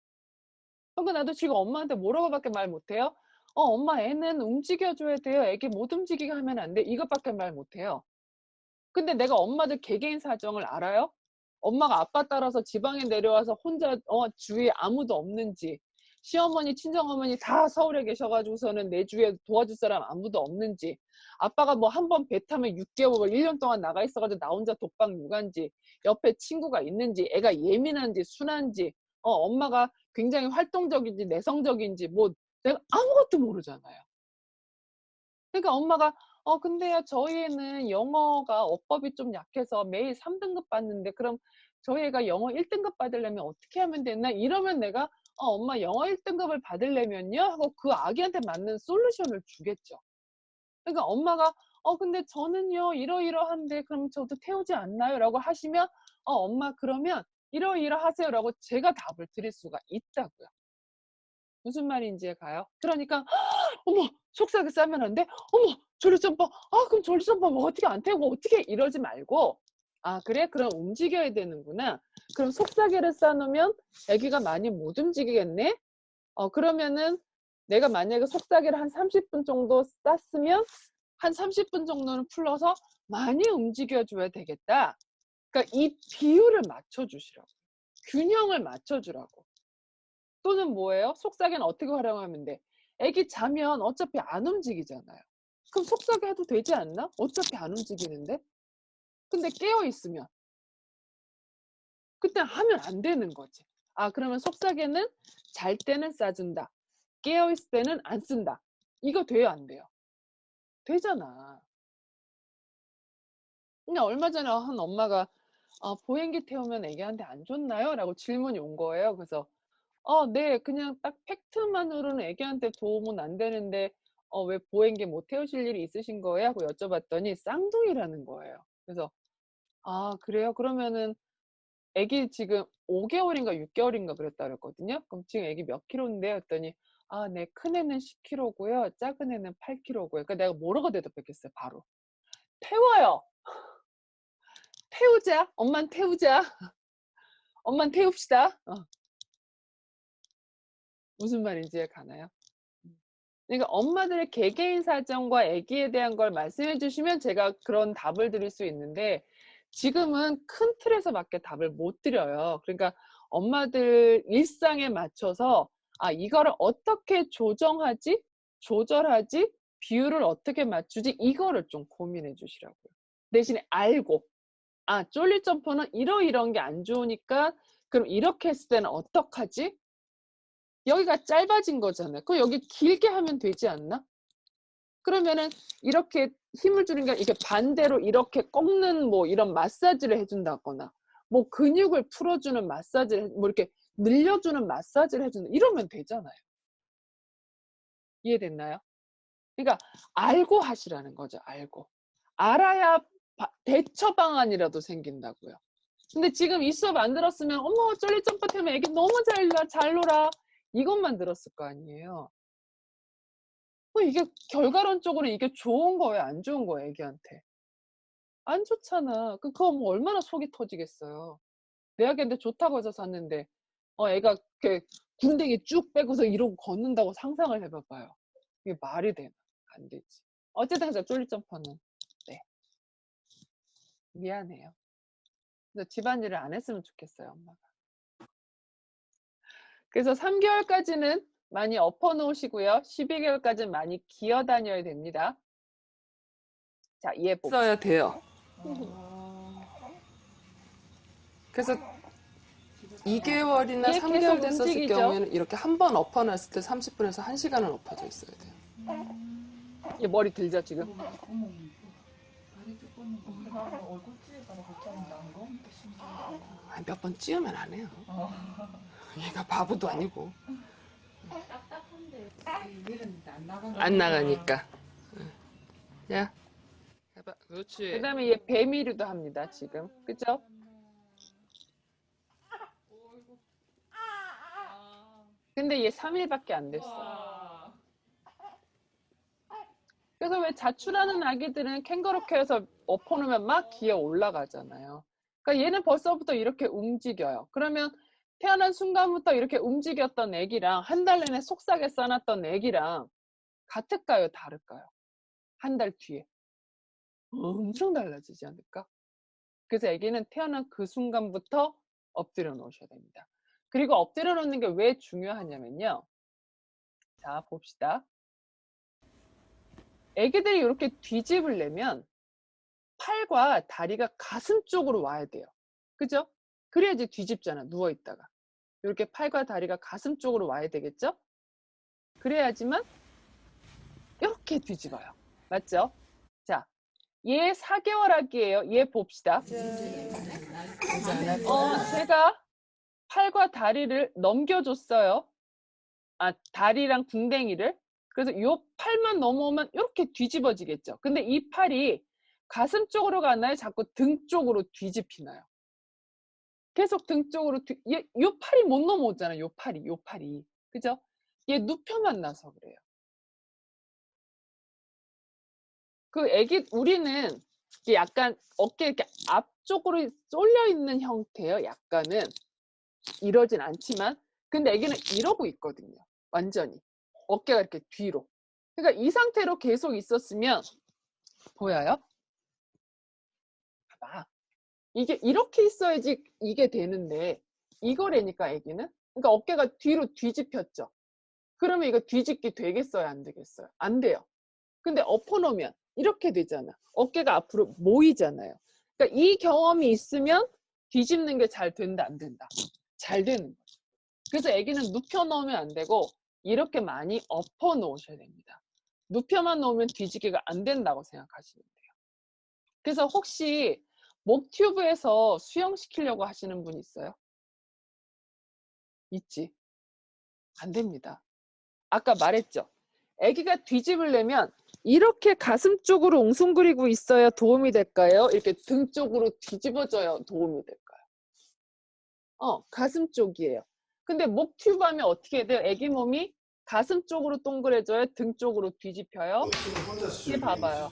그러니까 나도 지금 엄마한테 뭐라고 밖에 말 못해요? 엄마 애는 움직여줘야 돼요. 애기 못 움직이게 하면 안 돼. 이것밖에 말 못해요. 근데 내가 엄마들 개개인 사정을 알아요? 엄마가 아빠 따라서 지방에 내려와서 혼자 주위에 아무도 없는지 시어머니, 친정어머니 다 서울에 계셔가지고서는 내 주위에 도와줄 사람 아무도 없는지, 아빠가 뭐 한 번 배 타면 6개월, 1년 동안 나가 있어가지고 나 혼자 독박 육아인지, 옆에 친구가 있는지, 애가 예민한지, 순한지, 엄마가 굉장히 활동적인지, 내성적인지, 뭐 내가 아무것도 모르잖아요. 그러니까 엄마가 근데요 저희 애는 영어가 어법이 좀 약해서 매일 3등급 받는데 그럼 저희 애가 영어 1등급 받으려면 어떻게 하면 되나? 이러면 내가 엄마 영어 1등급을 받으려면요 하고 그 아기한테 맞는 솔루션을 주겠죠. 그러니까 엄마가 근데 저는요 이러이러한데 그럼 저도 태우지 않나요? 라고 하시면 엄마 그러면 이러이러하세요 라고 제가 답을 드릴 수가 있다고요. 무슨 말인지 가요? 그러니까 어머 속삭이 싸면 안 돼? 어머 조리짬뽕 그럼 조리짬뽕 뭐 어떻게 안 태우고 어떻게 이러지 말고 그래? 그럼 움직여야 되는구나. 그럼 속삭이를 싸놓으면 아기가 많이 못 움직이겠네? 그러면은 내가 만약에 속삭이를 한 30분 정도 쌌으면 한 30분 정도는 풀러서 많이 움직여줘야 되겠다. 그러니까 이 비율을 맞춰주시라고. 균형을 맞춰주라고. 또는 뭐예요? 속삭이는 어떻게 활용하면 돼? 애기 자면 어차피 안 움직이잖아요. 그럼 속삭이 해도 되지 않나? 어차피 안 움직이는데? 근데 깨어 있으면 그때 하면 안 되는 거지. 그러면 속삭이는 잘 때는 싸준다. 깨어 있을 때는 안 쓴다. 이거 돼요, 안 돼요? 되잖아. 그냥 얼마 전에 한 엄마가 보행기 태우면 애기한테 안 좋나요? 라고 질문이 온 거예요. 그래서 네, 그냥 딱 팩트만으로는 애기한테 도움은 안 되는데 왜 보행기 못 태우실 일이 있으신 거예요? 하고 여쭤봤더니 쌍둥이라는 거예요. 그래서 그래요? 그러면은 애기 지금 5개월인가 6개월인가 그랬다 그랬거든요. 그럼 지금 애기 몇 킬로인데? 했더니 네, 큰 애는 10킬로고요. 작은 애는 8킬로고요. 그러니까 내가 뭐라고 대답했겠어요? 바로. 태워요. 태우자. 엄만 태우자. 엄만 태웁시다. 무슨 말인지 가나요? 그러니까 엄마들의 개개인 사정과 아기에 대한 걸 말씀해 주시면 제가 그런 답을 드릴 수 있는데 지금은 큰 틀에서밖에 답을 못 드려요. 그러니까 엄마들 일상에 맞춰서 이거를 어떻게 조정하지? 조절하지? 비율을 어떻게 맞추지? 이거를 좀 고민해 주시라고요. 대신에 알고 쫄릴 점퍼는 이런 게 안 좋으니까 그럼 이렇게 했을 때는 어떡하지? 여기가 짧아진 거잖아요. 그럼 여기 길게 하면 되지 않나? 그러면은 이렇게 힘을 주는 게 이게 반대로 이렇게 꺾는 뭐 이런 마사지를 해준다거나 뭐 근육을 풀어주는 마사지를 뭐 이렇게 늘려주는 마사지를 해주는 이러면 되잖아요. 이해됐나요? 그러니까 알고 하시라는 거죠. 알고. 알아야 대처 방안이라도 생긴다고요. 근데 지금 이 수업 안 들었으면 어머 쫄리 점프 때문에 애기 너무 잘 놀아 이것만 들었을 거 아니에요. 이게 결과론적으로 이게 좋은 거예요? 안 좋은 거예요? 애기한테? 안 좋잖아. 그거 뭐 얼마나 속이 터지겠어요. 내 아기한테 좋다고 해서 샀는데 애가 이렇게 군댕이 쭉 빼고서 이러고 걷는다고 상상을 해봐봐요. 이게 말이 되나? 안 되지. 어쨌든 그래서 쫄리 점퍼는 네. 미안해요. 그래서 집안일을 안 했으면 좋겠어요, 엄마가. 그래서 3개월까지는 많이 엎어 놓으시고요. 12개월까지는 많이 기어 다녀야 됩니다. 자, 이해 봅시다. 써야 돼요. 그래서 2개월이나 얘 3개월 계속 됐었을 움직이죠? 경우에는 이렇게 한 번 엎어놨을 때 30분에서 1시간은 엎어져 있어야 돼요. 얘 머리 들죠, 지금? 몇 번 찌우면 안 해요. 얘가 바보도 아니고. 안 나가니까. 야, 해봐. 그렇지. 그 다음에 얘 배미류도 합니다, 지금. 그죠? 근데 얘 3일밖에 안 됐어. 그래서 왜 자출하는 아기들은 캥거루캐에서 엎어놓으면 막 기어 올라가잖아요. 그러니까 얘는 벌써부터 이렇게 움직여요. 그러면 태어난 순간부터 이렇게 움직였던 애기랑 한 달 내내 속삭여 싸놨던 애기랑 같을까요? 다를까요? 한 달 뒤에. 엄청 달라지지 않을까? 그래서 애기는 태어난 그 순간부터 엎드려 놓으셔야 됩니다. 그리고 엎드려 놓는 게 왜 중요하냐면요. 자, 봅시다. 애기들이 이렇게 뒤집으려면 팔과 다리가 가슴 쪽으로 와야 돼요. 그죠? 그래야지 뒤집잖아, 누워있다가. 이렇게 팔과 다리가 가슴 쪽으로 와야 되겠죠? 그래야지만 이렇게 뒤집어요. 맞죠? 자, 얘 4개월 아기예요. 얘 봅시다. 제가 팔과 다리를 넘겨줬어요. 아, 다리랑 궁뎅이를. 그래서 요 팔만 넘어오면 이렇게 뒤집어지겠죠. 근데 이 팔이 가슴 쪽으로 가나요? 자꾸 등 쪽으로 뒤집히나요? 계속 등 쪽으로 요 팔이 못 넘어오잖아요. 요 팔이. 그죠? 얘 눕혀만 나서 그래요. 그 애기, 우리는 이게 약간 어깨 이렇게 앞쪽으로 쏠려 있는 형태예요. 약간은 이러진 않지만, 근데 애기는 이러고 있거든요. 완전히 어깨가 이렇게 뒤로. 그러니까 이 상태로 계속 있었으면 보여요? 봐봐. 이게 이렇게 있어야지 이게 되는데 이거라니까 애기는. 그러니까 어깨가 뒤로 뒤집혔죠. 그러면 이거 뒤집기 되겠어요? 안 되겠어요? 안 돼요. 근데 엎어놓으면 이렇게 되잖아. 어깨가 앞으로 모이잖아요. 그러니까 이 경험이 있으면 뒤집는 게 잘 된다, 안 된다? 잘 되는 거죠. 그래서 애기는 눕혀 놓으면 안 되고 이렇게 많이 엎어 놓으셔야 됩니다. 눕혀만 놓으면 뒤집기가 안 된다고 생각하시면 돼요. 그래서 혹시 목 튜브에서 수영시키려고 하시는 분 있어요? 있지? 안 됩니다. 아까 말했죠? 아기가 뒤집으려면 이렇게 가슴 쪽으로 웅숭그리고 있어야 도움이 될까요? 이렇게 등 쪽으로 뒤집어져야 도움이 될까요? 가슴 쪽이에요. 근데 목 튜브 하면 어떻게 돼요? 아기 몸이 가슴 쪽으로 동그래져요? 등 쪽으로 뒤집혀요? 이게 봐봐요.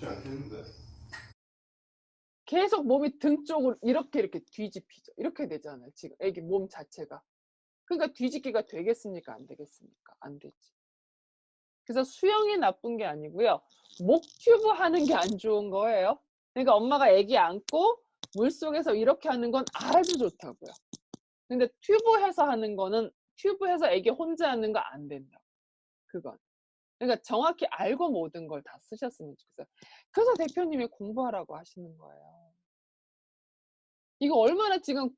계속 몸이 등 쪽으로 이렇게 뒤집히죠. 이렇게 되잖아요. 지금 아기 몸 자체가. 그러니까 뒤집기가 되겠습니까? 안 되겠습니까? 안 되지. 그래서 수영이 나쁜 게 아니고요. 목 튜브 하는 게 안 좋은 거예요. 그러니까 엄마가 아기 안고 물속에서 이렇게 하는 건 아주 좋다고요. 근데 튜브해서 하는 거는 튜브해서 아기 혼자 하는 거 안 된다. 그건. 그러니까 정확히 알고 모든 걸 다 쓰셨으면 좋겠어요. 그래서 대표님이 공부하라고 하시는 거예요. 이거 얼마나 지금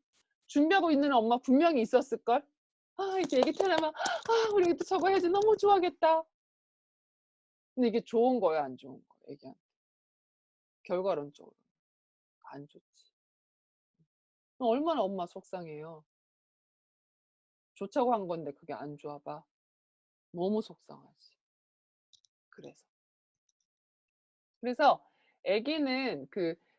준비하고 있는 엄마 분명히 있었을걸? 아, 이제 애기 태어나면 우리 또 저거 해야지. 너무 좋아하겠다. 근데 이게 좋은 거예요, 안 좋은 거예요, 애기한테? 결과론적으로 안 좋지. 얼마나 엄마 속상해요. 좋자고 한 건데 그게 안 좋아 봐. 너무 속상하지. 그래서 애기는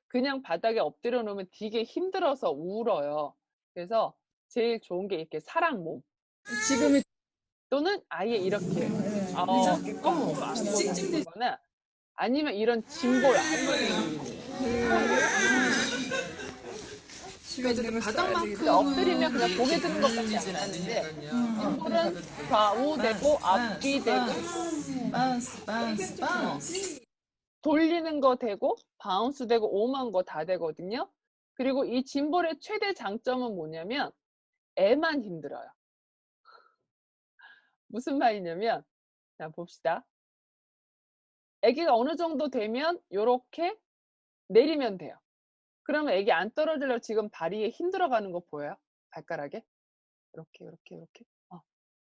그냥 바닥에 엎드려 놓으면 되게 힘들어서 울어요. 그래서 제일 좋은 게 이렇게 사랑몸. 지금이 또는 아예 이렇게 거나 아니면 이런 짐볼 바닥만큼 엎드리면 그냥 고개 드는 것밖에 안 하는데 짐볼은 좌우 되고 앞뒤 되고 돌리는 거 되고 바운스 되고 오만 거 다 되거든요. 그리고 이 짐볼의 최대 장점은 뭐냐면 애만 힘들어요. 무슨 말이냐면 자 봅시다. 아기가 어느 정도 되면 이렇게 내리면 돼요. 그러면 아기 안 떨어지려고 지금 다리에 힘들어가는 거 보여요? 발가락에? 이렇게.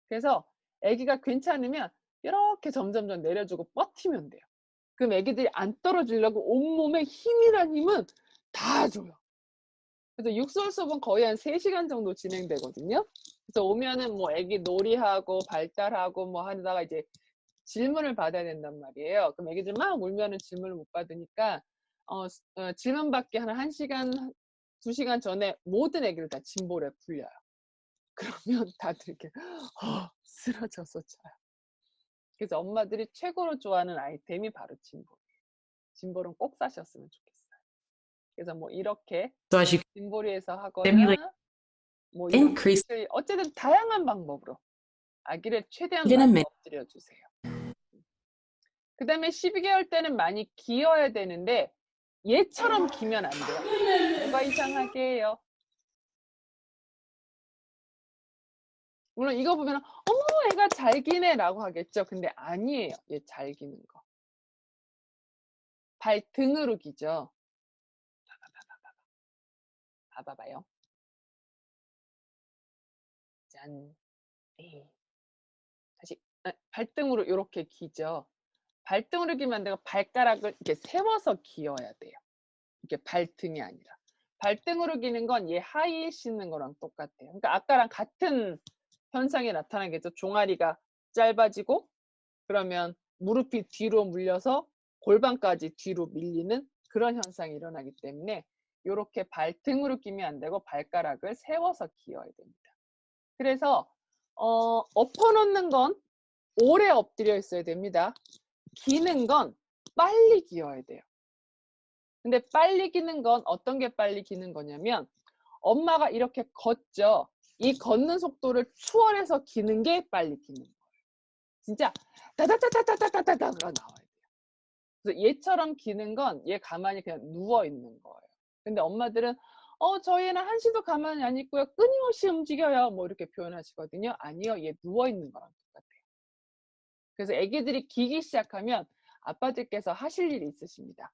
그래서 아기가 괜찮으면 이렇게 점점점 내려주고 버티면 돼요. 그럼 아기들이 안 떨어지려고 온몸에 힘이란 힘은 다 줘요. 그래서 육설 수업은 거의 한 3시간 정도 진행되거든요. 그래서 오면은 뭐 아기 놀이하고 발달하고 뭐 하다가 이제 질문을 받아야 된단 말이에요. 그럼 아기들 막 울면은 질문을 못 받으니까 질문 받기 한 1시간, 2시간 전에 모든 아기를 다 짐볼에 굴려요. 그러면 다들 이렇게 쓰러져서 자요. 그래서 엄마들이 최고로 좋아하는 아이템이 바로 짐볼이에요. 짐볼은 꼭 사셨으면 좋겠어요. 그래서 뭐 이렇게 짐볼이에서 하거나 뭐 이런 어쨌든 다양한 방법으로 아기를 최대한 많이 엎드려 주세요. 그 다음에 12개월 때는 많이 기어야 되는데 얘처럼 기면 안 돼요. 뭐가 이상하게 해요? 물론 이거 보면 어머 애가 잘 기네라고 하겠죠. 근데 아니에요. 얘 잘 기는 거. 발등으로 기죠. 봐봐요. 짠. 에이. 다시 발등으로 이렇게 기죠. 발등으로 기면 안 되고 발가락을 이렇게 세워서 기어야 돼요. 이게 발등이 아니라. 발등으로 기는 건 얘 하이힐 신는 거랑 똑같아요. 그러니까 아까랑 같은 현상이 나타나겠죠. 종아리가 짧아지고 그러면 무릎이 뒤로 물려서 골반까지 뒤로 밀리는 그런 현상이 일어나기 때문에 이렇게 발등으로 끼면 안 되고 발가락을 세워서 기어야 됩니다. 그래서 엎어놓는 건 오래 엎드려 있어야 됩니다. 기는 건 빨리 기어야 돼요. 근데 빨리 기는 건 어떤 게 빨리 기는 거냐면 엄마가 이렇게 걷죠. 이 걷는 속도를 추월해서 기는 게 빨리 기는 거예요. 진짜 다다다다다다다다가 나와야 돼요. 그래서 얘처럼 기는 건 얘 가만히 그냥 누워 있는 거예요. 근데 엄마들은 저희 애는 한시도 가만히 안 있고요. 끊임없이 움직여요. 뭐 이렇게 표현하시거든요. 아니요. 얘 누워 있는 거랑 똑같아요. 그래서 애기들이 기기 시작하면 아빠들께서 하실 일이 있으십니다.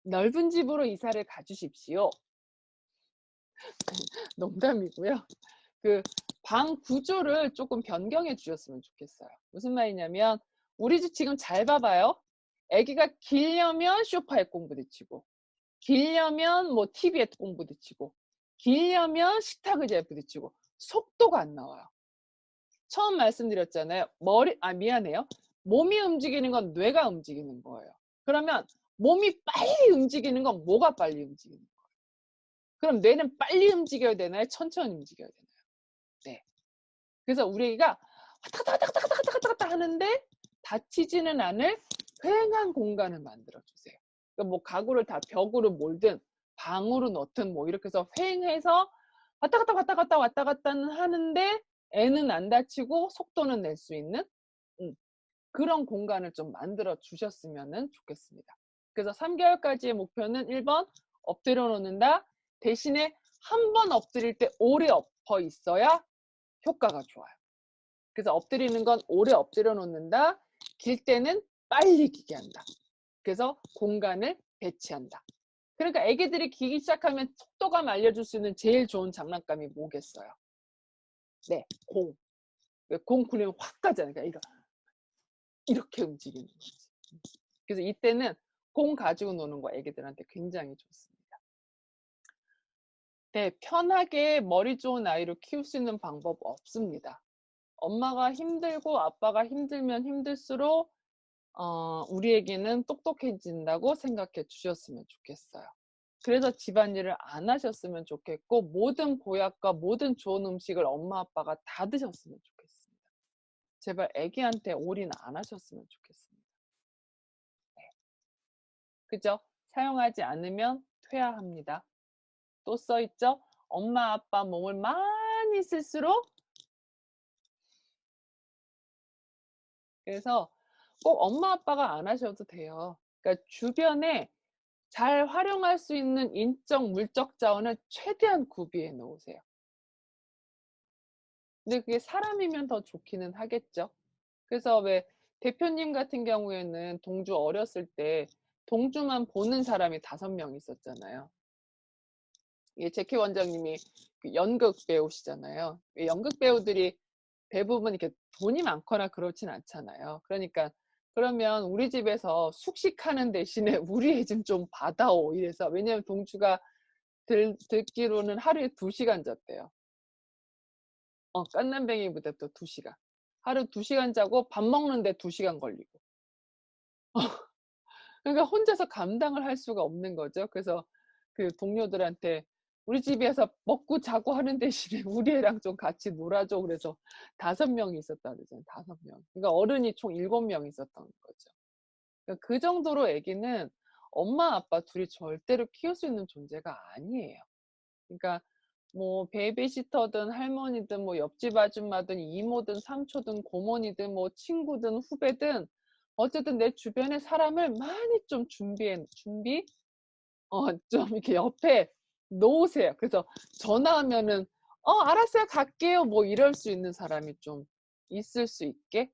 넓은 집으로 이사를 가주십시오. 농담이고요. 그 방 구조를 조금 변경해 주셨으면 좋겠어요. 무슨 말이냐면 우리 집 지금 잘 봐봐요. 아기가 기려면 소파에 꽁 부딪히고 기려면 뭐 TV에 꽁 부딪히고 기려면 식탁 의자에 부딪히고 속도가 안 나와요. 처음 말씀드렸잖아요. 미안해요. 몸이 움직이는 건 뇌가 움직이는 거예요. 그러면 몸이 빨리 움직이는 건 뭐가 빨리 움직이는 거예요? 그럼 뇌는 빨리 움직여야 되나요? 천천히 움직여야 되나요? 네. 그래서 우리 애기가 왔다 하는데 다치지는 않을 휑한 공간을 만들어 주세요. 그러니까 뭐 가구를 다 벽으로 몰든 방으로 넣든 뭐 이렇게 해서 휑해서 왔다 갔다 하는데 애는 안 다치고 속도는 낼 수 있는 그런 공간을 좀 만들어 주셨으면 좋겠습니다. 그래서 3개월까지의 목표는 1번 엎드려 놓는다. 대신에 한 번 엎드릴 때 오래 엎어 있어야 효과가 좋아요. 그래서 엎드리는 건 오래 엎드려 놓는다. 길 때는 빨리 기게 한다. 그래서 공간을 배치한다. 그러니까 애기들이 기기 시작하면 속도감 알려줄 수 있는 제일 좋은 장난감이 뭐겠어요? 네, 공. 공 굴리면 확 가잖아요. 그러니까 이렇게 움직이는 거지. 그래서 이때는 공 가지고 노는 거 애기들한테 굉장히 좋습니다. 네, 편하게 머리 좋은 아이를 키울 수 있는 방법 없습니다. 엄마가 힘들고 아빠가 힘들면 힘들수록 우리에게는 똑똑해진다고 생각해 주셨으면 좋겠어요. 그래서 집안일을 안 하셨으면 좋겠고 모든 보약과 모든 좋은 음식을 엄마 아빠가 다 드셨으면 좋겠습니다. 제발 애기한테 올인 안 하셨으면 좋겠습니다. 네. 그죠? 사용하지 않으면 퇴화합니다. 또 써있죠? 엄마 아빠 몸을 많이 쓸수록 그래서 꼭 엄마 아빠가 안 하셔도 돼요. 그러니까 주변에 잘 활용할 수 있는 인적 물적 자원을 최대한 구비해 놓으세요. 근데 그게 사람이면 더 좋기는 하겠죠. 그래서 왜 대표님 같은 경우에는 동주 어렸을 때 동주만 보는 사람이 5명 있었잖아요. 예, 제키 원장님이 그 연극 배우시잖아요. 연극 배우들이 대부분 이렇게 돈이 많거나 그렇진 않잖아요. 그러니까 그러면 우리 집에서 숙식하는 대신에 우리 애 좀 받아오 이래서 왜냐면 동주가 듣기로는 하루에 2시간 잤대요. 깐난뱅이보다 또 2시간. 하루 2시간 자고 밥 먹는데 2시간 걸리고. 그러니까 혼자서 감당을 할 수가 없는 거죠. 그래서 그 동료들한테 우리 집에서 먹고 자고 하는 대신에 우리 애랑 좀 같이 놀아줘. 그래서 5명이 있었다 그러잖아요. 5명. 그러니까 어른이 총 7명 있었던 거죠. 그러니까 그 정도로 애기는 엄마 아빠 둘이 절대로 키울 수 있는 존재가 아니에요. 그러니까 뭐 베이비시터든 할머니든 뭐 옆집 아줌마든 이모든 삼초든 고모니든 뭐 친구든 후배든 어쨌든 내 주변에 사람을 많이 좀 좀 이렇게 옆에 놓으세요. 그래서 전화하면은 알았어요. 갈게요. 뭐 이럴 수 있는 사람이 좀 있을 수 있게.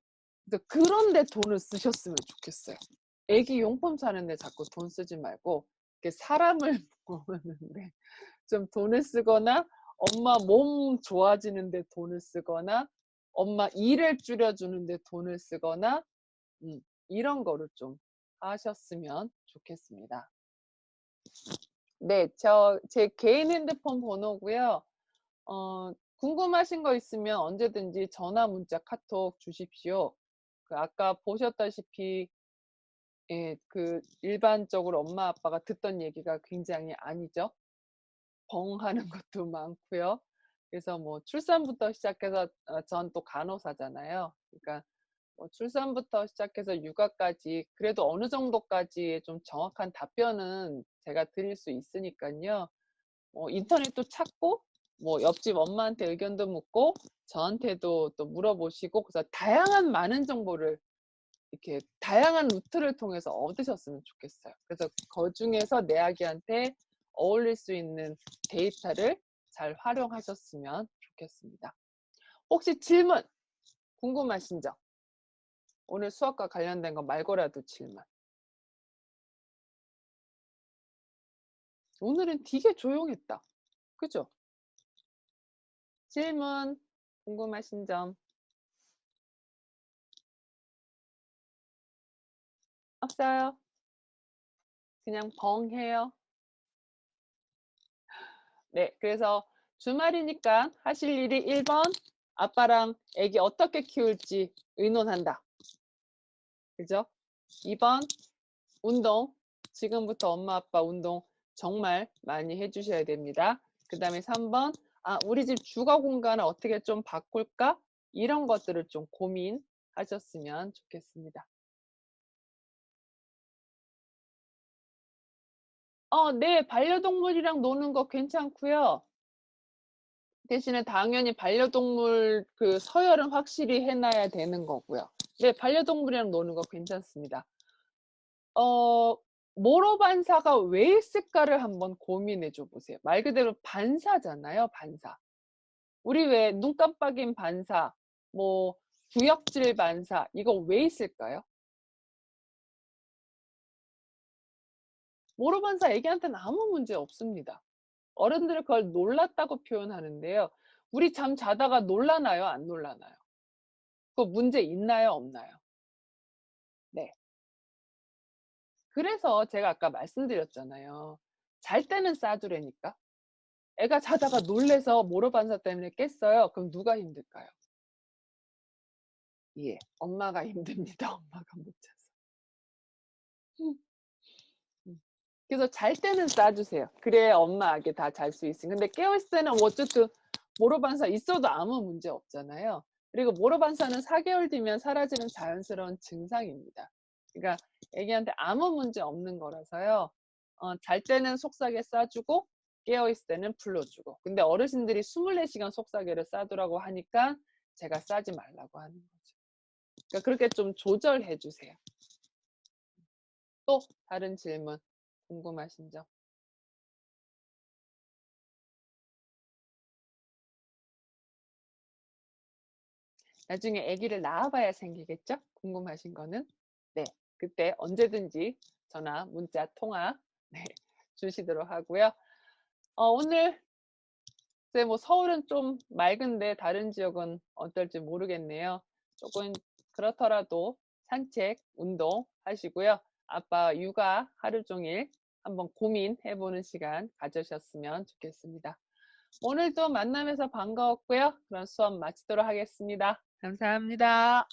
그런데 돈을 쓰셨으면 좋겠어요. 애기 용품 사는데 자꾸 돈 쓰지 말고 이렇게 사람을 보는데 좀 돈을 쓰거나 엄마 몸 좋아지는데 돈을 쓰거나 엄마 일을 줄여주는데 돈을 쓰거나 이런 거를 좀 하셨으면 좋겠습니다. 네, 제 개인 핸드폰 번호고요. 궁금하신 거 있으면 언제든지 전화, 문자, 카톡 주십시오. 아까 보셨다시피 예, 일반적으로 엄마 아빠가 듣던 얘기가 굉장히 아니죠. 벙하는 것도 많고요. 그래서 뭐 출산부터 시작해서 전 또 간호사잖아요. 그러니까 뭐 출산부터 시작해서 육아까지 그래도 어느 정도까지의 좀 정확한 답변은 제가 드릴 수 있으니까요. 인터넷도 찾고 뭐 옆집 엄마한테 의견도 묻고 저한테도 또 물어보시고 그래서 다양한 많은 정보를 이렇게 다양한 루트를 통해서 얻으셨으면 좋겠어요. 그래서 그 중에서 내 아기한테 어울릴 수 있는 데이터를 잘 활용하셨으면 좋겠습니다. 혹시 질문 궁금하신 점? 오늘 수업과 관련된 거 말고라도 질문. 오늘은 되게 조용했다. 그죠? 질문 궁금하신 점 없어요? 그냥 벙해요. 네, 그래서 주말이니까 하실 일이 1번 아빠랑 애기 어떻게 키울지 의논한다. 그죠? 2번 운동. 지금부터 엄마 아빠 운동 정말 많이 해주셔야 됩니다. 그 다음에 3번 우리 집 주거 공간을 어떻게 좀 바꿀까? 이런 것들을 좀 고민하셨으면 좋겠습니다. 네, 반려동물이랑 노는 거 괜찮고요. 대신에 당연히 반려동물 서열은 확실히 해놔야 되는 거고요. 네, 반려동물이랑 노는 거 괜찮습니다. 모로 반사가 왜 있을까를 한번 고민해 줘 보세요. 말 그대로 반사잖아요, 반사. 우리 왜 눈 깜빡임 반사, 뭐 구역질 반사, 이거 왜 있을까요? 모로 반사 애기한테는 아무 문제 없습니다. 어른들은 그걸 놀랐다고 표현하는데요. 우리 잠 자다가 놀라나요, 안 놀라나요? 그 문제 있나요, 없나요? 네. 그래서 제가 아까 말씀드렸잖아요. 잘 때는 싸주라니까. 애가 자다가 놀래서 모로 반사 때문에 깼어요. 그럼 누가 힘들까요? 예, 엄마가 힘듭니다. 엄마가 못 자서. 그래서 잘 때는 싸주세요. 그래야 엄마 아기 다 잘 수 있어요. 근데 깨어있을 때는 어쨌든 모로 반사 있어도 아무 문제 없잖아요. 그리고 모로 반사는 4개월 뒤면 사라지는 자연스러운 증상입니다. 그러니까 애기한테 아무 문제 없는 거라서요. 잘 때는 속삭여 싸주고 깨어있을 때는 풀러주고. 근데 어르신들이 24시간 속삭여를 싸두라고 하니까 제가 싸지 말라고 하는 거죠. 그러니까 그렇게 좀 조절해 주세요. 또 다른 질문 궁금하신 점? 나중에 아기를 낳아봐야 생기겠죠? 궁금하신 거는? 네, 그때 언제든지 전화, 문자, 통화 네, 주시도록 하고요. 오늘 이제 뭐 서울은 좀 맑은데 다른 지역은 어떨지 모르겠네요. 조금 그렇더라도 산책, 운동 하시고요. 아빠 육아 하루 종일 한번 고민해보는 시간 가져셨으면 좋겠습니다. 오늘도 만나면서 반가웠고요. 그럼 수업 마치도록 하겠습니다. 감사합니다.